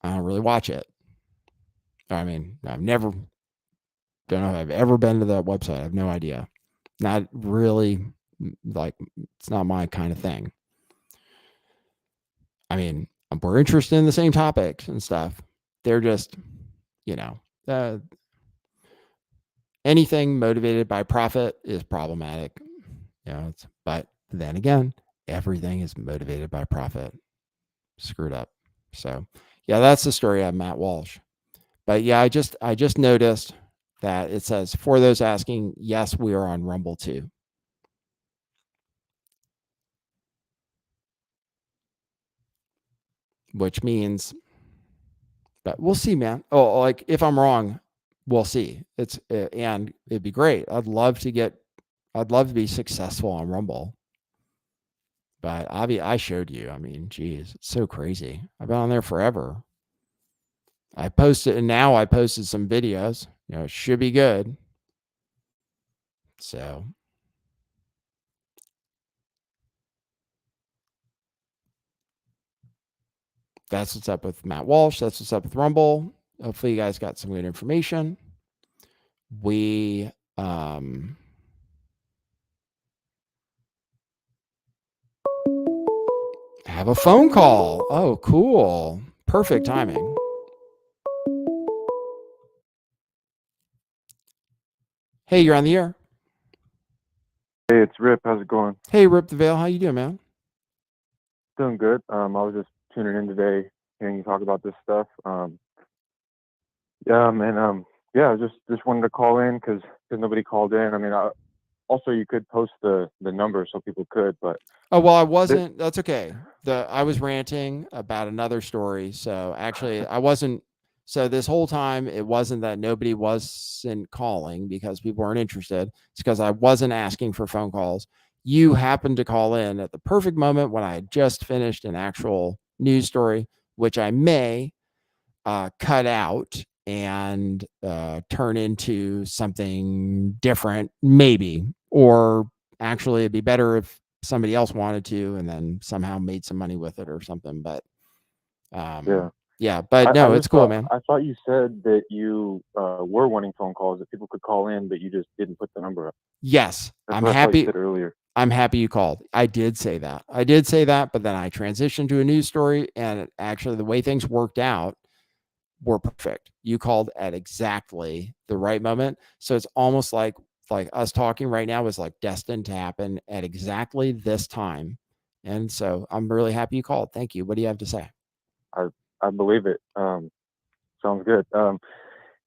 I don't really watch it. I mean, don't know if I've ever been to that website. I have no idea. Not really, like, it's not my kind of thing. I mean, we're interested in the same topics and stuff. They're just, anything motivated by profit is problematic. But then again, everything is motivated by profit. Screwed up. So, yeah, that's the story of Matt Walsh. But yeah, I just noticed that it says, for those asking, yes, we are on Rumble too. Which means, but we'll see, man. Oh, like, if I'm wrong, we'll see. And it'd be great. I'd love to be successful on Rumble. But I showed you. I mean, geez, it's so crazy. I've been on there forever. I posted some videos. It should be good. So that's what's up with Matt Walsh. That's what's up with Rumble. Hopefully you guys got some good information. We have a phone call. Oh, cool. Perfect timing. Hey, you're on the air. Hey, it's Rip. How's it going? Hey, Rip the Veil. How you doing, man? Doing good. I was just tuning in today, hearing you talk about this stuff. Yeah, man. Yeah, just wanted to call in because nobody called in. I mean, also you could post the number so people could, but Oh, well, I wasn't. That's okay. I was ranting about another story. So actually, I wasn't. So this whole time, it wasn't that nobody wasn't calling because people weren't interested. It's because I wasn't asking for phone calls. You happened to call in at the perfect moment when I had just finished an actual news story, which I may cut out and turn into something different, maybe. Or actually, it'd be better if somebody else wanted to and then somehow made some money with it or something. But yeah, but no, it's cool, man. I thought you said that you were wanting phone calls, that people could call in, but you just didn't put the number up. Yes, That's what I thought you said earlier. I'm happy you called. I did say that, but then I transitioned to a news story, and actually the way things worked out were perfect. You called at exactly the right moment. So it's almost like us talking right now is like destined to happen at exactly this time. And so I'm really happy you called. Thank you. What do you have to say? I believe it. Sounds good.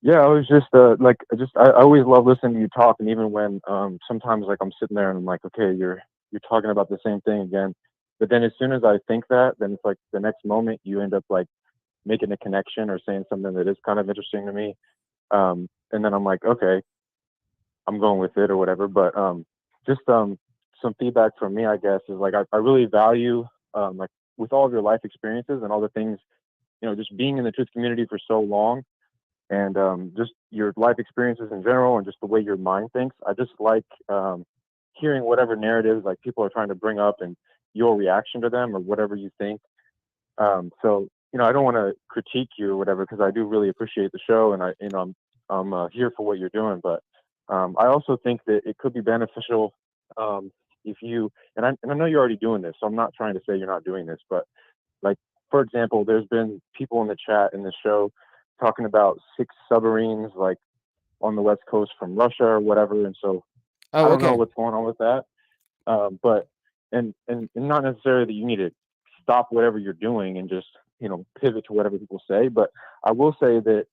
Yeah, I was just I always love listening to you talk, and even when sometimes like I'm sitting there and I'm like, okay, you're talking about the same thing again, but then as soon as I think that, then it's like the next moment you end up like making a connection or saying something that is kind of interesting to me, and then I'm like, okay, I'm going with it or whatever. But just some feedback from me, I guess, is like I really value like with all of your life experiences and all the things, just being in the truth community for so long, and just your life experiences in general and just the way your mind thinks. I just like hearing whatever narratives like people are trying to bring up and your reaction to them or whatever you think. So I don't want to critique you or whatever because I do really appreciate the show, and I'm here for what you're doing. But I also think that it could be beneficial if you and I know you're already doing this, so I'm not trying to say you're not doing this, but like for example, there's been people in the chat in the show talking about 6 submarines like on the west coast from Russia or whatever, and so I Oh, don't know okay. what's going on with that. But and not necessarily that you need to stop whatever you're doing and just pivot to whatever people say. But I will say that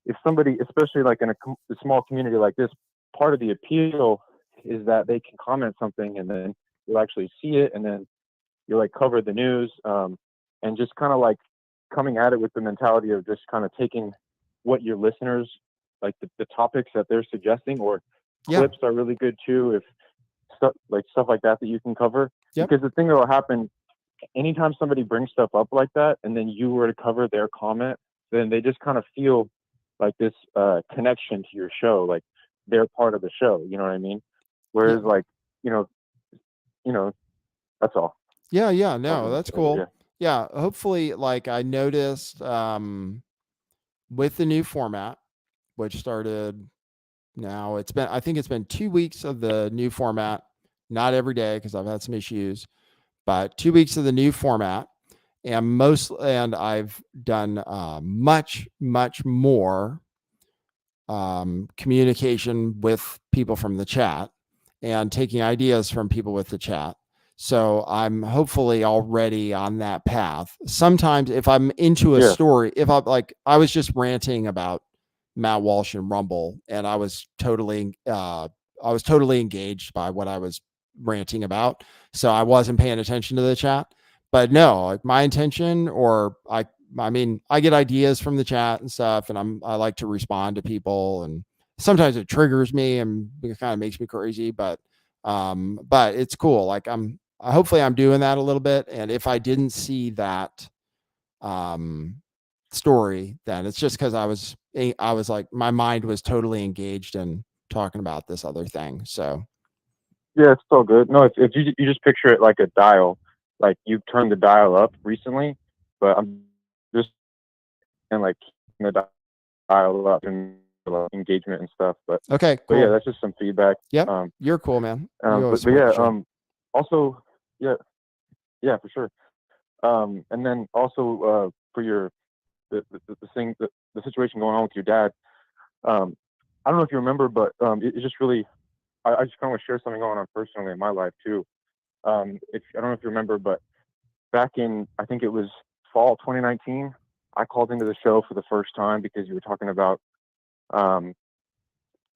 if somebody, especially like in a small community like this, part of the appeal is that they can comment something and then you'll actually see it and then you like cover the news and just kind of like coming at it with the mentality of just kind of taking what your listeners like the topics that they're suggesting, or Yeah. clips are really good too if stuff like that you can cover. Yep. Because the thing that will happen anytime somebody brings stuff up like that and then you were to cover their comment, then they just kind of feel like this connection to your show, like they're part of the show, you know what I mean? Yeah. Whereas like you know that's all. Yeah. Yeah. I was No, gonna that's say, cool. yeah. Yeah. Hopefully, like I noticed with the new format, which started now, I think it's been 2 weeks of the new format, not every day because I've had some issues, but 2 weeks of the new format. And I've done much, much more communication with people from the chat and taking ideas from people with the chat. So I'm hopefully already on that path. Sometimes if I'm into a Yeah. story, if I was just ranting about Matt Walsh and Rumble, and I was totally engaged by what I was ranting about. So I wasn't paying attention to the chat. But no, like my intention, I mean, I get ideas from the chat and stuff, and I like to respond to people, and sometimes it triggers me and it kind of makes me crazy, but it's cool. Like hopefully I'm doing that a little bit. And if I didn't see that story, then it's just because I was like, my mind was totally engaged in talking about this other thing. So Yeah, it's all good. No, if you just picture it like a dial, like you've turned the dial up recently, but I'm just and like keeping the dial up and engagement and stuff. okay, But yeah, cool. that's just some feedback. Yep, you're cool, man. You always But support yeah, the show. also yeah, for sure. And then also for your the thing the situation going on with your dad. I don't know if you remember, but it just really I just kind of want to share something going on personally in my life too. If I don't know if you remember, but back in I think it was fall 2019, I called into the show for the first time because you were talking about um,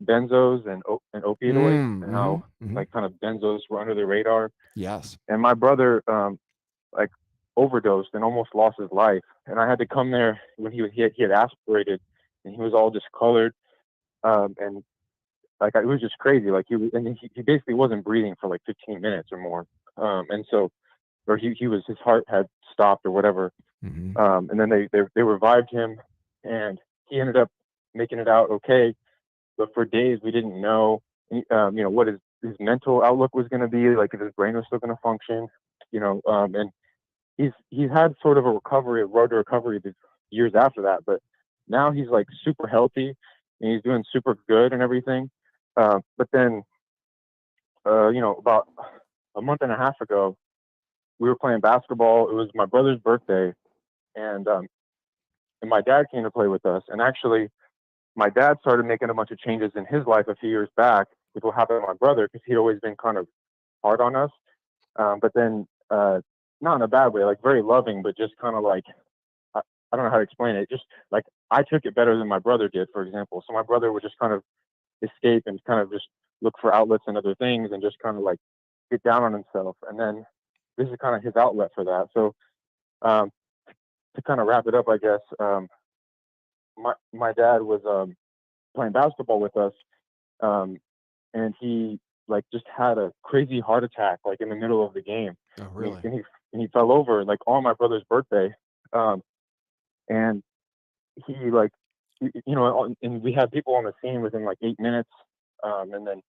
benzos and opioids and how Mm-hmm. like kind of benzos were under the radar. Yes. And my brother like overdosed and almost lost his life. And I had to come there when he had aspirated and he was all discolored. And like it was just crazy. Like he basically wasn't breathing for like 15 minutes or more. And so or he was his heart had stopped or whatever. Mm-hmm. And then they revived him and he ended up making it out okay. But for days we didn't know what his mental outlook was going to be, like if his brain was still going to function, and he's had sort of a road to recovery the years after that, but now he's like super healthy and he's doing super good and everything. But then, about a month and a half ago, we were playing basketball. It was my brother's birthday, and my dad came to play with us. And actually, my dad started making a bunch of changes in his life a few years back with what happened to my brother because he'd always been kind of hard on us. But then, not in a bad way, like very loving, but just kind of like I don't know how to explain it. Just like I took it better than my brother did, for example. So my brother would just kind of escape and kind of just look for outlets and other things and just kind of like get down on himself. And then this is kind of his outlet for that. So um, to kind of wrap it up, I guess my dad was playing basketball with us, um, and he like just had a crazy heart attack like in the middle of the game, Oh, and he really? and he, and he fell over like on my brother's birthday, um, and he like and we had people on the scene within like 8 minutes, and then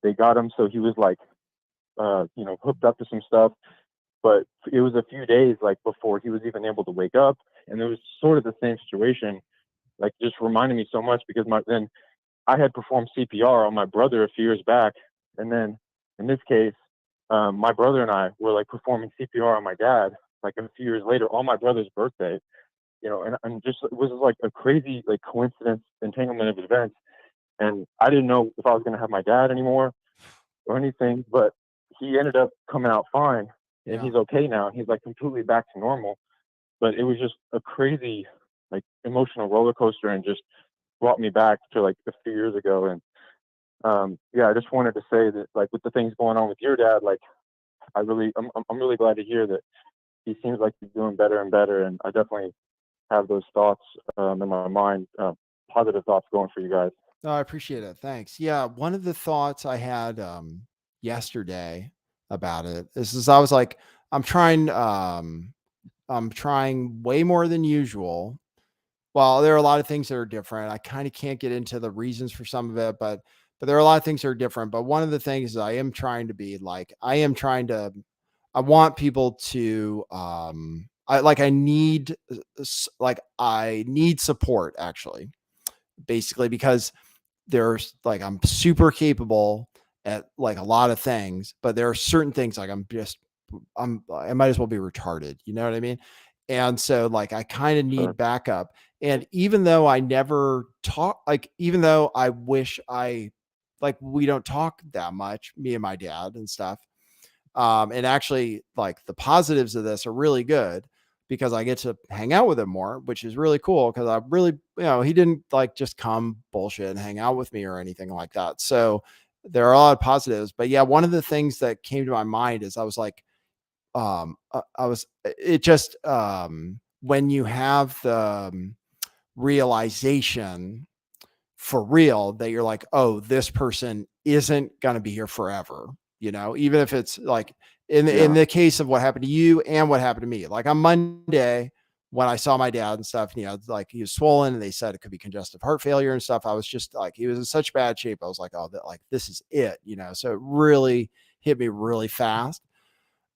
they got him, so he was like hooked up to some stuff. but it was a few days like before he was even able to wake up, and it was sort of the same situation. Like, just reminded me so much because then I had performed CPR on my brother a few years back, and then in this case, my brother and I were like performing CPR on my dad like a few years later on my brother's birthday. And just it was like a crazy like coincidence, entanglement of events, and I didn't know if I was going to have my dad anymore or anything, but he ended up coming out fine, and Yeah. he's okay now. He's like completely back to normal. But it was just a crazy, like, emotional roller coaster, and just brought me back to like a few years ago. And yeah, I just wanted to say that, like, with the things going on with your dad, like, I'm really glad to hear that he seems like he's doing better and better. And I definitely have those thoughts in my mind, positive thoughts going for you guys. No, I appreciate it. Thanks. Yeah, one of the thoughts I had yesterday about it is I was like, I'm trying I'm trying way more than usual. Well, there are a lot of things that are different. I kind of can't get into the reasons for some of it, but there are a lot of things that are different. But one of the things is I am trying to be like, I want people to I need I need support actually, basically, because there's like I'm super capable at like a lot of things, but there are certain things like I might as well be retarded. You know what I mean? And so like I kind of Sure. need backup. And even though I never talk, like even though I wish we don't talk that much, me and my dad and stuff. And actually, like the positives of this are really good because I get to hang out with him more, which is really cool. Because I really, he didn't like just come bullshit and hang out with me or anything like that. So there are a lot of positives. But yeah, one of the things that came to my mind is I was like, I was, it just, when you have the realization for real that you're like, oh, this person isn't going to be here forever. Even if it's like in Yeah. the case of what happened to you and what happened to me, like on Monday when I saw my dad and stuff, like he was swollen and they said it could be congestive heart failure and stuff. I was just like, he was in such bad shape. I was like, oh, like this is it. So it really hit me really fast.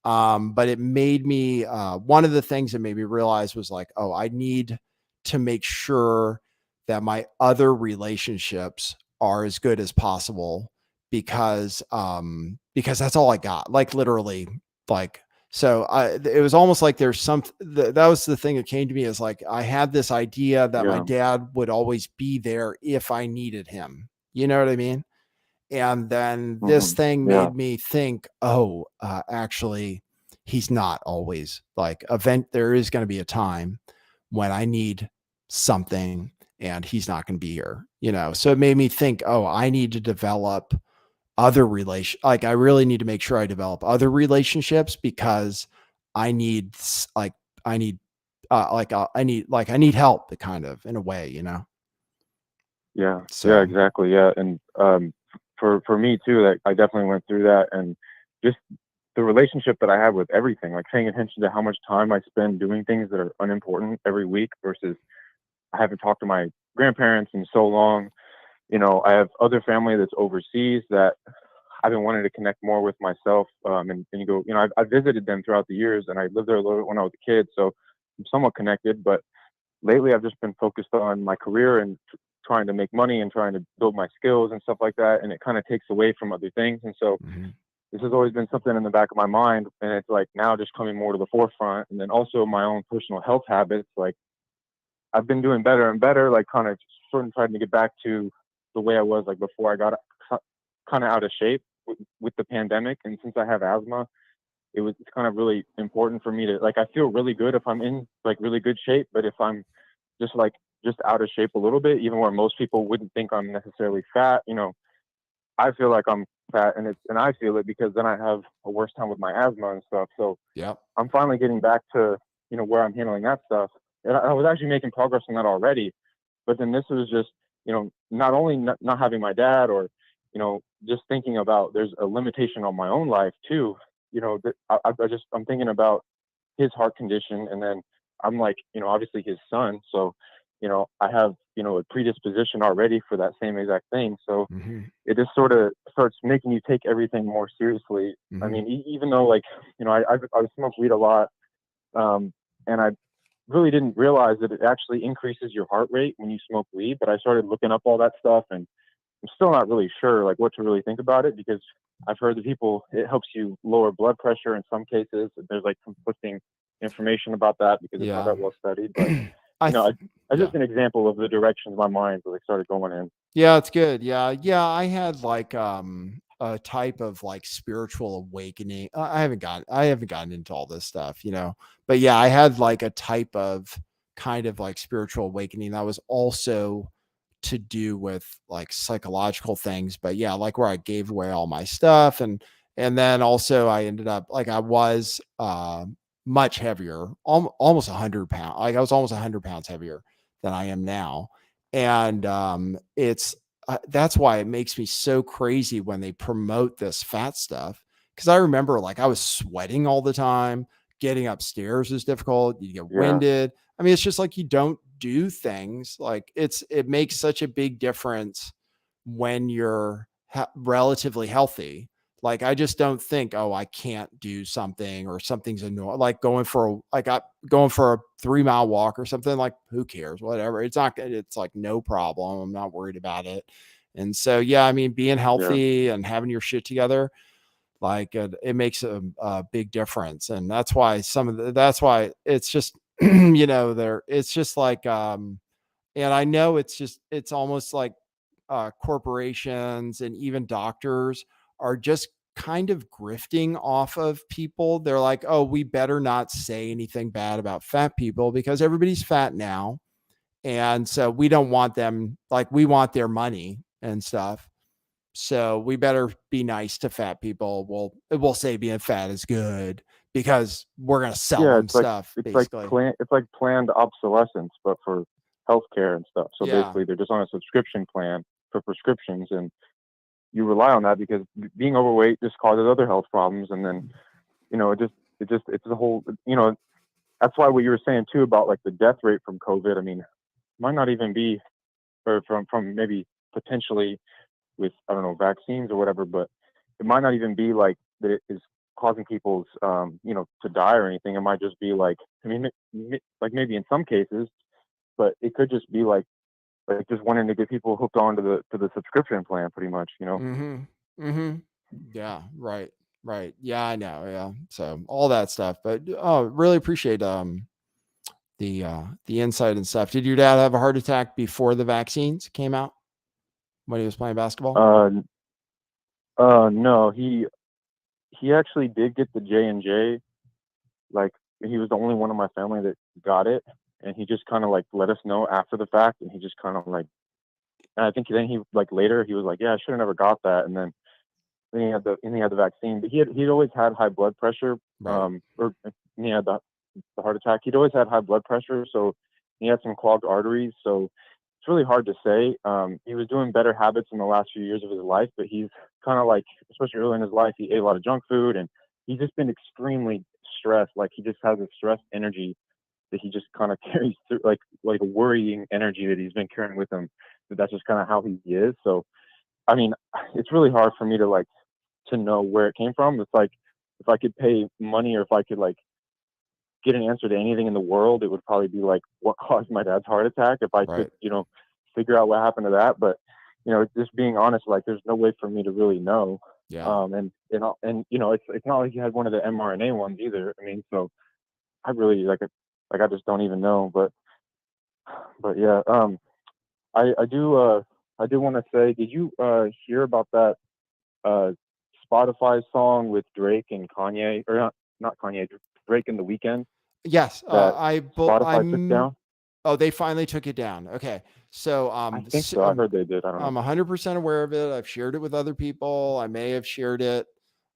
But it made me, one of the things that made me realize was like, oh, I need to make sure that my other relationships are as good as possible because that's all I got, like literally, like, so it was almost like there's that was the thing that came to me is like, I had this idea that my Yeah. dad would always be there if I needed him. You know what I mean? And then this thing Yeah. made me think, oh, actually, he's not always like there is going to be a time when I need something and he's not going to be here. So it made me think, oh, I need to develop I really need to make sure I develop other relationships because I need like, I need, I need help kind of in a way. Yeah. Yeah. So, Exactly. Yeah. And for me too, like, I definitely went through that, and just the relationship that I have with everything, like paying attention to how much time I spend doing things that are unimportant every week versus I haven't talked to my grandparents in so long. I have other family that's overseas that I've been wanting to connect more with myself. And you go, I visited them throughout the years, and I lived there a little bit when I was a kid, so I'm somewhat connected. But lately, I've just been focused on my career and trying to make money and trying to build my skills and stuff like that. And it kind of takes away from other things. And so mhm. this has always been something in the back of my mind, and it's like now just coming more to the forefront. And then also my own personal health habits, like I've been doing better and better, like kind of sort of trying to get back to the way I was like before I got kind of out of shape with the pandemic. And since I have asthma, it's kind of really important for me to, like, I feel really good if I'm in like really good shape, but if I'm just like just out of shape a little bit, even where most people wouldn't think I'm necessarily fat, I feel like I'm fat, and I feel it because then I have a worse time with my asthma and stuff. So Yep. I'm finally getting back to, where I'm handling that stuff. And I was actually making progress on that already. But then this was just, not only not having my dad, or, just thinking about there's a limitation on my own life too. That I'm thinking about his heart condition. And then I'm like, obviously his son. So, I have, a predisposition already for that same exact thing. So Mm-hmm. it just sort of starts making you take everything more seriously. I Mm-hmm. mean, even though like, I smoke weed a lot, and I really didn't realize that it actually increases your heart rate when you smoke weed. But I started looking up all that stuff, and I'm still not really sure like what to really think about it, because I've heard that it helps you lower blood pressure in some cases. There's like conflicting information about that because it's not Yeah. that well studied. But I, you know, I, th- I yeah. just an example of the directions my mind like started going in. Yeah, it's good. Yeah. Yeah. I had like a type of like spiritual awakening. I haven't gotten into all this stuff, But yeah, I had like a type of kind of like spiritual awakening that was also to do with like psychological things. But yeah, like where I gave away all my stuff, and then also I ended up like I was much heavier, almost 100 pounds. Like I was almost 100 pounds heavier than I am now. And it's that's why it makes me so crazy when they promote this fat stuff. Because I remember like I was sweating all the time. Getting upstairs is difficult. You get Yeah, winded. I mean, it's just like you don't do things like it makes such a big difference when you're relatively healthy. Like I just don't think, oh, I can't do something or something's annoying. Like going for a 3 mile walk or something. Like who cares? Whatever. It's not. It's like no problem. I'm not worried about it. And so yeah, I mean, being yeah, healthy and having your shit together, like it makes a big difference. And that's why that's why it's just there. It's just like and I know it's almost like corporations and even doctors are just kind of grifting off of people. They're like, oh, we better not say anything bad about fat people because everybody's fat now. And so we don't want them, like, we want their money and stuff. So we better be nice to fat people. We'll say being fat is good because we're going to sell yeah. them stuff, basically. It's like planned obsolescence, but for healthcare and stuff. So Yeah. basically, they're just on a subscription plan for prescriptions, and you rely on that because being overweight just causes other health problems, and then it's a whole. That's why what you were saying too about like the death rate from COVID. I mean, might not even be or from maybe potentially with I don't know vaccines or whatever, but it might not even be like that it is causing people's to die or anything. It might just be like I mean like maybe in some cases, but it could just be like just wanting to get people hooked on to the subscription plan pretty much. Mhm. Mhm. Yeah, right. Right. Yeah, I know. Yeah. So all that stuff, but oh, really appreciate the insight and stuff. Did your dad have a heart attack before the vaccines came out when he was playing basketball? Uh, no, he actually did get the J&J. Like he was the only one in my family that got it, and he just kind of like let us know after the fact, and he just kind of like, and I think then he like later he was like, yeah, I should have never got that, and then he had the vaccine, but he'd always had high blood pressure, Right. or he had the heart attack. He'd always had high blood pressure, so he had some clogged arteries. So it's really hard to say. He was doing better habits in the last few years of his life, but he's kind of like, especially early in his life, he ate a lot of junk food, and he's just been extremely stressed. Like he just has a stressed energy that he just kind of carries through, like a worrying energy that he's been carrying with him. That's just kind of how he is. So I mean, it's really hard for me to like to know where it came from. It's like if I could pay money or if I could like get an answer to anything in the world, it would probably be like what caused my dad's heart attack. If I could, Right. figure out what happened to that. But just being honest, like there's no way for me to really know. Yeah. And it's not like you had one of the mRNA ones either. I mean, so I really like I just don't even know. But yeah, I do want to say, did you hear about that uh Spotify song with Drake and Kanye, or not Kanye, Drake and The Weeknd Yes. that Spotify took I'm down? Oh, they finally took it down. Okay. So, I think so. I heard they did. I don't know. I'm 100% aware of it. I've shared it with other people. I may have shared it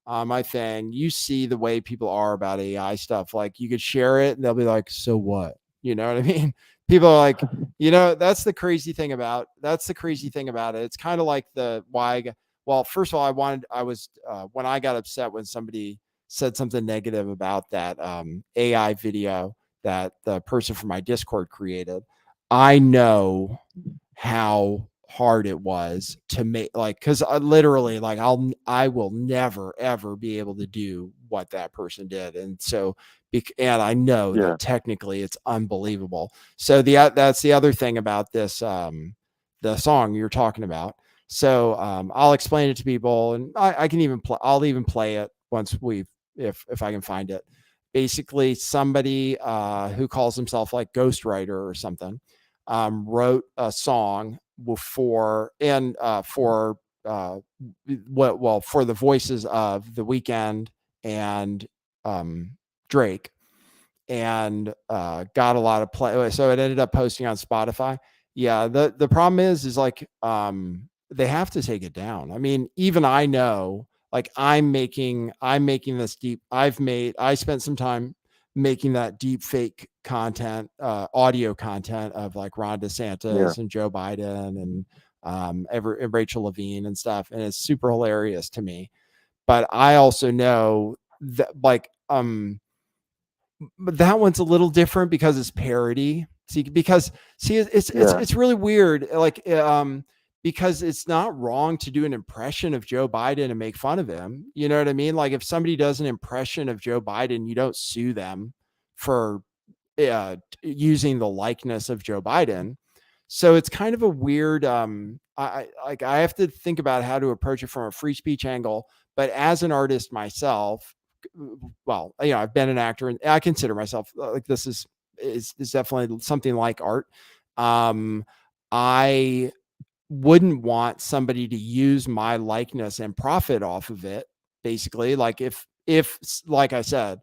on my thing. You see the way people are about AI stuff. Like you could share it and they'll be like, so what? You know what I mean? People are like, that's the crazy thing about it. It's kind of like well, first of all, when I got upset when somebody said something negative about that AI video that the person from my Discord created. I know how hard it was to make, like, because I literally, like, I will never ever be able to do what that person did, and so and I know Yeah. that technically it's unbelievable. So that's the other thing about this, the song you're talking about. So I'll explain it to people, and I can even I'll even play it once if I can find it. Basically, somebody who calls himself like ghostwriter or something wrote a song for for the voices of The Weeknd and Drake, and got a lot of play. So it ended up posting on Spotify. Yeah, the problem is like they have to take it down. I mean, even I know, like, I'm making this deep. I spent some time making that deep fake content, audio content of like Ron Yeah. DeSantis and Joe Biden and and Rachel Levine and stuff, and it's super hilarious to me. But I also know that, like, but that one's a little different because it's parody. Yeah. It's really weird. Like, because it's not wrong to do an impression of Joe Biden and make fun of him. You know what I mean? Like, if somebody does an impression of Joe Biden, you don't sue them for using the likeness of Joe Biden. So it's kind of a weird. I have to think about how to approach it from a free speech angle. But as an artist myself, well, I've been an actor, and I consider myself like this is definitely something like art. Um, I wouldn't want somebody to use my likeness and profit off of it. Basically, like, if like I said,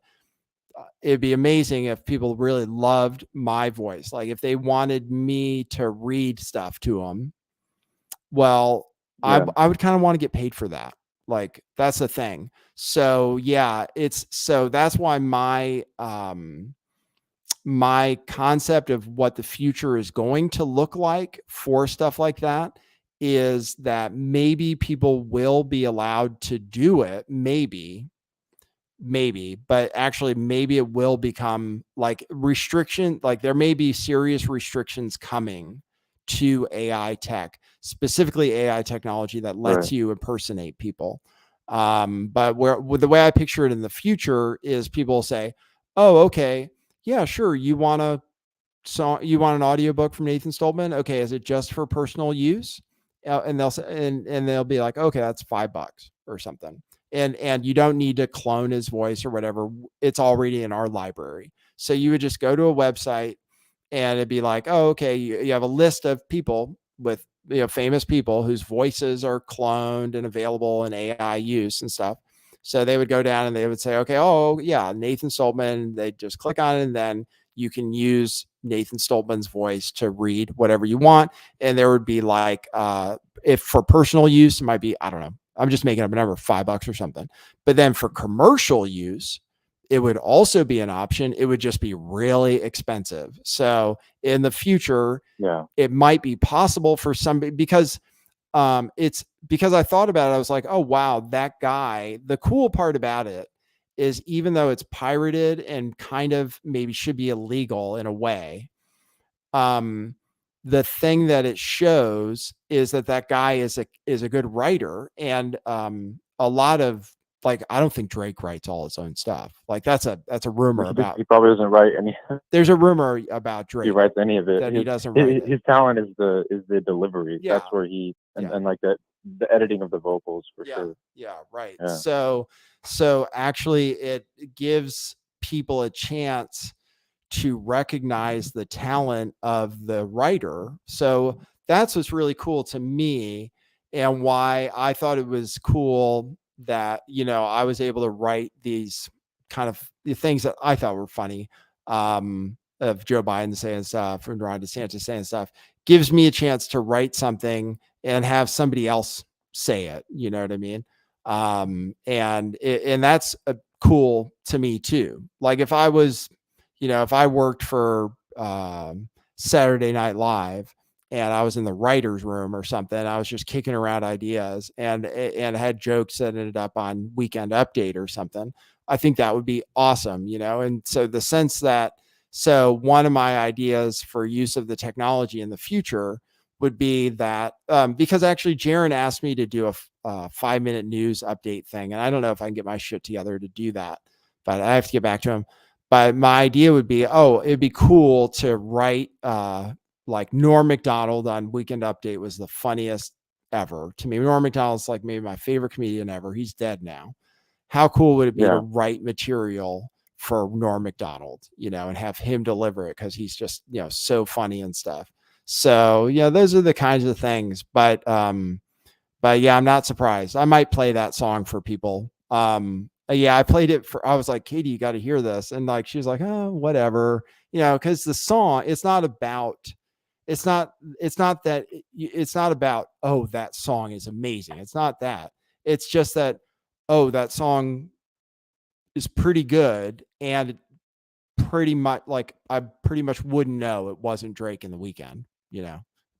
it'd be amazing if people really loved my voice. Like, if they wanted me to read stuff to them, well, Yeah. I would kind of want to get paid for that. Like, that's the thing. So yeah, that's why my concept of what the future is going to look like for stuff like that is that maybe people will be allowed to do it, maybe, but actually maybe it will become like restriction. Like, there may be serious restrictions coming to AI tech, specifically AI technology that lets Right. you impersonate people. But the way I picture it in the future is people say, oh, okay, yeah, sure, you want an audiobook from Nathan Stoltman? Okay, is it just for personal use? And they'll say, and they'll be like, okay, that's $5 or something. And you don't need to clone his voice or whatever. It's already in our library. So you would just go to a website, and it'd be like, oh, okay, you have a list of people with, famous people whose voices are cloned and available in AI use and stuff. So they would go down and they would say, okay, oh yeah, Nathan Stoltman. They just click on it, and then you can use Nathan Stoltman's voice to read whatever you want. And there would be like, if for personal use, it might be, I don't know, I'm just making up a number, $5 or something. But then for commercial use, it would also be an option. It would just be really expensive. So in the future, Yeah. it might be possible for somebody, because it's because I thought about it. I was like, oh wow, that guy. The cool part about it is, even though it's pirated and kind of maybe should be illegal in a way, um, the thing that it shows is that guy is a good writer. And a lot of, like, I don't think Drake writes all his own stuff. Like, that's a rumor about. He probably doesn't write any. There's a rumor about He Drake writes any of it. that he doesn't write it. His talent is the delivery. Yeah. That's where he Yeah. and like that the editing of the vocals for Yeah. sure. Yeah. Right. Yeah. So actually, it gives people a chance to recognize the talent of the writer. So that's what's really cool to me, and why I thought it was cool that, I was able to write these kind of the things that I thought were funny, of Joe Biden saying stuff and Ron DeSantis saying stuff. Gives me a chance to write something and have somebody else say it. You know what I mean? And that's cool to me too. Like, if I was, if I worked for Saturday Night Live, and I was in the writer's room or something, I was just kicking around ideas and had jokes that ended up on Weekend Update or something, I think that would be awesome, And so the sense that So one of my ideas for use of the technology in the future would be that because actually Jaron asked me to do a 5-minute news update thing, and I don't know if I can get my shit together to do that, but I have to get back to him. But my idea would be, it'd be cool to write like Norm Macdonald on Weekend Update was the funniest ever to me. Norm Macdonald's like maybe my favorite comedian ever. He's dead now. How cool would it be to write material for Norm Macdonald, and have him deliver it because he's just, so funny and stuff. So yeah, those are the kinds of things. But yeah, I'm not surprised. I might play that song for people. Yeah, I played it I was like, Katie, you got to hear this. And like, she was like, oh, whatever, because the song, it's not about, oh, that song is amazing. It's not that. It's just that, oh, that song is pretty good. And pretty much like, I pretty much wouldn't know it wasn't Drake in The Weeknd,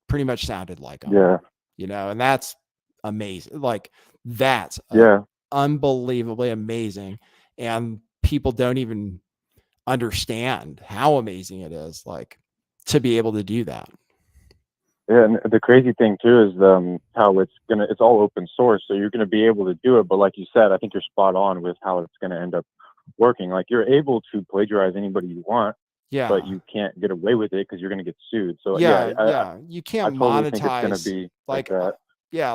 pretty much sounded like him, and that's amazing. Like that's unbelievably amazing. And people don't even understand how amazing it is, like, to be able to do that. Yeah, and the crazy thing too is how it's all open source, so you're gonna be able to do it. But like you said, I think you're spot on with how it's gonna end up working. Like you're able to plagiarize anybody you want, but you can't get away with it because you're gonna get sued. So you can't totally monetize. think it's gonna be like that.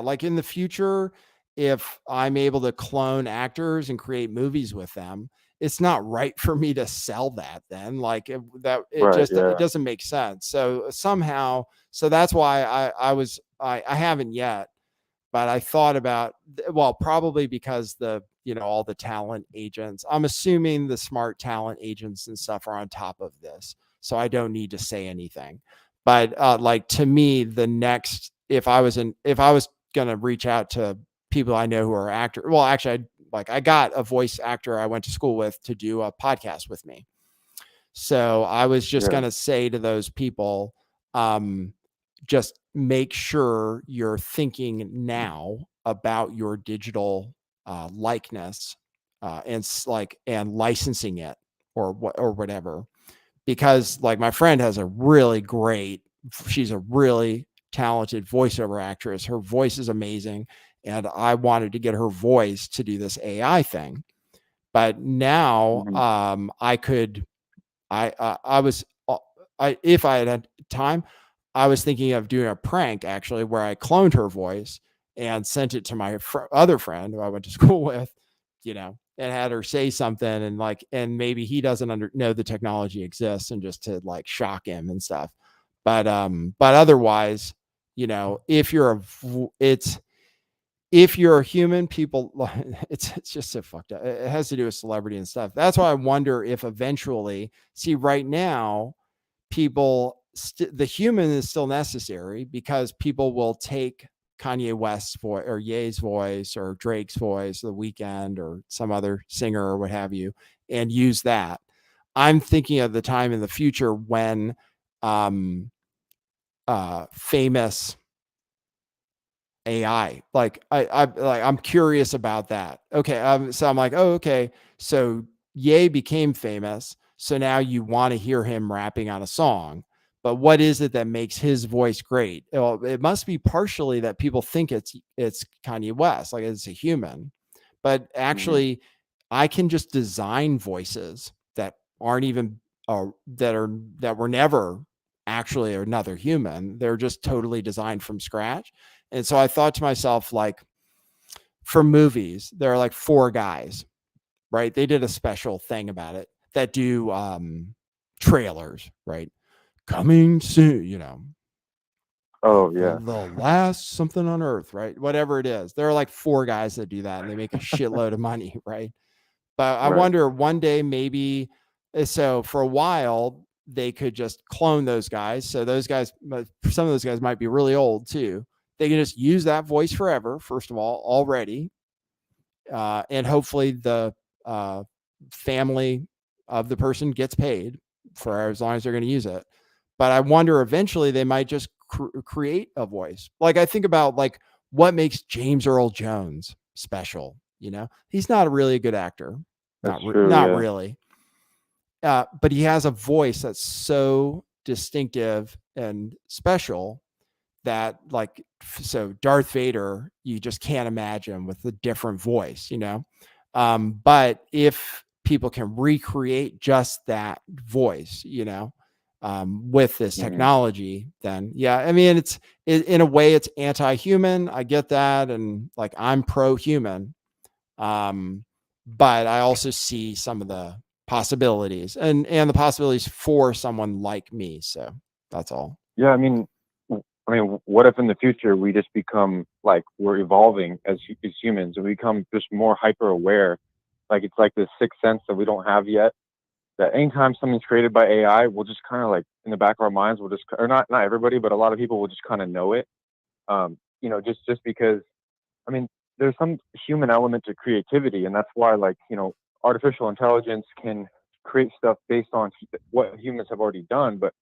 Like in the future, if I'm able to clone actors and create movies with them, it's not right for me to sell that then. Like it doesn't make sense. So somehow, that's why I haven't yet, but I thought about, well, probably because all the talent agents, I'm assuming the smart talent agents and stuff are on top of this. So I don't need to say anything. But like to me, the next, if I was going to reach out to people I know who are actors, well, actually, I got a voice actor I went to school with to do a podcast with me. So I was just going to say to those people, just make sure you're thinking now about your digital likeness and licensing it or whatever, because like my friend has she's a really talented voiceover actress. Her voice is amazing. And I wanted to get her voice to do this AI thing. But now if I had time, I was thinking of doing a prank actually, where I cloned her voice and sent it to my other friend who I went to school with, and had her say something, and maybe he doesn't know the technology exists, and just to like shock him and stuff. But otherwise, if you're a human, people, it's just so fucked up. It has to do with celebrity and stuff. That's why I wonder if eventually, right now, people, the human is still necessary because people will take Kanye West's voice or Ye's voice or Drake's voice, The Weeknd or some other singer or what have you, and use that. I'm thinking of the time in the future when famous AI, I'm curious about that. Okay. So I'm like, oh, okay. So Ye became famous. So now you want to hear him rapping on a song, but what is it that makes his voice great? Well, it must be partially that people think it's Kanye West, like it's a human, but actually I can just design voices that aren't even, that were never actually another human. They're just totally designed from scratch. And so I thought to myself, like, for movies, there are like 4 guys, right? They did a special thing about it that do trailers, right? Coming soon, Oh yeah. the last something on earth, right? Whatever it is. There are like 4 guys that do that, and they make a shitload of money, right? But I wonder one day maybe, so for a while they could just clone those guys. So those guys, some of those guys might be really old too. They can just use that voice forever, first of all, already. And hopefully the family of the person gets paid for as long as they're going to use it. But I wonder eventually they might just create a voice. Like I think about like what makes James Earl Jones special. He's not really a good actor. Not really. but he has a voice that's so distinctive and special that, like, so Darth Vader, you just can't imagine with a different voice, but if people can recreate just that voice, with this technology, then yeah, I mean, in a way it's anti-human. I get that, and like I'm pro-human, but I also see some of the possibilities and the possibilities for someone like me. So that's all. Yeah, what if in the future we just become like we're evolving as humans and we become just more hyper aware, like it's like this sixth sense that we don't have yet. That anytime something's created by AI, we'll just kind of like in the back of our minds, we'll just, or not everybody, but a lot of people will just kind of know it. Just because, I mean, there's some human element to creativity, and that's why, like, artificial intelligence can create stuff based on what humans have already done. But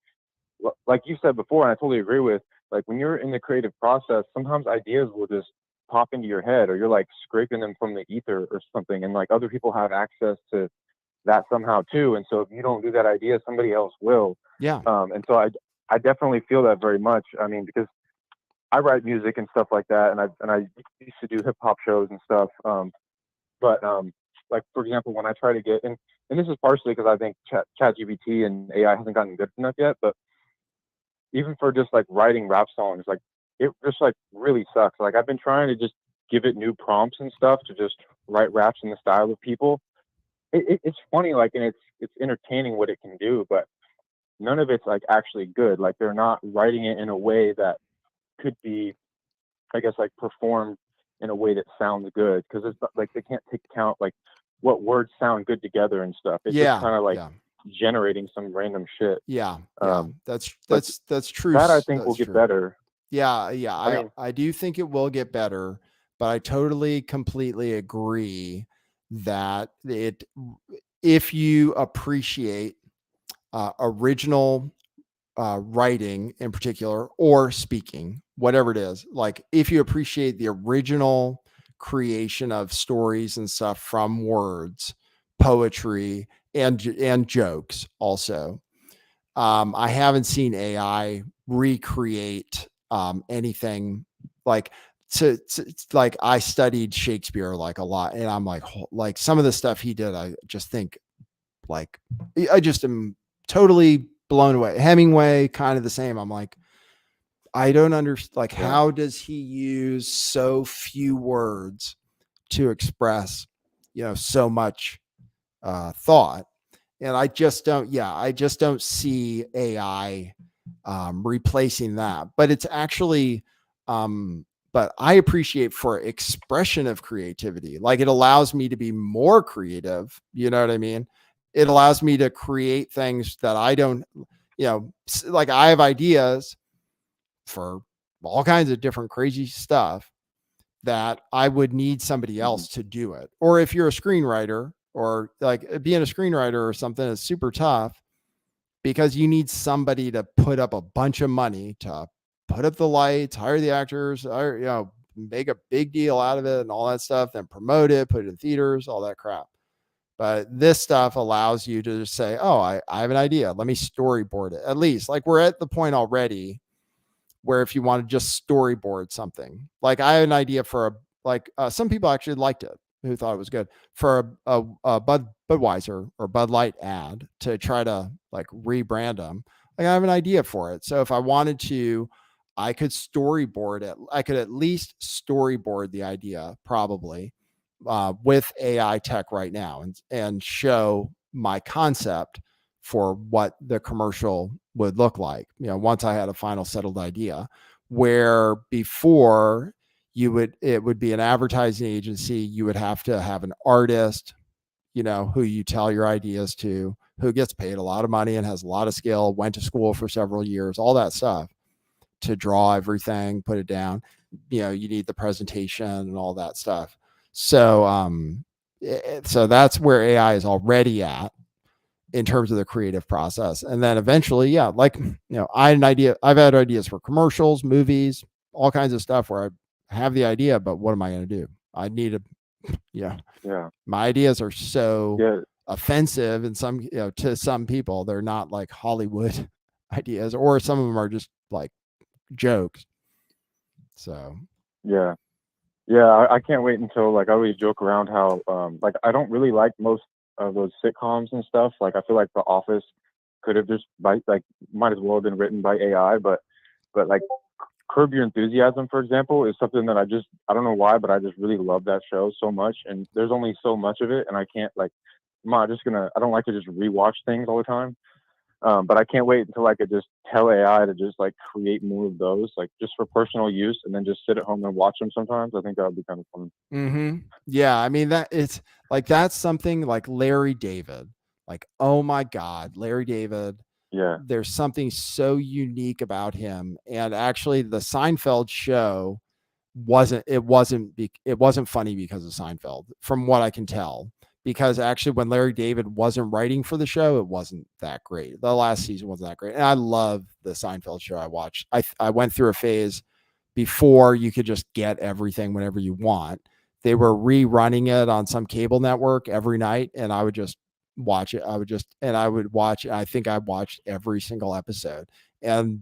like you said before, and I totally agree with, like when you're in the creative process, sometimes ideas will just pop into your head, or you're like scraping them from the ether or something, and like other people have access to that somehow too. And so if you don't do that idea, somebody else will. Yeah. And so I definitely feel that very much. I mean, because I write music and stuff like that, and I used to do hip hop shows and stuff. But like for example, when I try to get and this is partially because I think ChatGPT and AI hasn't gotten good enough yet, but even for just like writing rap songs, like it just like really sucks. Like I've been trying to just give it new prompts and stuff to just write raps in the style of people. It's funny, like, and it's entertaining what it can do, but none of it's like actually good. Like they're not writing it in a way that could be, I guess, like performed in a way that sounds good, because it's like they can't take account like what words sound good together and stuff. It's just kind of like generating some random shit. Yeah. That's true. That I think will get better. Yeah. I do think it will get better, but I totally, completely agree that if you appreciate original writing in particular, or speaking, whatever it is, like if you appreciate the original creation of stories and stuff from words, poetry, and jokes also. I haven't seen AI recreate anything like like I studied Shakespeare like a lot, and I'm like some of the stuff he did, I just think like I just am totally blown away. Hemingway, kind of the same. I'm like, I don't understand. Like, how does he use so few words to express, so much thought? And I just don't see AI replacing that. But it's actually, but I appreciate for expression of creativity. Like it allows me to be more creative. You know what I mean? It allows me to create things that I don't, like I have ideas for all kinds of different crazy stuff that I would need somebody else to do it. Or if you're a screenwriter, or like being a screenwriter or something is super tough because you need somebody to put up a bunch of money to put up the lights, hire the actors, make a big deal out of it and all that stuff, then promote it, put it in theaters, all that crap. But this stuff allows you to just say, oh, I have an idea. Let me storyboard it. At least like we're at the point already where if you want to just storyboard something, like I have an idea for some people actually liked it, who thought it was good, for a Budweiser or Bud Light ad to try to like rebrand them. Like I have an idea for it. So if I wanted to, I could storyboard it. I could at least storyboard the idea probably with AI tech right now and show my concept for what the commercial would look like, once I had a final settled idea. Where before it would be an advertising agency, you would have to have an artist, who you tell your ideas to, who gets paid a lot of money and has a lot of skill, went to school for several years, all that stuff to draw everything, put it down. You need the presentation and all that stuff. So, so that's where AI is already at in terms of the creative process. And then eventually, like, I had an idea. I've had ideas for commercials, movies, all kinds of stuff where I have the idea, but what am I going to do? I need my ideas are so offensive and some, to some people. They're not like Hollywood ideas, or some of them are just like jokes. So Yeah. Yeah, I can't wait until, like, I always joke around how like I don't really like most of those sitcoms and stuff. Like I feel like The Office could have just might as well have been written by AI, but like Curb Your Enthusiasm, for example, is something that I don't know why, but I just really love that show so much. And there's only so much of it, and I can't like I'm not just gonna I don't like to just rewatch things all the time. But I can't wait until I could just tell AI to just like create more of those, like just for personal use, and then just sit at home and watch them sometimes. I think that would be kind of fun. yeah, I mean, that it's like, that's something like Larry David. Like, oh my God, Larry David. Yeah, There's something so unique about him. And actually, the Seinfeld show it wasn't funny because of Seinfeld, from what I can tell. Because actually, when Larry David wasn't writing for the show, it wasn't that great. The last season wasn't that great, and I love the Seinfeld show. I watched. I went through a phase before you could just get everything whenever you want. They were rerunning it on some cable network every night, and I would just watch it. I would watch. I think I watched every single episode. And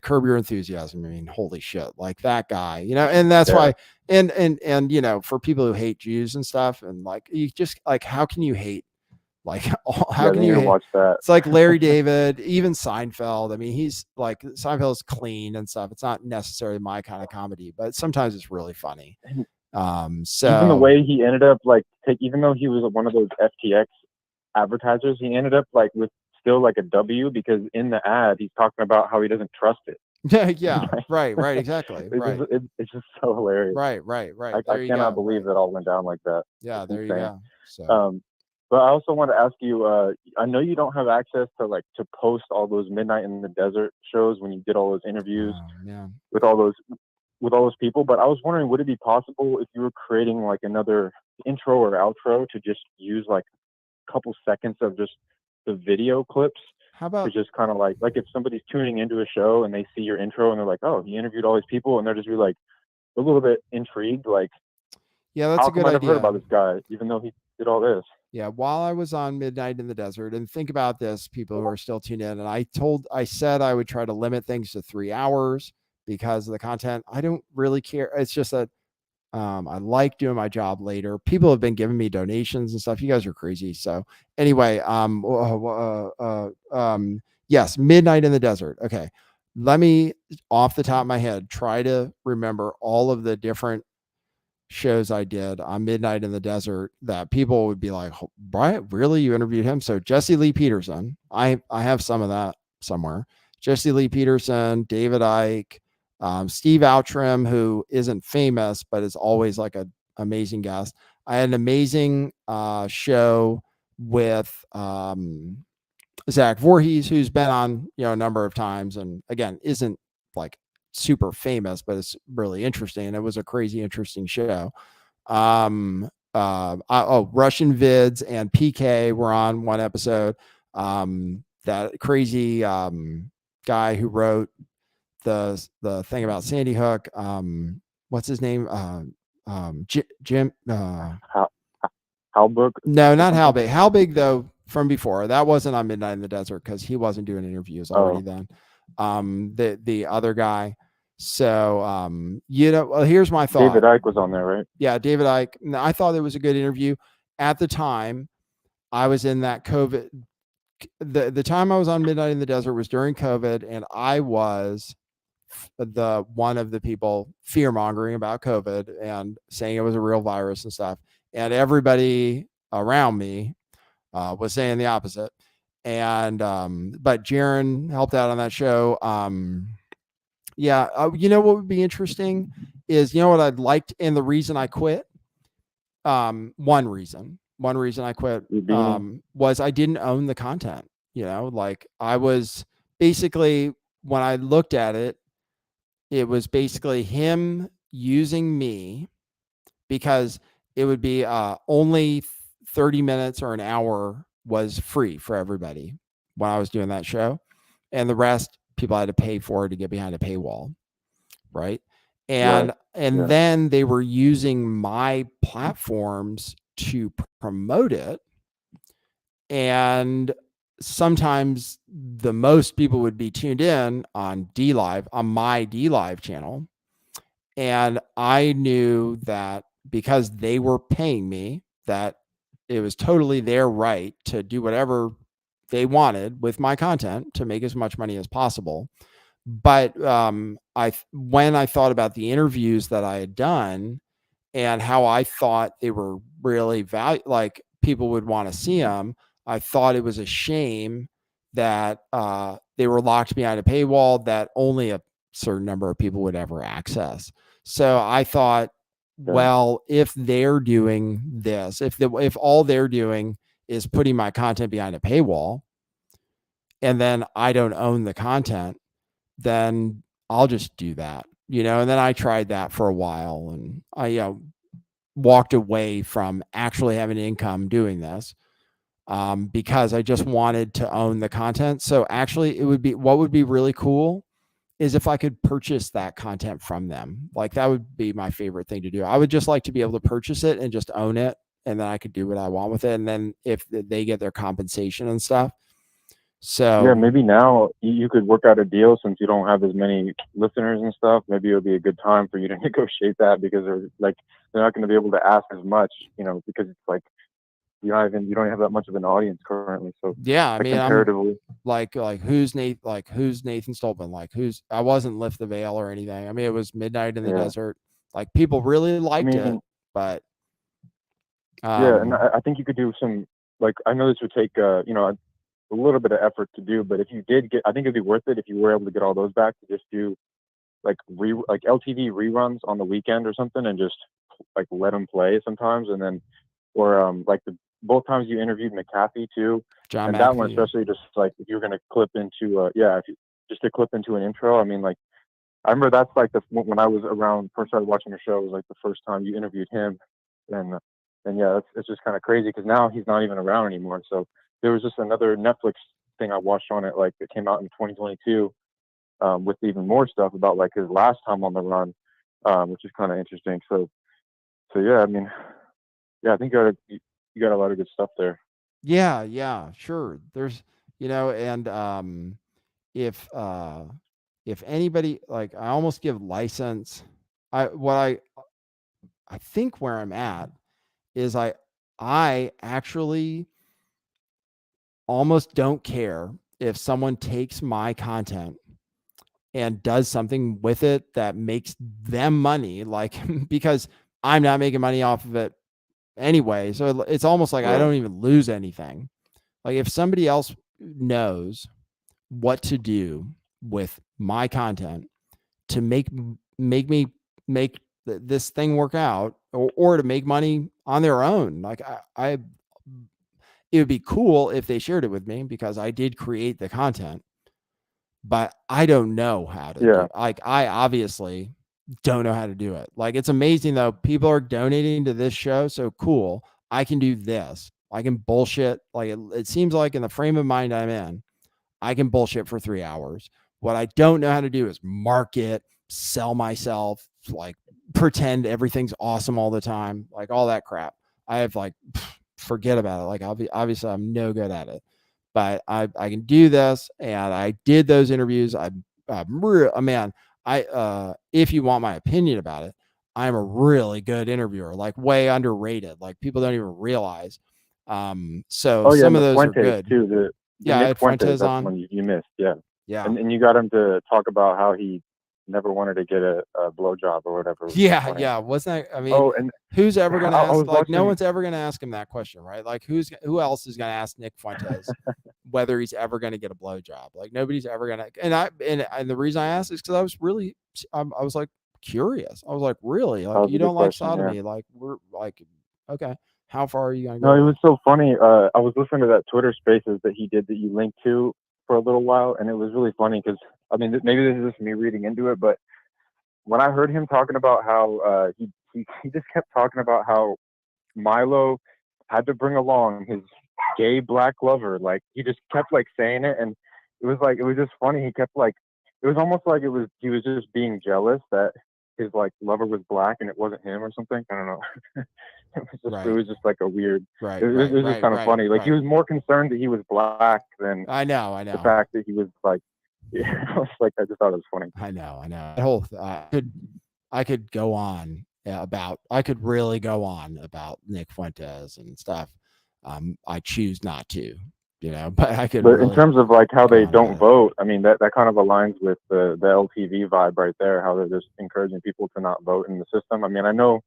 Curb Your Enthusiasm. I mean, holy shit, like that guy, and that's yeah, why. And for people who hate Jews and stuff, and like, you just like, how can you hate, like, how yeah. can They need you to hate? watch that. It's like Larry David, even Seinfeld. I mean, he's like, Seinfeld's clean and stuff. It's not necessarily my kind of comedy, but sometimes it's really funny. And even the So way he ended up even though he was one of those FTX advertisers, he ended up like with still like a W because in the ad he's talking about how he doesn't trust it. yeah, yeah, right, exactly, right, It's just so hilarious. right. I There you cannot go. believe Right. that all went down like that. Yeah, It's there you insane. go. So, Um, but I also want to ask you. I know you don't have access to post all those Midnight in the Desert shows when you did all those interviews oh man. with all those people. But I was wondering, would it be possible if you were creating like another intro or outro to just use like a couple seconds of just the video clips How to about, just kind of like if somebody's tuning into a show and they see your intro and they're like, oh, he interviewed all these people, and they're just be like a little bit intrigued, like, yeah, that's how a good come I never heard idea. about this guy, even though he did all this? Yeah, while I was on Midnight in the Desert, and think about this, people who are still tuned in, and I said I would try to limit things to 3 hours because of the content. I don't really care. It's just that, I like doing my job later. People have been giving me donations and stuff. You guys are crazy. So anyway, yes, Midnight in the Desert. Okay, let me, off the top of my head, try to remember all of the different shows I did on Midnight in the Desert that people would be like, Brian, really? You interviewed him? So Jesse Lee Peterson, I have some of that somewhere. Jesse Lee Peterson, David Icke, Steve Outram, who isn't famous but is always like an amazing guest. I had an amazing show with Zach Voorhees, who's been on, a number of times, and again, isn't like super famous, but it's really interesting. It was a crazy interesting show. Russian Vids and PK were on one episode. That crazy guy who wrote the thing about Sandy Hook. What's his name? Jim. How Halbrook No, or not Hal something? Big. Hal Big, though, from before. That wasn't on Midnight in the Desert because he wasn't doing interviews already Oh, then. The other guy. So, well, here's my David thought. Icke was on there, right? Yeah, David Icke. I thought it was a good interview. At the time, I was in that COVID. The time I was on Midnight in the Desert was during COVID, and I was the one of the people fear mongering about COVID and saying it was a real virus and stuff. And everybody around me was saying the opposite. And but Jaron helped out on that show. Yeah, what would be interesting is, what I'd liked, and the reason I quit. One reason I quit You beanie. was I didn't own the content. Like, I was basically, when I looked at it, it was basically him using me, because it would be only 30 minutes or an hour was free for everybody when I was doing that show. And the rest, people had to pay for to get behind a paywall. Right. Right. And Yeah. then they were using my platforms to promote it. And sometimes the most people would be tuned in on my D Live channel. And I knew that because they were paying me, that it was totally their right to do whatever they wanted with my content to make as much money as possible. But when I thought about the interviews that I had done and how I thought they were really like people would want to see them, I thought it was a shame that they were locked behind a paywall that only a certain number of people would ever access. So I thought, well, if they're doing this, if all they're doing is putting my content behind a paywall, and then I don't own the content, then I'll just do that, And then I tried that for a while, and I, walked away from actually having income doing this because I just wanted to own the content. So actually, what would be really cool is if I could purchase that content from them. Like that would be my favorite thing to do. I would just like to be able to purchase it and just own it, and then I could do what I want with it. And then if they get their compensation and stuff. So yeah, maybe now you could work out a deal since you don't have as many listeners and stuff. Maybe it would be a good time for you to negotiate that because they're not going to be able to ask as much, because it's like you don't have that much of an audience currently. So yeah, I mean, comparatively, like who's Nathan Stolpen? Like I wasn't Lift the Veil or anything. I mean, it was Midnight in the Desert. Like people really liked it, but yeah, and I think you could do some, like, I know this would take a little bit of effort to do, but if you did I think it'd be worth it if you were able to get all those back to just do like LTV reruns on the weekend or something, and just like let them play sometimes, and then or like both times you interviewed McAfee too, John and McAfee. that one especially, just like if you're gonna clip into just to clip into an intro. I mean, like I remember that's like when I was around first started watching your show, it was like the first time you interviewed him, and yeah, it's just kind of crazy because now he's not even around anymore. So there was just another Netflix thing I watched on it, like it came out in 2022, with even more stuff about like his last time on the run, which is kind of interesting. So yeah, I mean, yeah, I think you got a lot of good stuff there. Yeah, sure. There's, and if anybody, like, I almost give license. I think where I'm at is I actually almost don't care if someone takes my content and does something with it that makes them money, like because I'm not making money off of it anyway. So it's almost like I don't even lose anything. Like if somebody else knows what to do with my content to make me make this thing work out, or to make money on their own, like I it would be cool if they shared it with me because I did create the content, but I don't know how to do. Like I obviously don't know how to do it. Like it's amazing though. People are donating to this show, so cool. I can do this. I can bullshit. Like it seems like in the frame of mind I'm in, I can bullshit for 3 hours. What I don't know how to do is market, sell myself, like pretend everything's awesome all the time, like all that crap. I have forget about it. Like obviously I'm no good at it, but I can do this, and I did those interviews. Man, if you want my opinion about it, I'm a really good interviewer, like way underrated. Like people don't even realize. So some of those are good too. The Yeah, I Nick had Fuentes, Fuentes that's on. one you missed. Yeah. Yeah. And you got him to talk about how he never wanted to get a blowjob or whatever. Yeah. Wasn't that, I mean, And who's ever going to I ask, was like, no watching. one's ever going to ask him that question, right? Like, who else is going to ask Nick Fuentes whether he's ever going to get a blowjob? Like, nobody's ever going to, and the reason I asked is because I was really, I was like curious. I was like, really? That Like, was you a good don't like question. Yeah. sodomy? Like, we're like, okay, how far are you going to No, go it with was it? so funny. I was listening to that Twitter Spaces that he did that you linked to for a little while, and it was really funny because I mean, maybe this is just me reading into it, but when I heard him talking about how he just kept talking about how Milo had to bring along his gay black lover. Like he just kept like saying it, and it was just funny. He kept like, it was almost like he was just being jealous that his like lover was black and it wasn't him or something. I don't know. Right. It was just like a weird. Right. It was just kind of funny. Like he was more concerned that he was black than I know. the fact that he was like. Yeah, I was like, I just thought it was funny. I know. That whole I could go on about. I could really go on about Nick Fuentes and stuff. I choose not to, but I could. But really in terms of like how they don't it. vote, I mean that kind of aligns with the LTV vibe right there. How they're just encouraging people to not vote in the system. I mean, I know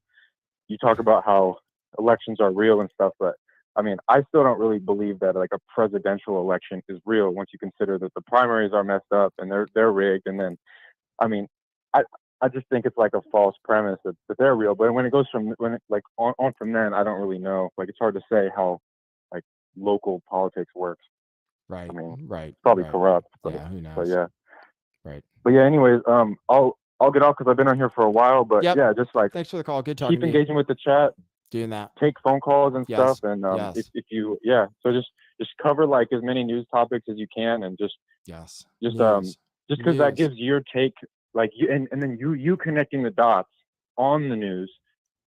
you talk about how elections are real and stuff, but I mean, I still don't really believe that like a presidential election is real once you consider that the primaries are messed up and they're rigged. And then, I mean, I just think it's like a false premise that they're real. But when it goes from on from then, I don't really know. Like it's hard to say how like local politics works. Right. I mean, right. it's probably right. corrupt. But, Yeah. Who knows? But yeah. Right. But yeah. Anyways, I'll get off because I've been on here for a while. But Yep. yeah, just like thanks for the call. Good talking keep to you. engaging with the chat. Doing that. Take phone calls and Yes. stuff. And Yes. if you so just cover like as many news topics as you can and just Yes. just News. because that gives your take like you and then you connecting the dots on the news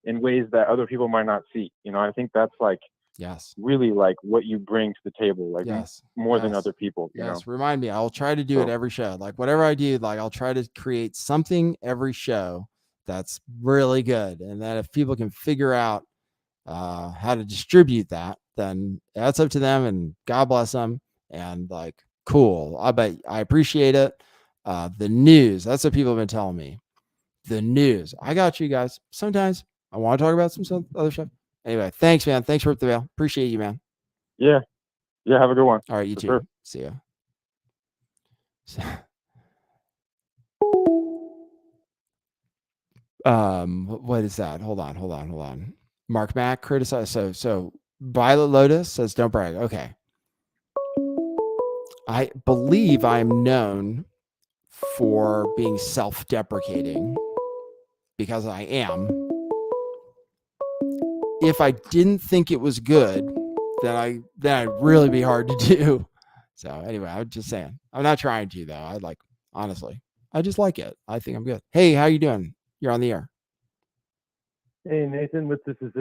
in ways that other people might not see. I think that's like Yes. really like what you bring to the table, like Yes. more than other people. Yes. Remind me. I'll try to do it every show. Like whatever I do, like I'll try to create something every show that's really good. And then if people can figure out how to distribute that, then that's up to them, and God bless them. And like, cool. I appreciate it. The news, that's what people have been telling me. The news. I got you guys. Sometimes I want to talk about some other stuff. Anyway, thanks, man. Thanks for Rip the Veil. Appreciate you, man. Yeah. Yeah. Have a good one. All right. You too. Sure. See ya. What is that? Hold on. Mark Mack criticized. So Violet Lotus says, don't brag. Okay. I believe I'm known for being self-deprecating because I am. If I didn't think it was good, then I'd really be hard to do. So anyway, I'm just saying. I'm not trying to though. Honestly, I just like it. I think I'm good. Hey, how you doing? You're on the air. Hey Nathan, this is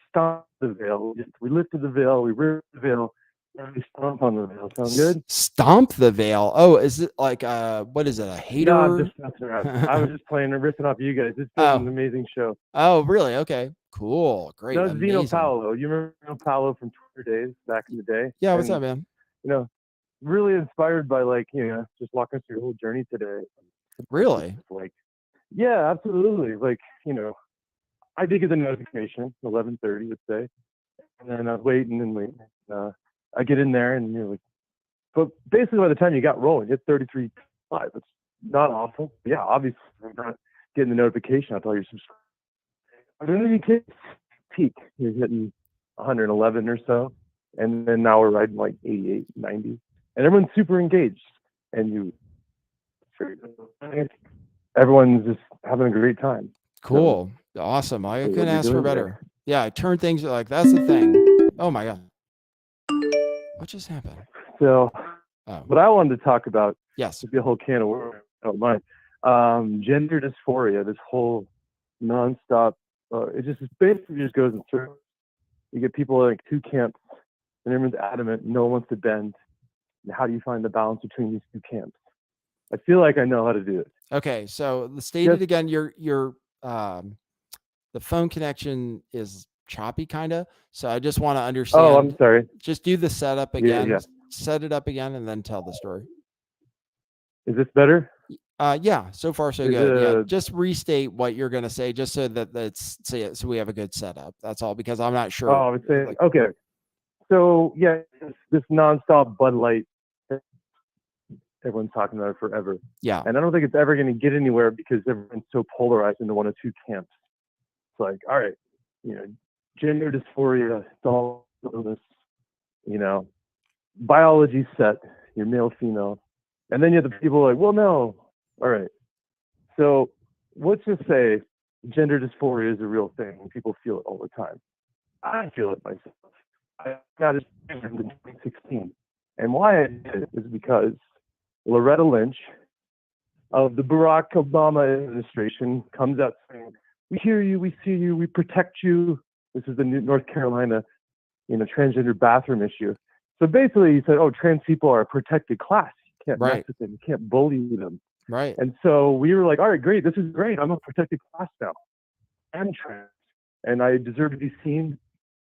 Stomp the Veil. We lifted the veil, we ripped the veil, and we stomp on the veil. Sound good? Stomp the veil. Oh, is it like what is it? A hater? No, I'm just messing around. I was just playing and ripping off you guys. It's been an amazing show. Oh, really? Okay. Cool. Great. No, Zeno Paolo. You remember Zeno Paolo from Twitter days back in the day? Yeah, what's up, man? Really inspired by just walking through your whole journey today. Really? Yeah, absolutely. I did get the notification, 11:30, let's say, and then I was waiting and waiting. I get in there and but basically by the time you got rolling, it's 33.5. It's not awful. Yeah, obviously I'm not getting the notification. I'll tell you subscribe. But then you get peak. You're hitting 111 or so, and then now we're riding like 88, 90, and everyone's super engaged. And everyone's just having a great time. Cool. Awesome. I couldn't ask for better. Yeah, I turn things like that's the thing. Oh my God. What just happened? So what I wanted to talk about, yes, would be a whole can of worms. I don't mind. Gender dysphoria, this whole nonstop, it basically just goes in circles. You get people like two camps, and everyone's adamant, no one wants to bend. And how do you find the balance between these two camps? I feel like I know how to do it. Okay, so state it again. Your the phone connection is choppy, kind of. So I just want to understand. Oh, I'm sorry. Just do the setup again. Yeah. Set it up again, and then tell the story. Is this better? Yeah. So far, so good. Yeah. Just restate what you're going to say, just so so we have a good setup. That's all, because I'm not sure. Oh, I was saying, okay. So yeah, this nonstop Bud Light. Everyone's talking about it forever. Yeah. And I don't think it's ever going to get anywhere because everyone's so polarized into one of two camps. It's like, all right, gender dysphoria, it's all this, biology set, you're male, female. And then you have the people like, well, no. All right. So let's just say gender dysphoria is a real thing. People feel it all the time. I feel it myself. I got it in 2016. And why I did it is because Loretta Lynch of the Barack Obama administration comes out saying, "We hear you, we see you, we protect you." This is the North Carolina, transgender bathroom issue. So basically, he said, "Oh, trans people are a protected class. You can't mess with them. You can't bully them." Right. And so we were like, "All right, great. This is great. I'm a protected class now. I'm trans, and I deserve to be seen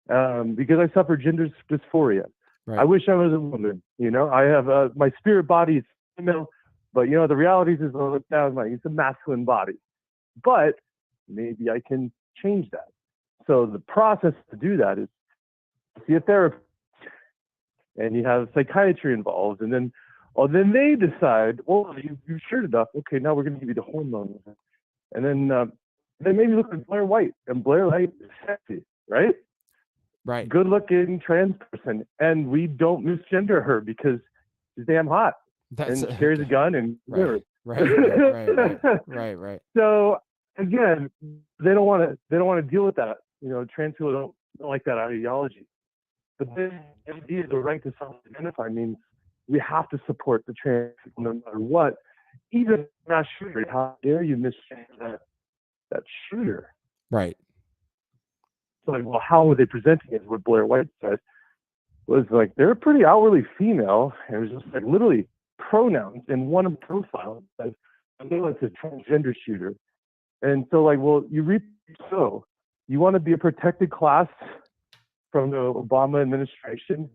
because I suffer gender dysphoria. Right. I wish I was a woman. I have my spirit body is female, but the reality is it's a masculine body. But maybe I can change that." So the process to do that is see a therapist, and you have psychiatry involved, and then they decide, well, you're sure enough. Okay, now we're going to give you the hormones, and then maybe look at Blair White, and Blair White is sexy, right? Right. Good looking trans person, and we don't misgender her because she's damn hot and she carries a gun and right. So again, they don't want to deal with that. Trans people don't like that ideology. But then the idea of the right to self-identify means we have to support the trans people no matter what, even mass shooter. How dare you misgender that shooter? Right. So like, well, how were they presenting it? What Blair White said was like, they're pretty outwardly female. And it was just like literally pronouns in one profile that it's a transgender shooter. And so like, well, you want to be a protected class from the Obama administration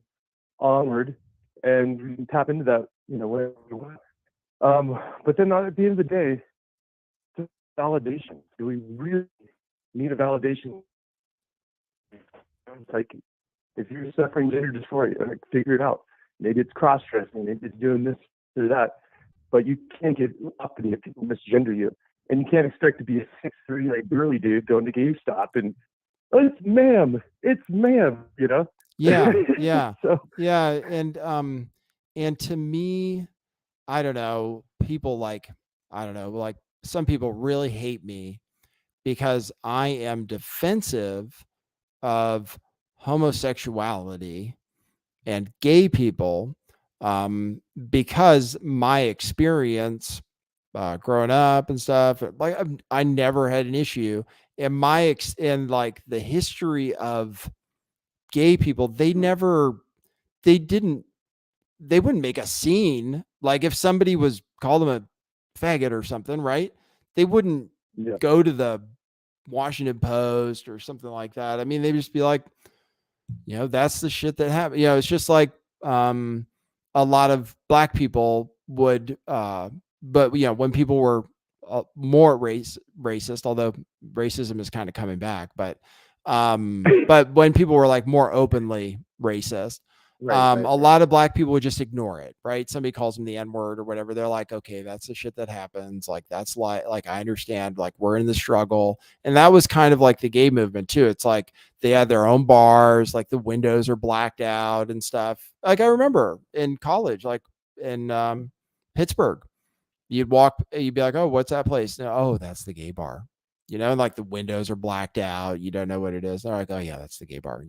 onward, and we can tap into that, whatever you want. But then at the end of the day, just validation. Do we really need a validation? Psyche. If you're suffering gender dysphoria, figure it out. Maybe it's cross-dressing, maybe it's doing this or that, but you can't get uppity if people misgender you, and you can't expect to be a 6'3" like burly dude going to GameStop and it's ma'am. Yeah. So, yeah, and to me, I don't know, people like some people really hate me because I am defensive of homosexuality and gay people, because my experience growing up and stuff, like I never had an issue. And and like the history of gay people, they wouldn't make a scene. Like if somebody called them a faggot or something, right? They wouldn't go to the Washington Post or something like that. I mean, they'd just be like, that's the shit that happened. It's just like a lot of black people would, but when people were more racist, although racism is kind of coming back, but when people were like more openly racist, a lot of black people would just ignore it, right? Somebody calls them the N-word or whatever. They're like, okay, that's the shit that happens. Like, that's like, I understand, like, we're in the struggle. And that was kind of like the gay movement too. It's like they had their own bars, like the windows are blacked out and stuff. Like I remember in college, like in Pittsburgh, you'd be like, oh, what's that place? No, oh, that's the gay bar. And like the windows are blacked out. You don't know what it is. They're like, oh yeah, that's the gay bar,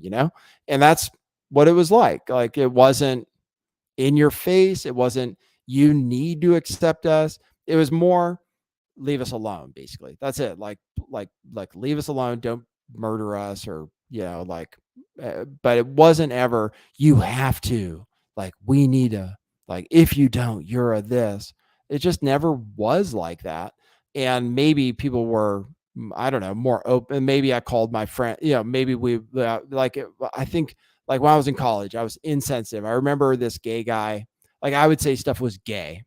and that's what it was like. Like it wasn't in your face. It wasn't, you need to accept us. It was more, leave us alone, basically. That's it. Like leave us alone. Don't murder us or, but it wasn't ever, you have to, like, we need to, like, if you don't, you're a this. It just never was like that. And maybe people were, I don't know, more open. Maybe I called my friend, maybe we I think like when I was in college, I was insensitive. I remember this gay guy, like I would say stuff was gay,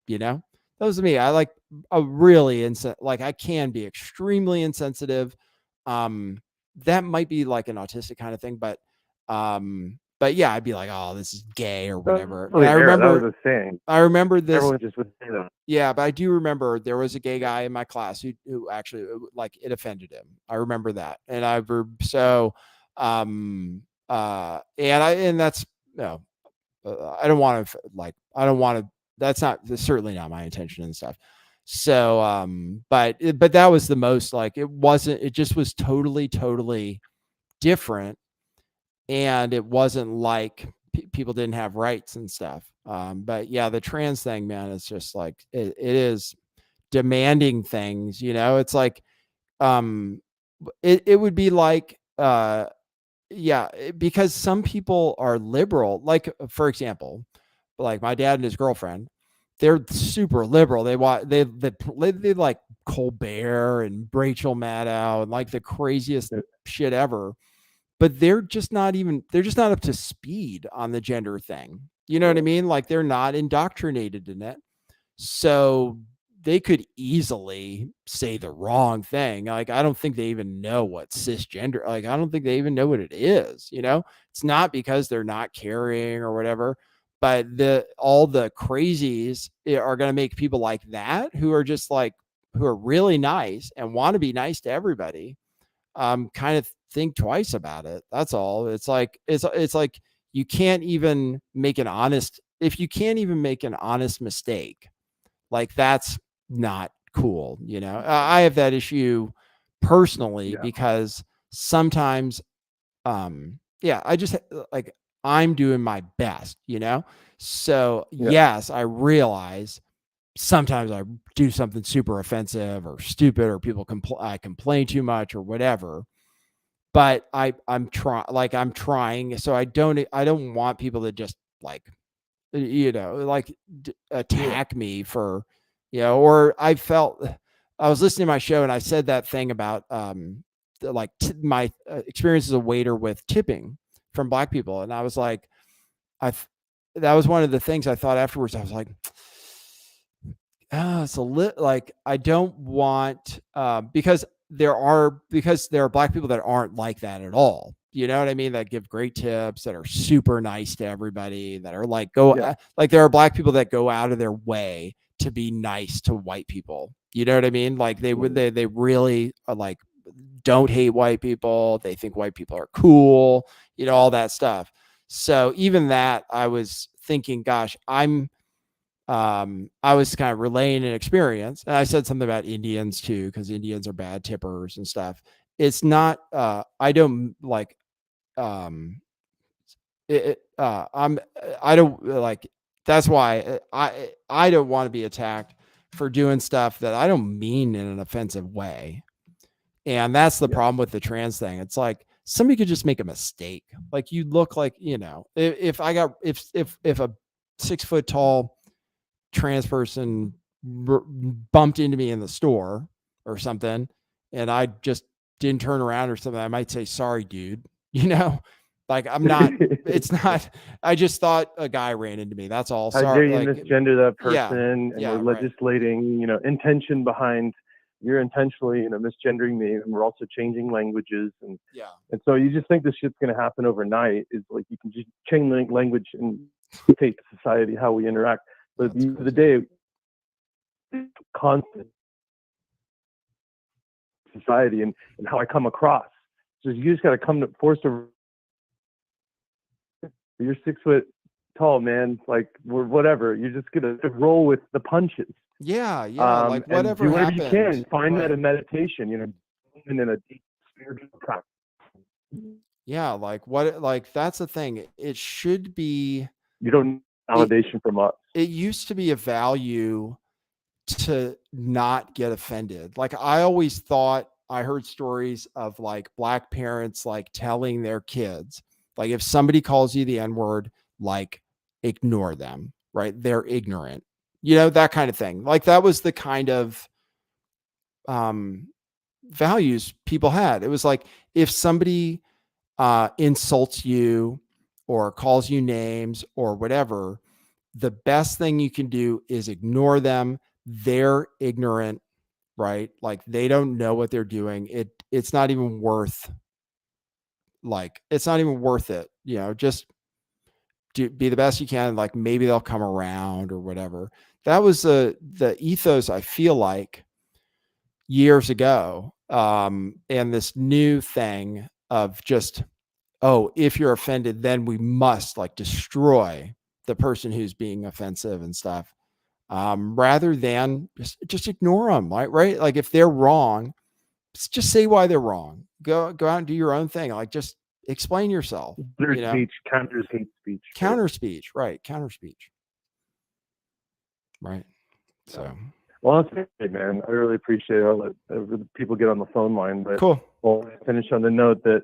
that was me. I like a really like I can be extremely insensitive. That might be like an autistic kind of thing, but yeah, I'd be like, oh, this is gay or whatever. And I remember that was a saying. I remember this. Everyone just would say that. Yeah, but I do remember there was a gay guy in my class who actually, like, it offended him. I remember that, and and that's no, I don't want to that's certainly not my intention and stuff. So but that was the most, like, it just was totally different, and it wasn't like people didn't have rights and stuff. But yeah, the trans thing, man, it's just like it is. demanding things, you know. It's like it would be like because some people are liberal, like for example, like my dad and his girlfriend, they're super liberal. They like Colbert and Rachel Maddow and like the craziest shit ever, but they're just not up to speed on the gender thing. You know what I mean? Like they're not indoctrinated in it. So they could easily say the wrong thing. Like, I don't think they even know what cisgender, like, I don't think they even know what it is. You know, it's not because they're not caring or whatever, but all the crazies are going to make people like that who are just like, who are really nice and want to be nice to everybody, kind of think twice about it. That's all. It's like, it's like you can't even make an honest, if you can't even make an honest mistake, like that's not cool. You know, I have that issue personally because sometimes, I just like, I'm doing my best, you know? So yes, I realize sometimes I do something super offensive or stupid, or people I complain too much or whatever. But I'm trying. So I don't want people to just like, you know, like attack me for, you know, or I was listening to my show and I said that thing about my experience as a waiter with tipping from Black people. And I was like, that was one of the things I thought afterwards. I was like, it's like, I don't want, because there are Black people that aren't like that at all. You know what I mean? That give great tips, that are super nice to everybody, that are like, like there are Black people that go out of their way to be nice to white people. You know what I mean? Like they really are like, don't hate white people. They think white people are cool, you know, all that stuff. So even that, I was thinking, gosh, I was kind of relaying an experience, and I said something about Indians too, because Indians are bad tippers and stuff. It's not, I don't like, I don't like, that's why I don't want to be attacked for doing stuff that I don't mean in an offensive way. And that's the problem with the trans thing. It's like, somebody could just make a mistake. Like, you look like, you know, if a 6 foot tall trans person bumped into me in the store or something, and I just didn't turn around or something, I might say, sorry, dude, you know, like I'm not, it's not, I just thought a guy ran into me. That's all. How Sorry. dare you misgender that person, and we're right. legislating, you know, intention behind, you're intentionally, you know, misgendering me, and we're also changing languages, and so you just think this shit's going to happen overnight. Is like, you can just change language and dictate to society how we interact. But at the end of the day, it's constant society and how I come across. So you just got to come to force a. You're 6 foot tall, man. Like, whatever. You're just gonna roll with the punches. Like whatever. Do whatever happens, you can. Find that in meditation. You know, in a deep spiritual practice. Yeah, like what? Like that's the thing. It should be. You don't need validation from us. It used to be a value to not get offended. Like, I always thought, I heard stories of like Black parents like telling their kids, like, if somebody calls you the N-word, like, ignore them, right? They're ignorant, you know, that kind of thing. Like, that was the kind of values people had. It was like, if somebody insults you or calls you names or whatever, the best thing you can do is ignore them. They're ignorant, right? Like, they don't know what they're doing. It's not even worth, like, it's not even worth it. You know, just be the best you can. Like, maybe they'll come around or whatever. That was the ethos, I feel like, years ago. And this new thing of just, oh, if you're offended, then we must like destroy the person who's being offensive and stuff. Rather than just ignore them, right? Like, if they're wrong, just say why they're wrong. Go out and do your own thing. Like, just explain yourself. Speech counters hate speech. Counter speech, right? Counter speech, right? So, Well, that's great, man. I really appreciate it. I'll let people get on the phone line, but Cool. I'll finish on the note that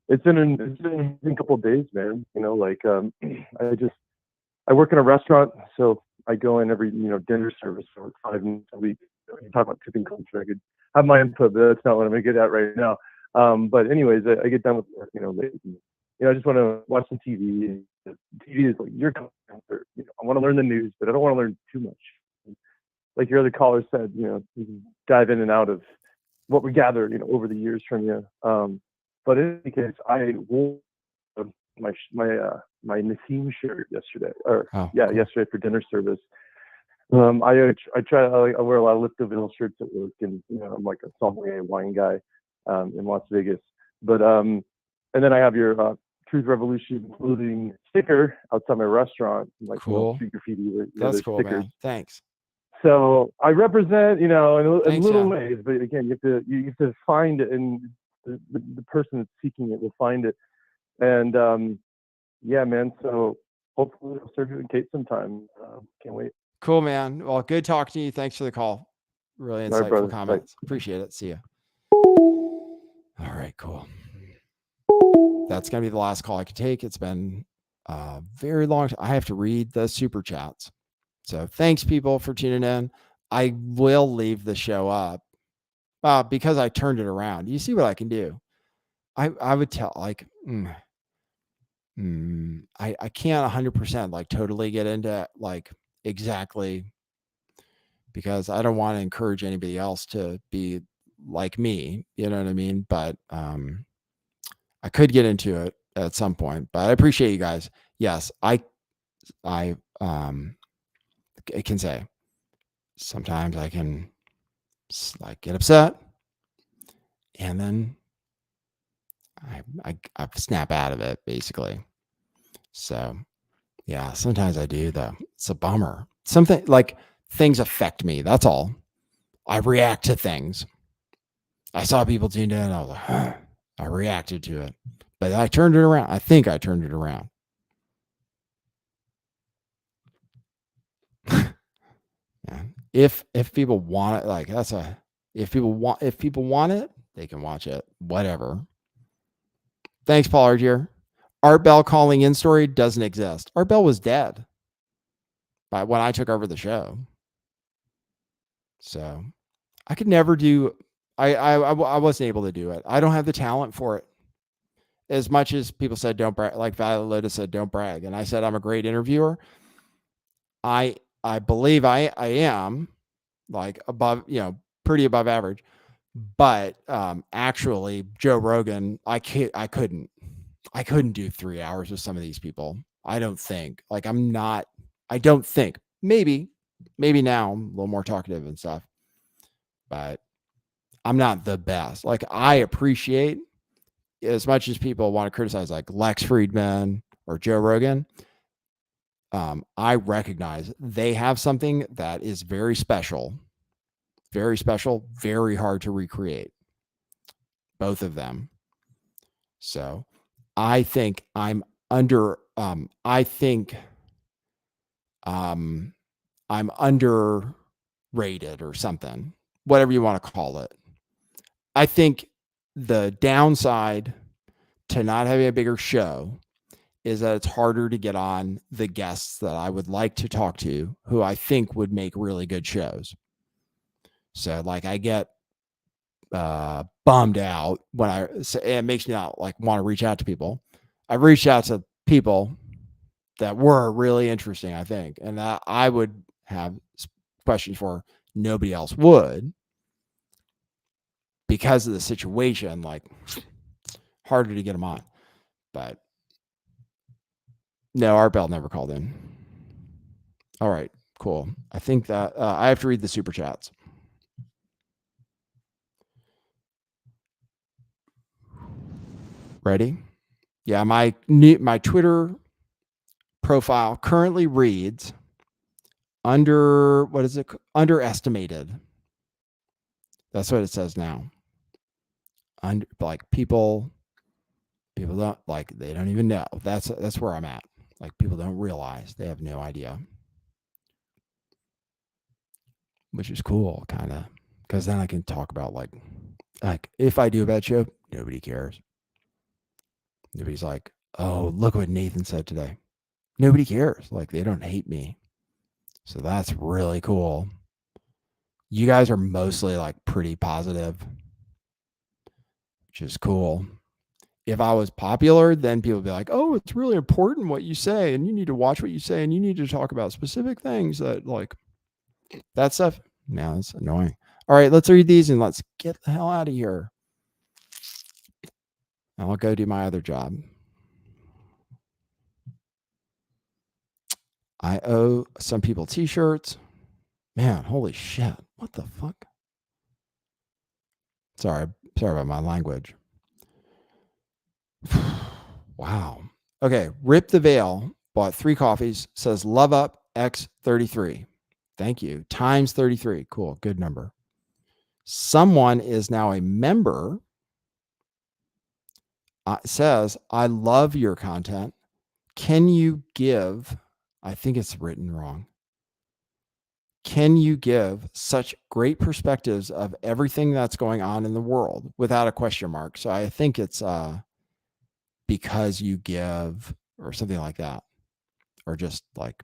it's been a couple of days, man. Like I work in a restaurant, so I go in every dinner service for 5 minutes a week. You talk about tipping culture. I could have my input, but that's not what I'm gonna get at right now. But anyways, I get done with work, late. I just want to watch some TV. The TV is like your content. I want to learn the news, but I don't want to learn too much. Like your other caller said, you can dive in and out of what we gather, over the years from you. But in any case, I wore my Nassim shirt yesterday, cool. yesterday for dinner service. I wear a lot of Liptoville shirts at work, and I'm like a sommelier wine guy in Las Vegas. But and then I have your Truth Revolution clothing sticker outside my restaurant, like Cool. street graffiti. That's cool, stickers. man. Thanks. So I represent, in Thanks, little yeah. ways, but again, you have to find it, and the person that's seeking it will find it. And yeah, man. So hopefully I'll start doing Kate sometime. Can't wait. Cool, man. Well, good talking to you. Thanks for the call. Really All right, insightful brother. comments. Appreciate it. See ya. All right, cool. That's going to be the last call I could take. It's been very long. I have to read the super chats. So thanks, people, for tuning in. I will leave the show up because I turned it around. You see what I can do? I would tell, like, I can't 100% like totally get into like exactly, because I don't want to encourage anybody else to be like me. You know what I mean? But I could get into it at some point. But I appreciate you guys. Yes, I can say sometimes I can like get upset, and then I snap out of it, basically. So yeah, sometimes I do though. It's a bummer. Something like things affect me. That's all. I react to things. I saw people tuned in, and I was like, huh. I reacted to it, but I turned it around. I think I turned it around. Yeah. If people want it, like if people want it, they can watch it. Whatever. Thanks, Paul Argier. Art Bell calling in story doesn't exist. Art Bell was dead by when I took over the show. So I could never do. I wasn't able to do it. I don't have the talent for it. As much as people said don't brag, like Violet Lotus said don't brag, and I said I'm a great interviewer. I believe I am like above, pretty above average. But actually, Joe Rogan, I couldn't do 3 hours with some of these people. I don't think. Like I don't think. Maybe now I'm a little more talkative and stuff, but I'm not the best. Like I appreciate, as much as people want to criticize like Lex Friedman or Joe Rogan, I recognize they have something that is very special, very hard to recreate. Both of them. So I think I'm I'm underrated or something, whatever you want to call it. I think the downside to not having a bigger show is that it's harder to get on the guests that I would like to talk to, who I think would make really good shows. So like I get bummed out when it makes me not like want to reach out to people. I've reached out to people that were really interesting, I think, and that I would have questions for. Nobody else would, because of the situation. Like harder to get them on. But no, Art Bell never called in. All right, cool. I think that I have to read the super chats. Ready? Yeah, my Twitter profile currently reads underestimated. That's what it says now. Like people don't, like, they don't even know. That's where I'm at. Like people don't realize, they have no idea. which is cool, kind of, because then I can talk about like if I do a bad show, nobody cares. Nobody's like, oh, look what Nathan said today. Nobody cares. Like, they don't hate me. So that's really cool. You guys are mostly like pretty positive, which is cool. If I was popular, then people would be like, oh, it's really important what you say, and you need to watch what you say, and you need to talk about specific things that like that stuff. Man, it's annoying. All right, let's read these and let's get the hell out of here. I'll go do my other job. I owe some people t-shirts. Man, holy shit. What the fuck? Sorry about my language. Wow. Okay, Rip the Veil bought 3 coffees, says love up X33. Thank you. Times 33. Cool, good number. Someone is now a member. Says, I love your content. Can you give, I think it's written wrong. Can you give such great perspectives of everything that's going on in the world without a question mark? So I think it's because you give or something like that. Or just like,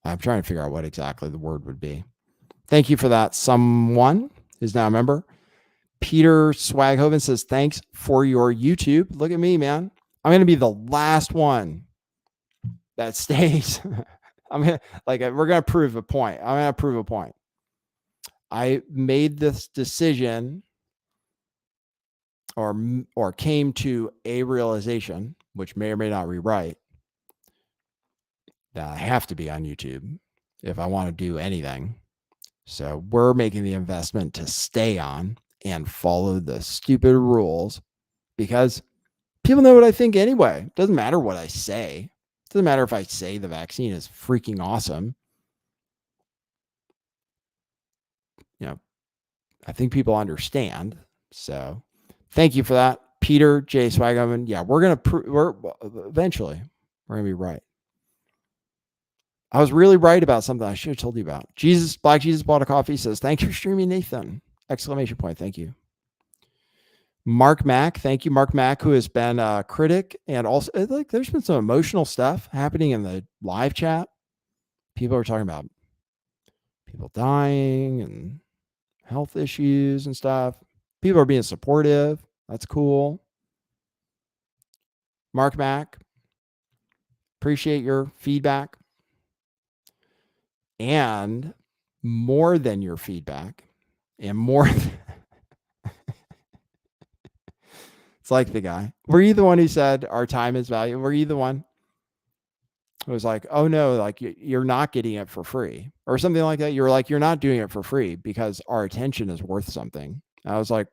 I'm trying to figure out what exactly the word would be. Thank you for that. Someone is now a member. Peter Swaghoven says, thanks for your YouTube. Look at me, man. I'm going to be the last one that stays. I'm going to, like, we're going to prove a point. I'm going to prove a point. I made this decision or came to a realization, which may or may not be right, that I have to be on YouTube if I want to do anything. So we're making the investment to stay on and follow the stupid rules because people know what I think anyway. It doesn't matter what I say. It doesn't matter if I say the vaccine is freaking awesome. You know, I think people understand. So thank you for that, Peter J. Swagman. Yeah, we're going to eventually we're going to be right. I was really right about something I should have told you about. Black Jesus bought a coffee, says, thanks for streaming, Nathan. Exclamation point. Thank you. Mark Mack. Thank you, Mark Mack, who has been a critic. And also, like, there's been some emotional stuff happening in the live chat. People are talking about people dying and health issues and stuff. People are being supportive. That's cool. Mark Mack, appreciate your feedback. And more than your feedback, and more it's like the guy. Were you the one who said our time is valuable? Were you the one who was like, oh no, like you're not getting it for free or something like that? You're like, you're not doing it for free because our attention is worth something. And I was like,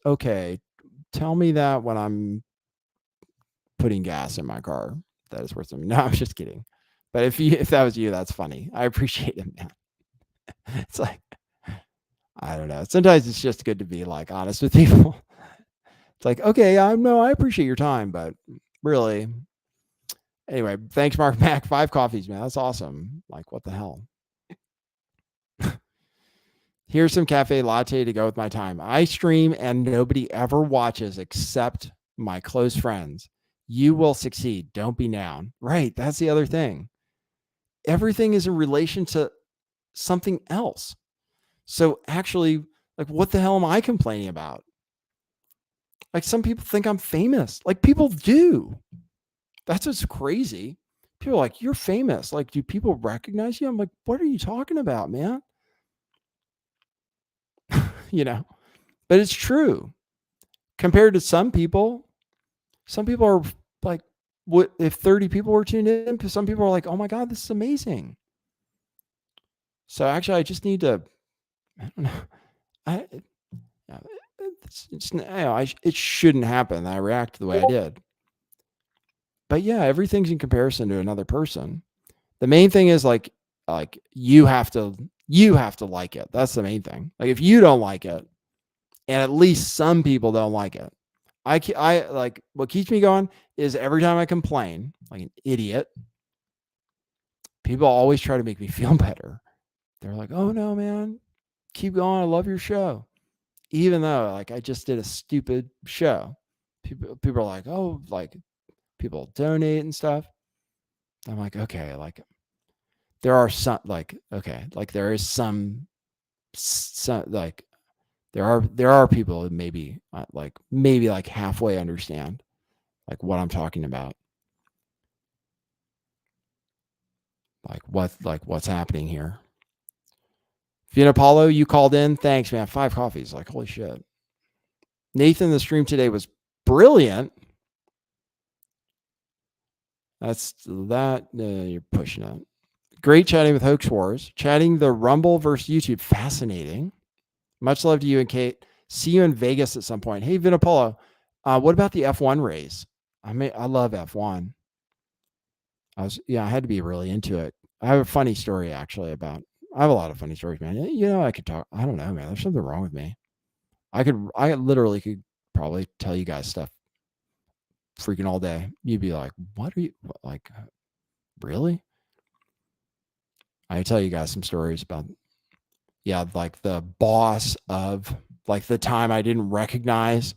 okay, tell me that when I'm putting gas in my car, that is worth something. No, I'm just kidding. But if that was you, that's funny. I appreciate it, man. It's like, I don't know. Sometimes it's just good to be like honest with people. It's like, okay, I appreciate your time, but really, anyway, thanks, Mark Mack. 5 coffees, man. That's awesome. Like, what the hell? Here's some cafe latte to go with my time. I stream and nobody ever watches except my close friends. You will succeed. Don't be down. Right. That's the other thing. Everything is in relation to something else. So actually, like, what the hell am I complaining about? Like, some people think I'm famous. Like, people do. That's what's crazy. People are like, you're famous. Like, do people recognize you? I'm like, what are you talking about, man? You know, but it's true. Compared to some people are like, what if 30 people were tuned in? Some people are like, oh my God, this is amazing. So actually, I just need to, I don't know. It shouldn't happen that I react the way I did. But yeah, everything's in comparison to another person. The main thing is like you have to like it. That's the main thing. Like, if you don't like it, and at least some people don't like it, I like, what keeps me going is every time I complain like an idiot, people always try to make me feel better. they're like, oh no, man, keep going. I love your show. Even though like I just did a stupid show. People are like, oh, like people donate and stuff. I'm like, okay, like there are some like, okay, like there is some like there are people that maybe like halfway understand like what I'm talking about. Like what's happening here. Fiona Paulo, you called in. Thanks, man. 5 coffees. Like, holy shit. Nathan, the stream today was brilliant. That's that. You're pushing it. Great chatting with Hoax Wars. Chatting the Rumble versus YouTube. Fascinating. Much love to you and Kate. See you in Vegas at some point. Hey, Vinapolo, what about the F1 race? I love F1. I had to be really into it. I have a funny story actually about. I have a lot of funny stories, man. You know, I could talk. I don't know, man. There's something wrong with me. I literally could probably tell you guys stuff freaking all day. You'd be like, what are you like? Really? I tell you guys some stories about, like the boss of like the time I didn't recognize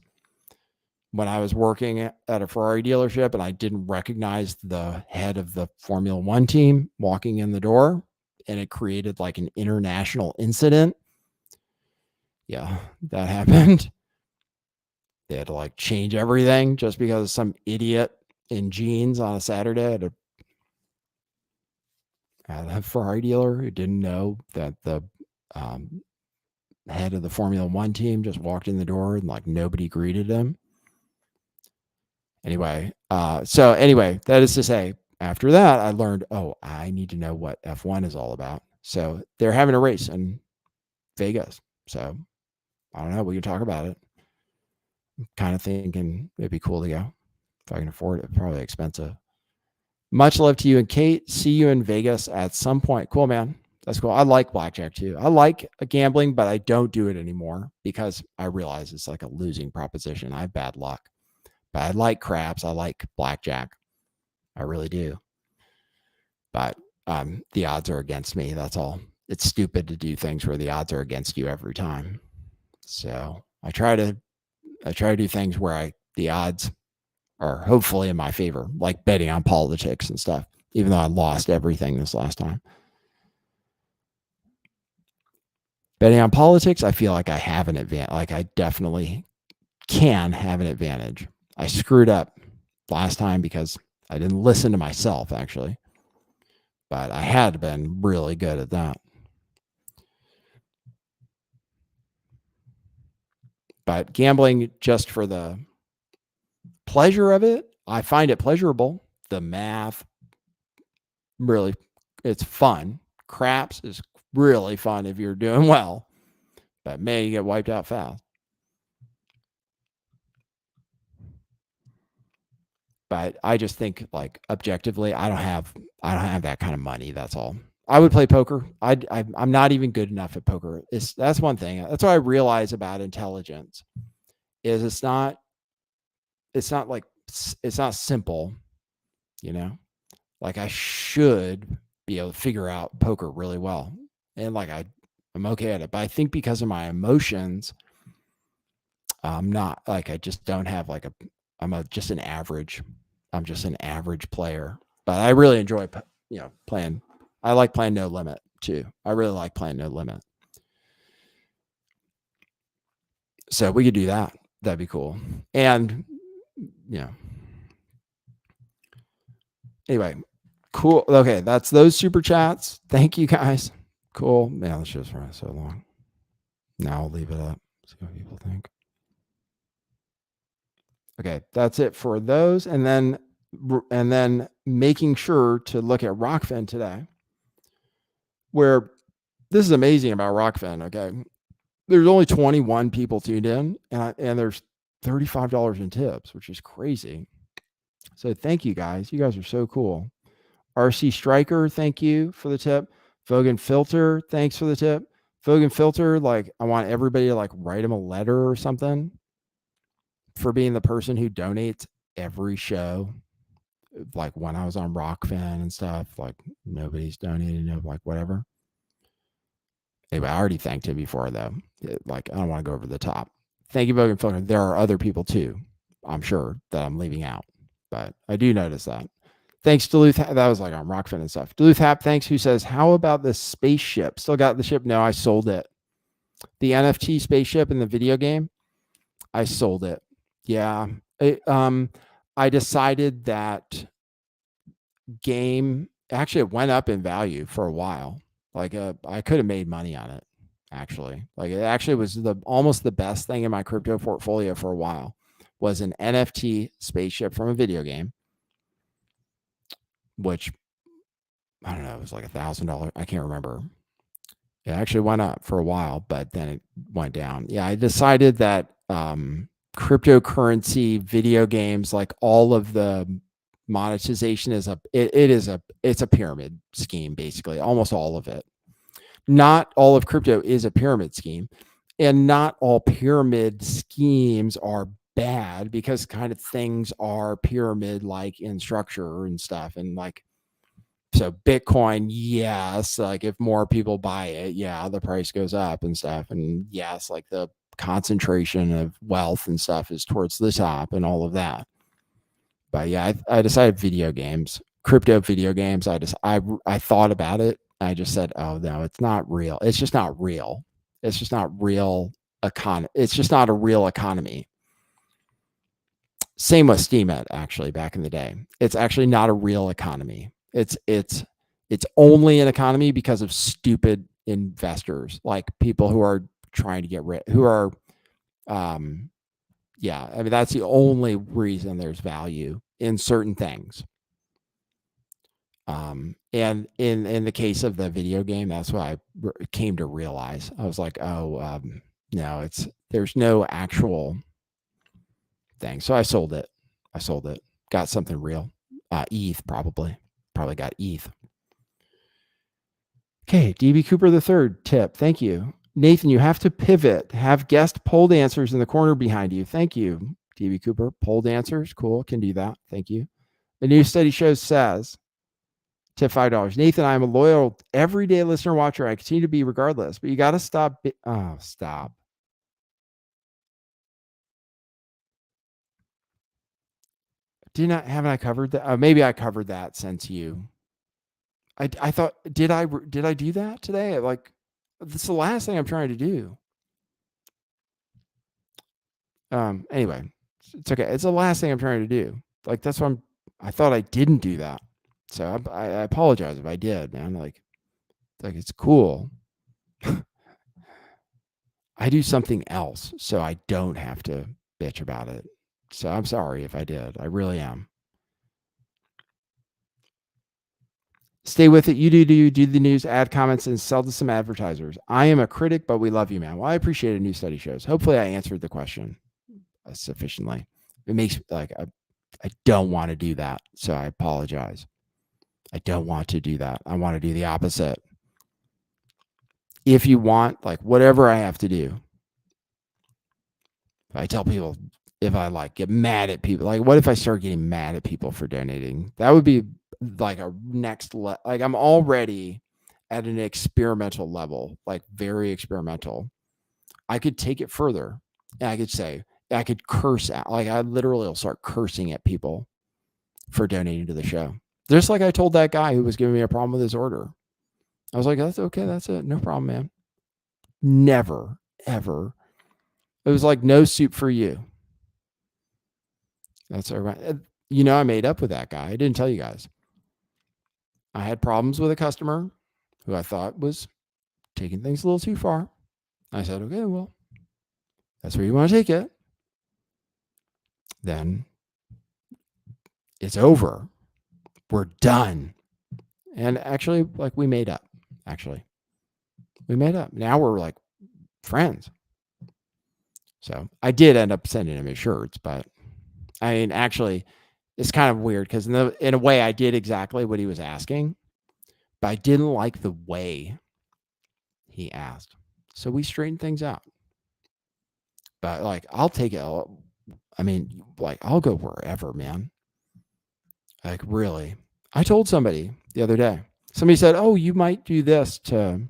when I was working at a Ferrari dealership and I didn't recognize the head of the Formula One team walking in the door, and it created like an international incident. Yeah, that happened. They had to like change everything just because some idiot in jeans on a Saturday at a Ferrari dealer who didn't know that the head of the Formula One team just walked in the door and like nobody greeted him. Anyway, that is to say, after that, I learned, I need to know what F1 is all about. So they're having a race in Vegas. So I don't know. We can talk about it. I'm kind of thinking it'd be cool to go if I can afford it. Probably expensive. Much love to you and Kate. See you in Vegas at some point. Cool, man. That's cool. I like blackjack too. I like gambling, but I don't do it anymore because I realize it's like a losing proposition. I have bad luck. But I like craps. I like blackjack. I really do. But the odds are against me. That's all. It's stupid to do things where the odds are against you every time. So I try to do things where the odds are hopefully in my favor, like betting on politics and stuff, even though I lost everything this last time. Betting on politics, I feel like I have an advantage. Like I definitely can have an advantage. I screwed up last time because I didn't listen to myself, actually. But I had been really good at that. But gambling just for the pleasure of it, I find it pleasurable. The math, really, it's fun. Craps is really fun if you're doing well. But man, you get wiped out fast. But I just think like objectively, I don't have that kind of money. That's all. I would play poker. I'm not even good enough at poker. That's one thing. That's what I realize about intelligence is it's not simple, you know, like I should be able to figure out poker really well. And like I'm okay at it, but I think because of my emotions, I'm not like, I just don't have like just an average. I'm just an average player, but I really enjoy, playing. I like playing No Limit too. I really like playing No Limit. So we could do that. That'd be cool. And anyway, cool. Okay. That's those super chats. Thank you guys. Cool. Man, this show's running so long. Now I'll leave it up. See what people think. Okay, that's it for those. And then making sure to look at Rockfin today, where this is amazing about Rockfin. Okay, there's only 21 people tuned in, and there's $35 in tips, which is crazy. So thank you guys. You guys are so cool. RC Striker, thank you for the tip. Vogan Filter, thanks for the tip. Vogan Filter, like I want everybody to like write him a letter or something for being the person who donates every show. Like when I was on Rockfin and stuff, like nobody's donated, like whatever. Anyway, I already thanked him before, though. Like, I don't want to go over the top. Thank you, Bogan Filter. There are other people, too, I'm sure, that I'm leaving out. But I do notice that. Thanks, Duluth. That was like on Rockfin and stuff. Duluth Hap, thanks, who says, how about the spaceship? Still got the ship? No, I sold it. The NFT spaceship in the video game, I sold it. Yeah. I decided that game, actually, it went up in value for a while. Like, I could have made money on it, actually. Like, it actually was almost the best thing in my crypto portfolio for a while, was an NFT spaceship from a video game, which, I don't know, it was like $1,000. I can't remember. It actually went up for a while, but then it went down. Yeah, I decided that cryptocurrency video games, like all of the monetization is it's a pyramid scheme, basically, almost all of it. Not all of crypto is a pyramid scheme, and not all pyramid schemes are bad, because kind of things are pyramid like in structure and stuff. And like, so Bitcoin, yes, like if more people buy it, yeah, the price goes up and stuff. And yes, like the concentration of wealth and stuff is towards the top and all of that. But yeah, I decided video games, crypto video games. I thought about it. I just said, oh no, it's not real. It's just not real. It's just not real economy. It's just not a real economy. Same with Steemit, actually, back in the day. It's actually not a real economy. It's only an economy because of stupid investors, like people who are trying to get rich, who are, yeah, I mean, that's the only reason there's value in certain things. And in the case of the video game, that's what I came to realize. I was like, oh, no, there's no actual thing. So I sold it. Got something real. ETH probably got ETH. Okay, DB Cooper the third tip. Thank you. Nathan, you have to pivot. Have guest polled answers in the corner behind you. Thank you, DB Cooper. Polled answers. Cool. Can do that. Thank you. The new study shows says, tip $5. Nathan, I'm a loyal, everyday listener watcher. I continue to be regardless, but you got to stop. Stop. Haven't I covered that? Maybe I covered that since you. I thought, did I do that today? Like, this is the last thing I'm trying to do. Anyway, it's okay. It's the last thing I'm trying to do. Like, that's what I thought I didn't do that. So I apologize if I did, man. Like it's cool. I do something else, so I don't have to bitch about it. So I'm sorry if I did. I really am. Stay with it. You do the news, add comments, and sell to some advertisers. I am a critic, but we love you, man. Well, I appreciate a new study shows. Hopefully I answered the question sufficiently. It makes like I don't want to do that, so I apologize. I don't want to do that. I want to do the opposite. If you want, like, whatever I have to do, I tell people, if I like get mad at people, like, what if I start getting mad at people for donating? That would be like a next level. Like, I'm already at an experimental level, like very experimental. I could take it further, and I could say, I could curse out, like, I literally will start cursing at people for donating to the show. Just like I told that guy who was giving me a problem with his order. I was like, that's okay. That's it. No problem, man. Never, ever. It was like no soup for you. That's all right. You know, I made up with that guy. I didn't tell you guys. I had problems with a customer who I thought was taking things a little too far. I said, okay, well, that's where you want to take it. Then it's over. We're done. And actually, like, we made up. We made up. Now we're like friends. So I did end up sending him his shirts, but I mean, actually, it's kind of weird because in a way I did exactly what he was asking, but I didn't like the way he asked. So we straightened things out. But like, I'll take it. I mean, like, I'll go wherever, man. Like, really. I told somebody the other day, somebody said, oh, you might do this to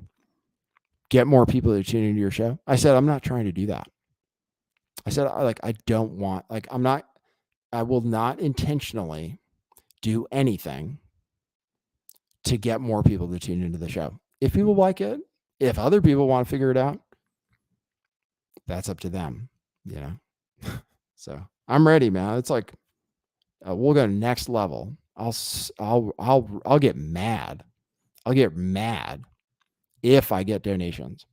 get more people to tune into your show. I said, I'm not trying to do that. I said, I don't want, I will not intentionally do anything to get more people to tune into the show. If people like it, if other people want to figure it out, that's up to them, So I'm ready, man. It's like, we'll go next level. I'll get mad. I'll get mad if I get donations.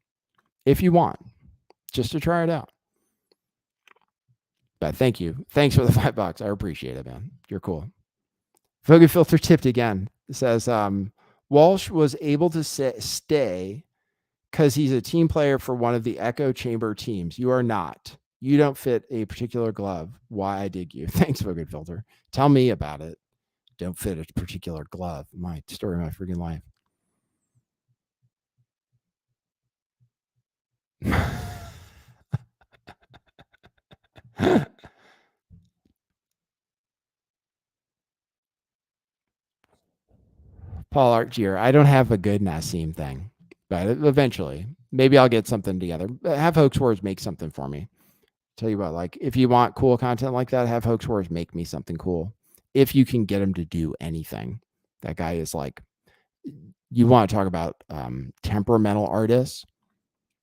If you want, just to try it out. But thank you. Thanks for the $5. I appreciate it, man. You're cool. Foggy Filter tipped again. It says, Walsh was able to stay because he's a team player for one of the echo chamber teams. You are not. You don't fit a particular glove. Why I dig you. Thanks, Foggy Filter. Tell me about it. Don't fit a particular glove. My story of my freaking life. Paul Archier, I don't have a good Nassim thing, but eventually, maybe I'll get something together. Have Hoax Wars make something for me. Tell you what, like, if you want cool content like that, have Hoax Wars make me something cool. If you can get him to do anything. That guy is like, you want to talk about temperamental artists.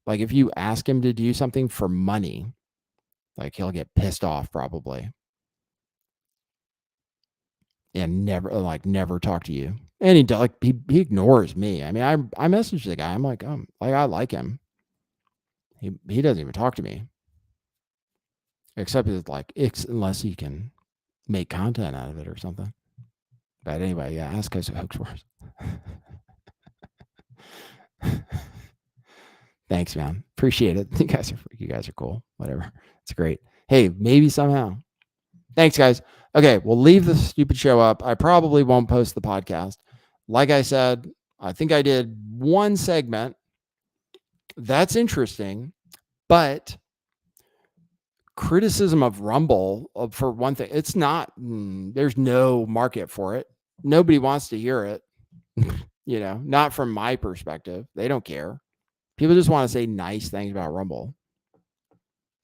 Like, if you ask him to do something for money, like, he'll get pissed off probably. And never talk to you. And he ignores me. I mean, I messaged the guy. I'm like, I like him. He doesn't even talk to me. Except it's unless he can make content out of it or something. But anyway, yeah, ask us Hoax Wars. Thanks, man. Appreciate it. You guys are cool. Whatever. It's great. Hey, maybe somehow. Thanks, guys. Okay, we'll leave the stupid show up. I probably won't post the podcast. Like I said, I think I did one segment. That's interesting, but criticism of Rumble, for one thing, it's not, there's no market for it. Nobody wants to hear it, not from my perspective. They don't care. People just want to say nice things about Rumble.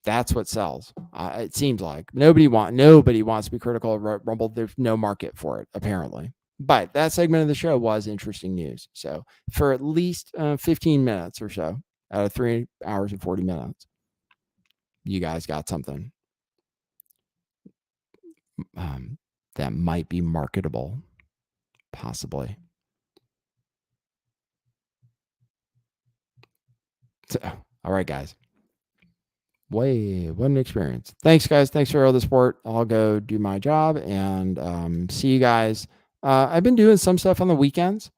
That's what sells. It seems like nobody wants to be critical of Rumble. There's no market for it, apparently. But that segment of the show was interesting news. So for at least 15 minutes or so out of 3 hours and 40 minutes, you guys got something that might be marketable, possibly. So, all right, guys. What an experience. Thanks, guys. Thanks for all the support. I'll go do my job and see you guys. I've been doing some stuff on the weekends.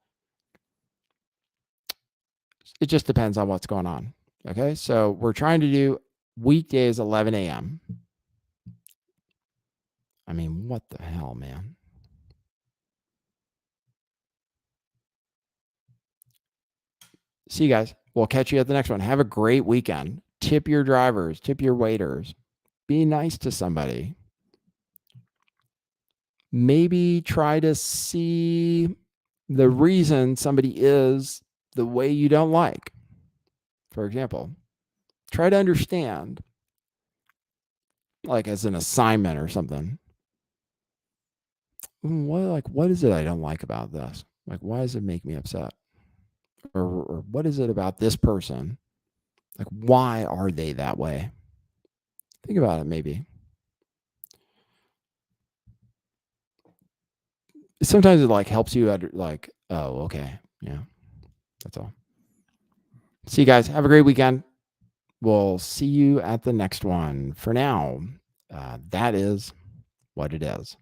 It just depends on what's going on. Okay, so we're trying to do weekdays 11 a.m. I mean, what the hell, man? See you guys. We'll catch you at the next one. Have a great weekend. Tip your drivers, tip your waiters. Be nice to somebody. Maybe try to see the reason somebody is the way you don't like. For example, try to understand, like as an assignment or something. What is it I don't like about this? Like, why does it make me upset? Or what is it about this person? Like, why are they that way? Think about it, maybe. Sometimes it helps you oh, okay. Yeah, that's all. See you guys. Have a great weekend. We'll see you at the next one. For now, that is what it is.